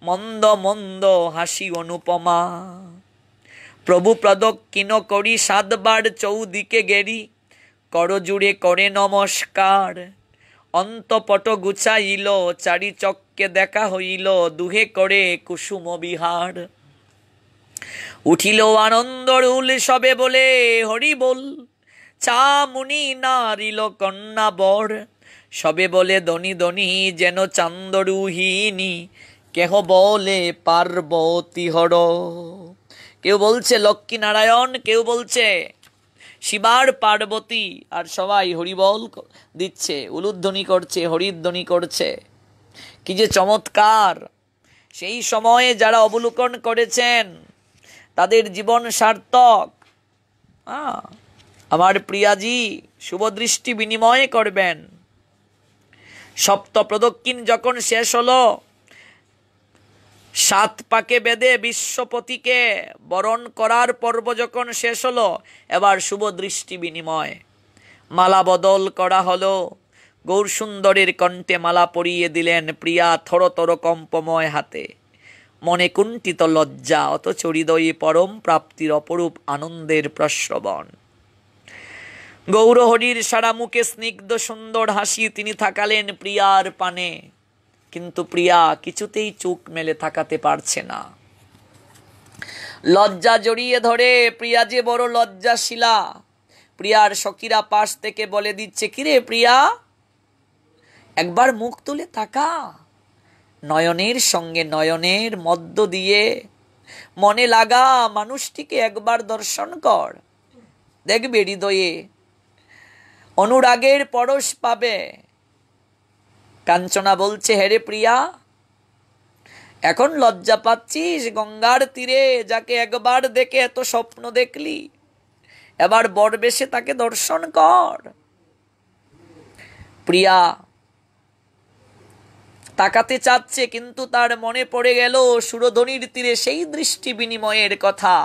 মন্দ মন্দ হাসি অনুপমা। প্রভু প্রদক্ষিণ করি সাতবার চৌদিকে গেরি, করজুড়ে করে নমস্কার, অন্তপট গুছাইল চারি চক্কে দেখা হইল, দুহে করে কুসুম বিহার। উঠিল আনন্দর উল সবে বলে হরি বল, চা মুনি নারিল কন্যা বর, সবে বলে দনি দনি যেন চান্দরুহিনী, কেহ বলে পার্বতী হর। কেউ বলছে লক্ষ্মী নারায়ণ, কেউ বলছে শিবার পার্বতী, আর সবাই হরিবল দিচ্ছে, উলুধ্বনি করছে, হরিধ্বনি করছে। কি যে চমৎকার! সেই সময়ে যারা অবলোকন করেছেন তাদের জীবন সার্থক। আমার প্রিয়াজি শুভদৃষ্টি বিনিময় করবেন। সপ্ত প্রদক্ষিণ যখন শেষ হলো, 7 পাকে বেঁধে বিশ্বপতিকে বরণ করার পর্ব যখন শেষ হলো, এবার শুভ দৃষ্টি বিনিময়, মালা বদল করা হলো। গৌর সুন্দরের কণ্ঠে মালা পরিয়ে দিলেন প্রিয়া থরথর কম্পময় হাতে। মনে কুণ্ঠিত লজ্জা, অথচ হৃদয়ে পরম প্রাপ্তির অপরূপ আনন্দের প্রশ্রবণ। গৌরহরির সারা মুখে স্নিগ্ধ সুন্দর হাসি, তিনি থাকালেন প্রিয়ার পানে, কিন্তু প্রিয়া কিছুতেই চোখ মেলে তাকাতে পারছে না। লজ্জা জড়িয়ে ধরে, প্রিয়া যে বড় লজ্জাশীলা। প্রিয়ার সখীরা পাশ থেকে বলে দিচ্ছে, কিরে প্রিয়া, একবার মুখ তুলে তাকা, নয়নের সঙ্গে নয়নের মধ্য দিয়ে মনে লাগা মানুষটিকে একবার দর্শন কর, দেখবে হৃদয়ে অনুরাগের পরশ পাবে। কাঞ্চনা বলছে, হেরে প্রিয়া, এখন লজ্জা পাচ্ছিস? গঙ্গার তীরে যাকে একবার দেখে এত স্বপ্ন দেখলি, এবার বরবেশে তাকে দর্শন কর। প্রিয়া তাকাতে চাচ্ছে, কিন্তু তার মনে পড়ে গেল সুরধনির তীরে সেই দৃষ্টি বিনিময়ের কথা,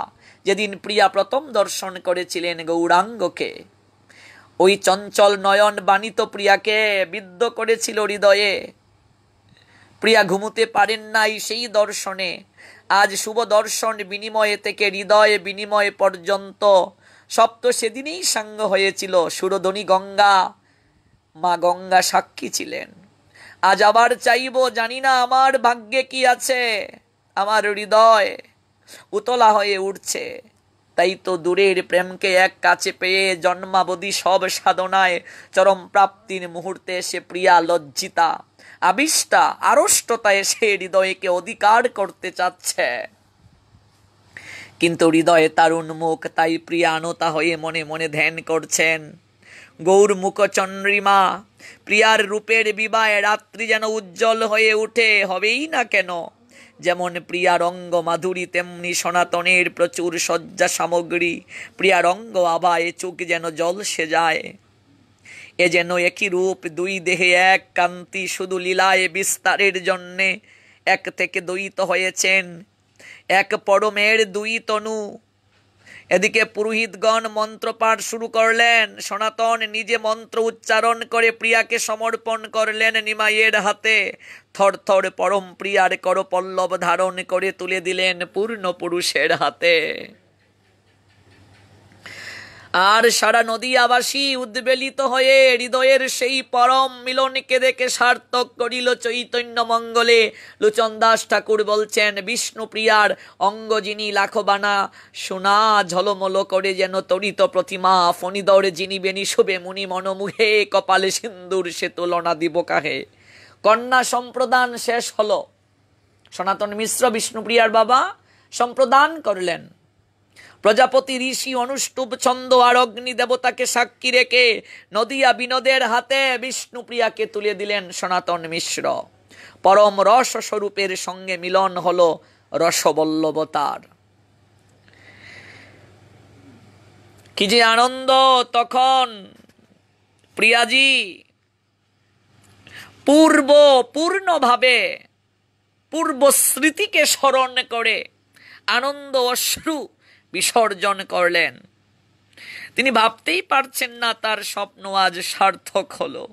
যেদিন প্রিয়া প্রথম দর্শন করেছিলেন গৌরাঙ্গকে। ওই চঞ্চল নয়ন বাণিত প্রিয়াকে বিদ্ধ করেছিল হৃদয়ে। প্রিয়া ঘুমুতে পারেন নাই সেই দর্শনে। আজ শুভ দর্শন বিনিময়ে থেকে হৃদয় বিনিময় পর্যন্ত সব তো সেদিনেই সাঙ্গ হয়েছিল। সুরধনী গঙ্গা, মা গঙ্গা সাক্ষী ছিলেন। আজ আবার চাইব, জানি না আমার ভাগ্যে কি আছে। আমার হৃদয় উতলা হয়ে উঠছে। তাই তো দূরের প্রেমকে এক কাছে পেয়ে জন্মাবধি সব সাধনায় চরম প্রাপ্তির মুহূর্তে এসে প্রিয়া লজ্জিতা, আবিষ্টা, আড়ষ্টতা এসে হৃদয়কে অধিকার করতে চাচ্ছে। কিন্তু হৃদয়ে তার উন্মুখ, তাই প্রিয়া আনতা হয়ে মনে মনে ধ্যান করছেন। গৌর মুখ চন্দ্রিমা, প্রিয়ার রূপের বিবাহে রাত্রি যেন উজ্জ্বল হয়ে উঠে, হবেই না কেন। যেমন প্রিয়ার অঙ্গ মাধুরী, তেমনি সনাতনের প্রচুর সজ্জা সামগ্রী। প্রিয়ার অঙ্গ আভায় চোখ যেন জলসে যায়। এ যেন একই রূপ, দুই দেহে এক কান্তি, শুধু লীলায় বিস্তারের জন্যে এক থেকে দ্বৈত হয়েছেন, এক পরমের দুই তনু। এদিকে পুরোহিতগণ মন্ত্রপাঠ শুরু করলেন। সনাতন নিজে মন্ত্র উচ্চারণ করে প্রিয়াকে সমর্পণ করলেন নিমাইয়ের হাতে। থর থর পরম প্রিয়ার করপল্লব ধারণ করে তুলে দিলেন পূর্ণ পুরুষের হাতে। আর সারা নদিয়াবাসী উদ্বেলিত হয়ে হৃদয়ের সেই পরম মিলনকে দেখে সার্থক করিল চৈতন্য মঙ্গলে। লোচন দাস ঠাকুর বলছেন, বিষ্ণুপ্রিয়ার অঙ্গ যিনি লাখবানা, সোনা ঝলমল করে যেন তরিত প্রতিমা, ফণিদর যিনি বেনি শুভে মুনি মনোমুহে, কপালে সিন্দুর সে তুলনা দিব কাহে। কন্যা সম্প্রদান শেষ হলো। সনাতন মিশ্র বিষ্ণুপ্রিয়ার বাবা সম্প্রদান করলেন। প্রজাপতি ঋষি অনুষ্টুপ ছন্দ আর অগ্নি দেবতাকে সাক্ষী রেখে নদিয়া বিনোদের হাতে বিষ্ণুপ্রিয়াকে তুলে দিলেন সনাতন মিশ্র। পরম রস স্বরূপের সঙ্গে মিলন হলো রসবল্লভতার। কি যে আনন্দ তখন! প্রিয়াজি পূর্ণভাবে পূর্ব স্মৃতিকে স্মরণ করে আনন্দ অশ্রু বিসর্জন করলেন। তিনি ভাবতেই পারছেন না তার স্বপ্ন আজ সার্থক হলো,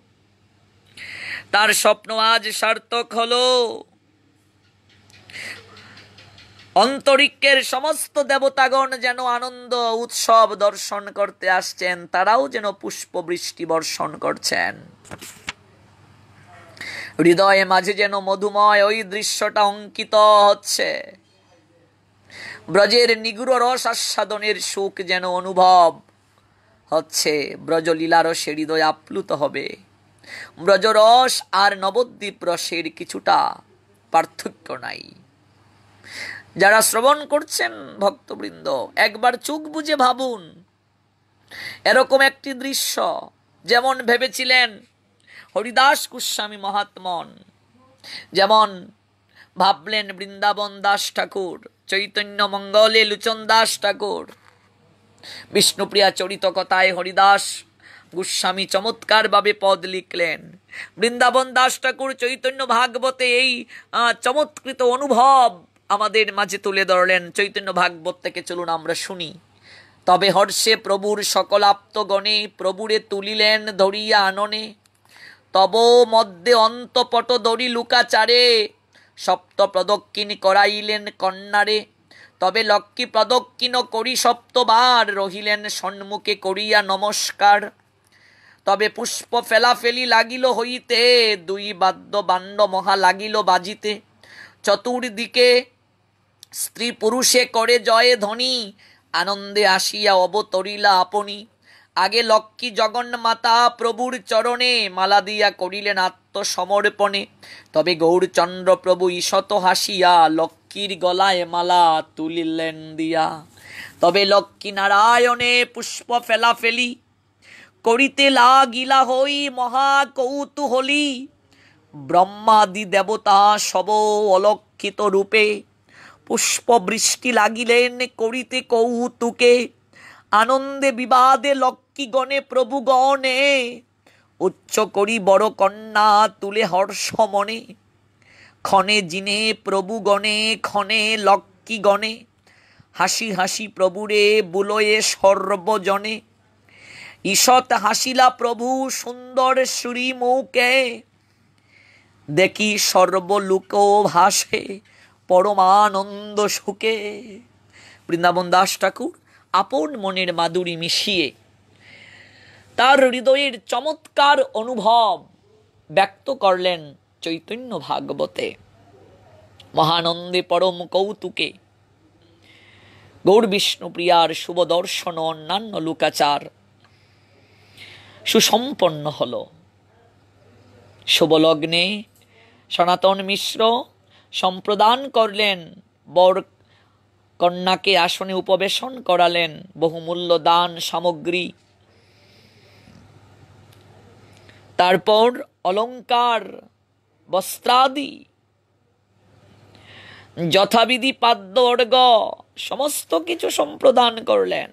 তার স্বপ্ন আজ সার্থক হলো। অন্তরিক্ষের সমস্ত দেবতাগণ যেন আনন্দ উৎসব দর্শন করতে আসছেন, তারাও যেন পুষ্পবৃষ্টি বর্ষণ করছেন। হৃদয়ে মাঝে যেন মধুময় ওই দৃশ্যটা অঙ্কিত হচ্ছে। ব্রজের নিগুড় রস আস্বাদনের সুখ যেন অনুভব হচ্ছে। ব্রজলীলা রসে হৃদয় আপ্লুত হবে। ব্রজরস আর নবদ্বীপ রসের কিছুটা পার্থক্য নাই। যারা শ্রবণ করছেন ভক্তবৃন্দ, একবার চোখ বুজে ভাবুন, এরকম একটি দৃশ্য যেমন ভেবেছিলেন হরিদাস গোস্বামী মহাত্মন, যেমন ভাবলেন বৃন্দাবন দাস ঠাকুর, চৈতন্য মঙ্গলে লোচন দাস ঠাকুর, বিষ্ণুপ্রিয়া চরিত কথায় হরিদাস গোস্বামী চমৎকার ভাবে পদ লিখলেন। বৃন্দাবন দাস ঠাকুর চৈতন্য ভাগবতে এই চমৎকৃত অনুভব আমাদের মাঝে তুলে ধরলেন। চৈতন্য ভাগবত থেকে চলুন আমরা শুনি। তবে হর্ষে প্রভুর সকলাপ্ত গণে, প্রভুরে তুলিলেন ধরিয়া আননে, তব মধ্যে অন্তপট দড়ি লুকাচারে, সপ্ত প্রদক্ষিণ করাইলেন কন্যারে, তবে লক্ষ্মী প্রদক্ষিণ করি সপ্তবার, রহিলেন সন্মুখে করিয়া নমস্কার, তবে পুষ্প ফেলাফেলি লাগিল হইতে, দুই বাদ্য বাণ্ড মহা লাগিল বাজিতে, চতুর্দিকে স্ত্রী পুরুষে করে জয় ধ্বনি, আনন্দে আসিয়া অবতরিলা আপনি, আগে লক্ষ্মী জগন্মাতা প্রভুর চরণে, মালা দিয়া করিলেন আত্মসমর্পণে, তবে গৌরচন্দ্র প্রভু ঈষৎ হাসিয়া, লক্ষ্মীর গলায় মালা তুলিলেন দিয়া, তবে লক্ষ্মী নারায়ণে পুষ্প ফেলাফেলি করিতে লাগিলা হই মহা কৌতূহলী, ব্রহ্মাদি দেবতা সব অলক্ষিত রূপে, পুষ্প বৃষ্টি লাগিলেন করিতে কৌতুকে, আনন্দে বিবাদে লক্ষ্মী গণে প্রভু গণে, উচ্চ করি বড় কন্যা তুলে হর্ষ মনে, ক্ষণে জিনে প্রভু গণে ক্ষণে লক্ষ্মী গণে, হাসি হাসি প্রভুরে বুলয়ে সর্বজনে, ঈষৎ হাসিলা প্রভু সুন্দর শ্রীমুখে, দেখি সর্বলোক ভাসে পরমানন্দ সুখে। বৃন্দাবন দাস ঠাকুর আপন মনের মাধুরী মিশিয়ে তার হৃদয়ের চমৎকার অনুভব ব্যক্ত করলেন চৈতন্য ভাগবতে। মহানন্দে পরম কৌতুকে গৌর বিষ্ণুপ্রিয়ার শুভ দর্শন অন্যান্য লোকাচার সুসম্পন্ন হল। শুভলগ্নে সনাতন মিশ্র সম্প্রদান করলেন, বর কন্যাকে আসনে উপবেশন করালেন, বহুমূল্য দান সামগ্রী, তারপর অলঙ্কার বস্ত্রাদি যথাবিধি পাদ্য অর্ঘ সমস্ত কিছু সম্প্রদান করলেন।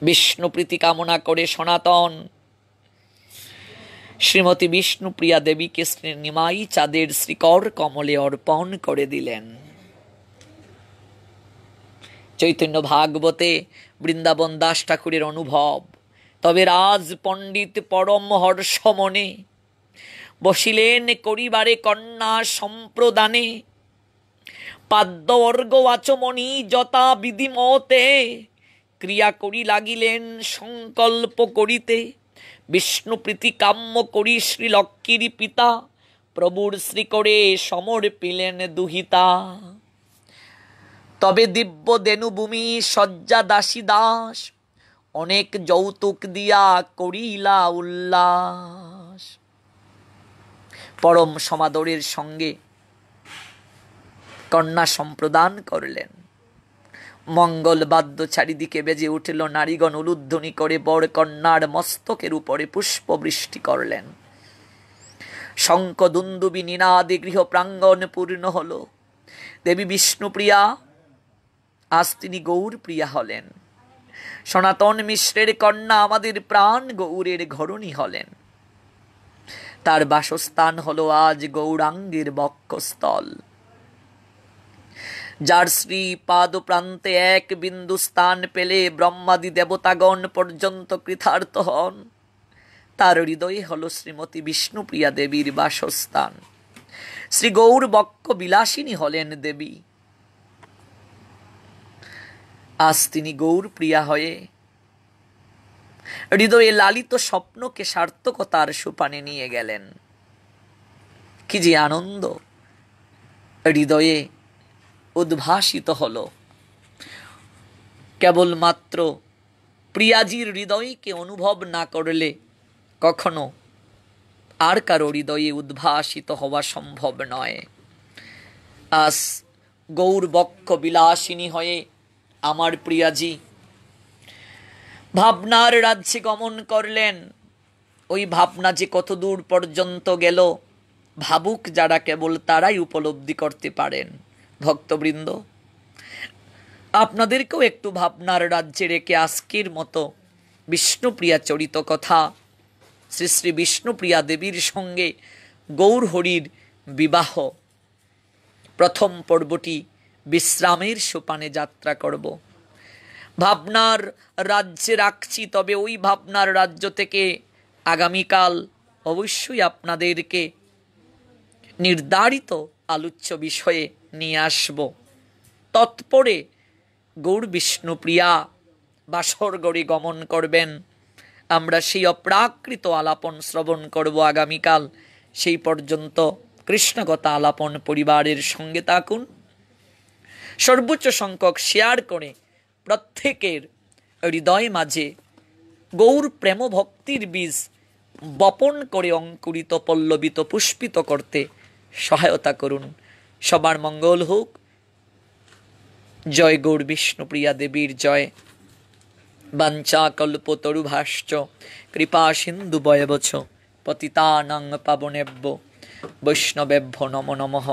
বিষ্ণু প্রীতি কামনা করে সনাতন শ্রীমতী বিষ্ণুপ্রিয়া দেবীকে নিমাই চাঁদের শ্রীকর কমলে অর্পণ করে দিলেন। চৈতন্য ভাগবতে বৃন্দাবন দাস ঠাকুরের অনুভব। তবে রাজ পণ্ডিত পরম হর্ষ মনে, বসিলেন করিবারে কন্যা সম্প্রদানে, পাদ্য অর্ঘ আচমনি যথা বিধিমতে, ক্রিয়া করি লাগিলেন সংকল্প করিতে, বিষ্ণু প্রীতি কাম্য করি শ্রীলক্ষ্মীর পিতা প্রভুর শ্রী করে সমর্পিলেন দুহিতা। তবে দিব্য দেনুভূমি শয্যা দাসী দাস, অনেক যৌতুক দিয়া করিলা উল্লাস। পরম সমাদরের সঙ্গে কন্যা সম্প্রদান করলেন। মঙ্গল বাদ্য চারিদিকে বেজে উঠল, নারীগণ উলুধ্বনি করে বর কন্যার মস্তকের উপরে পুষ্প বৃষ্টি করলেন। শঙ্খ দুন্দুবি নিনাদে গৃহ প্রাঙ্গণ পূর্ণ হল। দেবী বিষ্ণুপ্রিয়া আজ তিনি গৌর প্রিয়া হলেন। সনাতন মিশ্রের কন্যা আমাদের প্রাণ গৌরের ঘরণী হলেন। তার বাসস্থান হলো আজ গৌরাঙ্গের বক্ষস্থল। যার শ্রী পাদ প্রান্তে এক বিন্দু স্থান পেলে ব্রহ্মাদি দেবতাগণ পর্যন্ত কৃতার্থ হন, তার হৃদয়ে হল শ্রীমতী বিষ্ণুপ্রিয়া দেবীর বাসস্থান। শ্রী গৌর বক্ষ বিলাসিনী হলেন দেবী। আজ তিনি গৌর প্রিয়া হয়ে হৃদয়ে লালিত স্বপ্নকে সার্থকতার সোপানে নিয়ে গেলেন। কি যে আনন্দ হৃদয়ে উদ্ভাসিত হল। কেবলমাত্র প্রিয়াজির হৃদয়কে অনুভব না করলে কখনো আর কারো হৃদয়ে উদ্ভাসিত হওয়া সম্ভব নয়। আজ গৌর বক্ষ বিলাসিনী হয়ে আমার প্রিয়াজি ভাবনার রাজ্যে গমন করলেন। ওই ভাবনা যে কত দূর পর্যন্ত গেল ভাবুক যারা কেবল তারাই উপলব্ধি করতে পারেন। ভক্তবৃন্দ, আপনাদেরকেও একটু ভাবনার রাজ্যে রেখে আজকের মতো বিষ্ণুপ্রিয়া চরিত কথা, শ্রী শ্রী বিষ্ণুপ্রিয়া দেবীর সঙ্গে গৌর হরির বিবাহ প্রথম পর্বটি বিশ্রামের সোপানে যাত্রা করব। ভাবনার রাজ্যে রাখছি, তবে ওই ভাবনার রাজ্য থেকে আগামীকাল অবশ্যই আপনাদেরকে নির্ধারিত আলোচ্য বিষয়ে নিয়ে আসব। তৎপরে গৌর বিষ্ণুপ্রিয়া বাসরগড়ে গমন করবেন। আমরা সেই অপ্রাকৃত আলাপন শ্রবণ করব আগামীকাল। সেই পর্যন্ত কৃষ্ণকথা আলাপন পরিবারের সঙ্গে থাকুন। সর্বোচ্চ সংখ্যক শেয়ার করে প্রত্যেকের হৃদয় মাঝে গৌর প্রেম ভক্তির বীজ বপন করে অঙ্কুরিত পল্লবিত পুষ্পিত করতে সহায়তা করুন। সবার মঙ্গল হোক। জয় গৌর বিষ্ণুপ্রিয়া দেবীর জয়। বাঞ্ছা কল্পতরুভাশ্চ কৃপা সিন্ধু বয়বচ পতিতানাং পাবনেভ্য বৈষ্ণবেভ্য নমো নমঃ।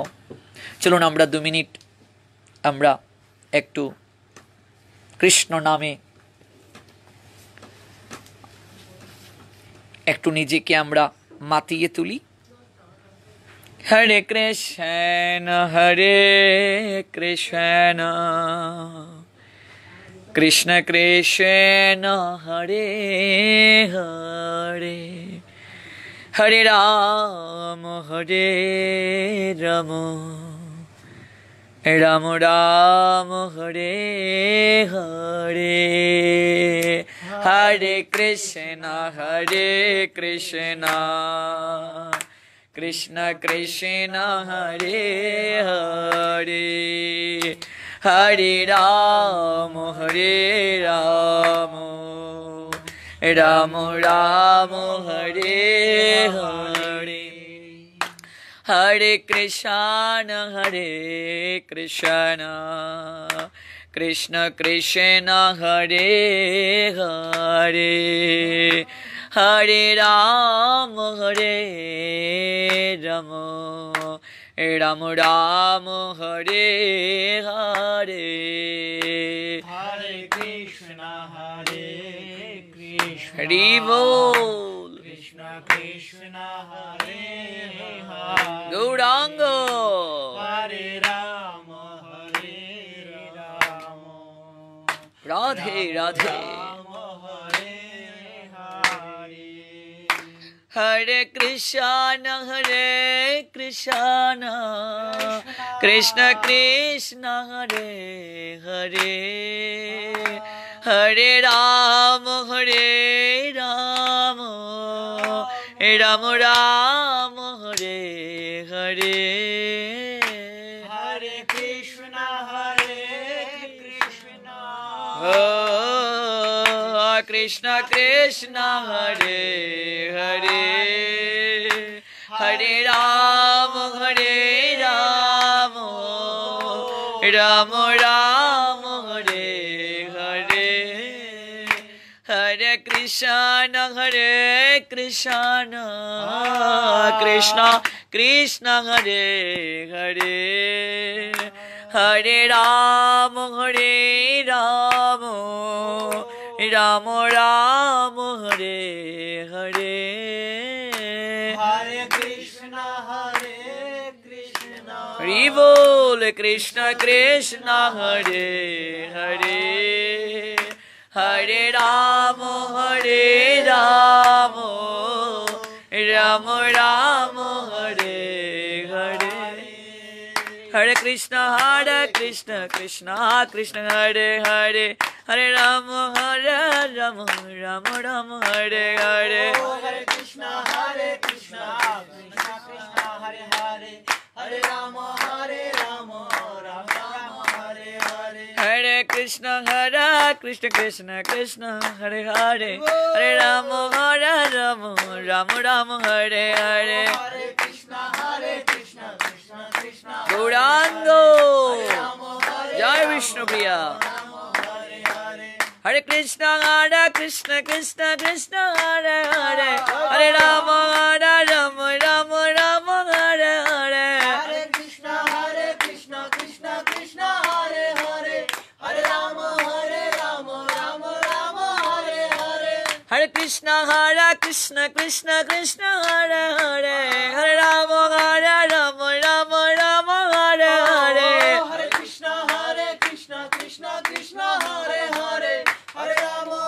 চলুন আমরা 2 মিনিট আমরা একটু কৃষ্ণ নামে একটু নিজেকে আমরা মাতিয়ে তুলি। হরে কৃষ্ণ হরে কৃষ্ণ কৃষ্ণ কৃষ্ণ হরে হরে হরে রাম রাম রাম হরে হরে হরে কৃষ্ণ কৃষ্ণ কৃষ্ণ হরে হরে হরে রাম রাম রাম হরে হরে হরে কৃষ্ণ কৃষ্ণ কৃষ্ণ হরে হরে হরে রাম রাম রাম হরে হরে হরে কৃষ্ণ হরি বল। কৃষ্ণ কৃষ্ণ হরে হরে গৌরাঙ্গ হরে Ram Radhe Radhe Ram Hare Hare Hare Krishna Krishna Krishna Hare Hare Hare Ram Ram Ram Hare Hare Hare Krishna Krishna Krishna Hare Hare Hare Ram Ram Ram Hare Hare Hare Krishna Krishna Krishna Hare Hare Hare Ram Ram Ram Hare Hare Hare Krishna Hari বল Krishna Krishna Hare Hare Hare Ram Ram Ram Hare Hare Hare Krishna Krishna Krishna Hare Hare Hare Ram Ram Ram Hare Hare Hare Krishna Krishna Krishna Hare Hare Hare Rama Rama Hare Hare হরে Krishna Krishna Krishna Hare Hare Hare Ram Ram Hare Hare Hare Krishna Krishna Krishna Gauranga জয় বিষ্ণুপ্রিয়া হরে Krishna Krishna Krishna Hare Hare Hare Ram Ram Hare Hare Hare Krishna Krishna Krishna Hare Hare Hare Rama Rama Hare Hare হরে Krishna Krishna Krishna Hare Hare Hare Ram Ram Hare Hare Hare Krishna Krishna Krishna Hare Hare Hare Rama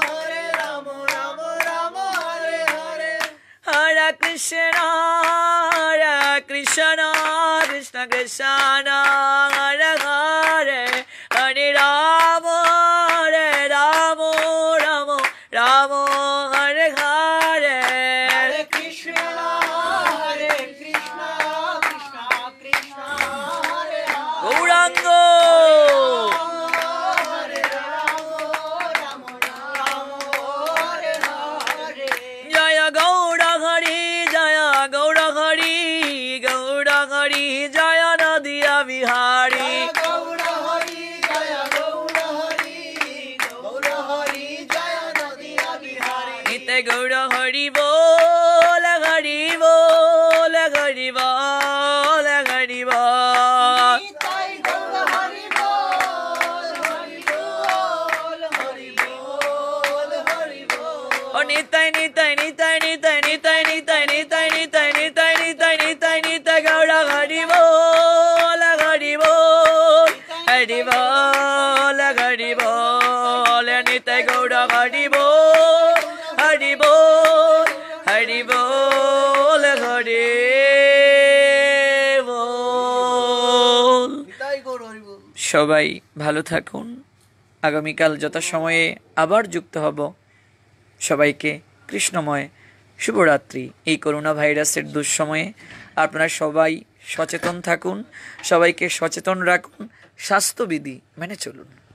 Rama Hare Hare হরে Krishna Krishna Krishna Hare Hare Hare Ram Ram Hare Hare Hare Krishna Krishna Krishna Hare Hare Gauranga Hare Rama Hare Hare জয় গৌর হরি জয় Nadia Bihari Gaura Hari Jaya Gaura Hari Gaura Hari Jaya Nadiya Bihari নিতে গৌর হরি বল হরি বল হরি বল হরি বল Nitai Gaura Hari Bol Hari Bol Hari Bol Hari Bol ও নিতাই গৌর হরি বল হরি বল হরি বল হরি বল নিতাই গৌর হরি বল হরি বল হরি বল হরি বল Nitai Gaura Hari Bol সবাই ভালো থাকুন আগামীকাল যথাসময়ে আবার যুক্ত হব সবাইকে কৃষ্ণময় শুভরাত্রি এই করোনা ভাইরাসের দুঃসময়ে আপনারা সবাই সচেতন থাকুন সবাইকে সচেতন রাখুন স্বাস্থ্যবিধি মেনে চলুন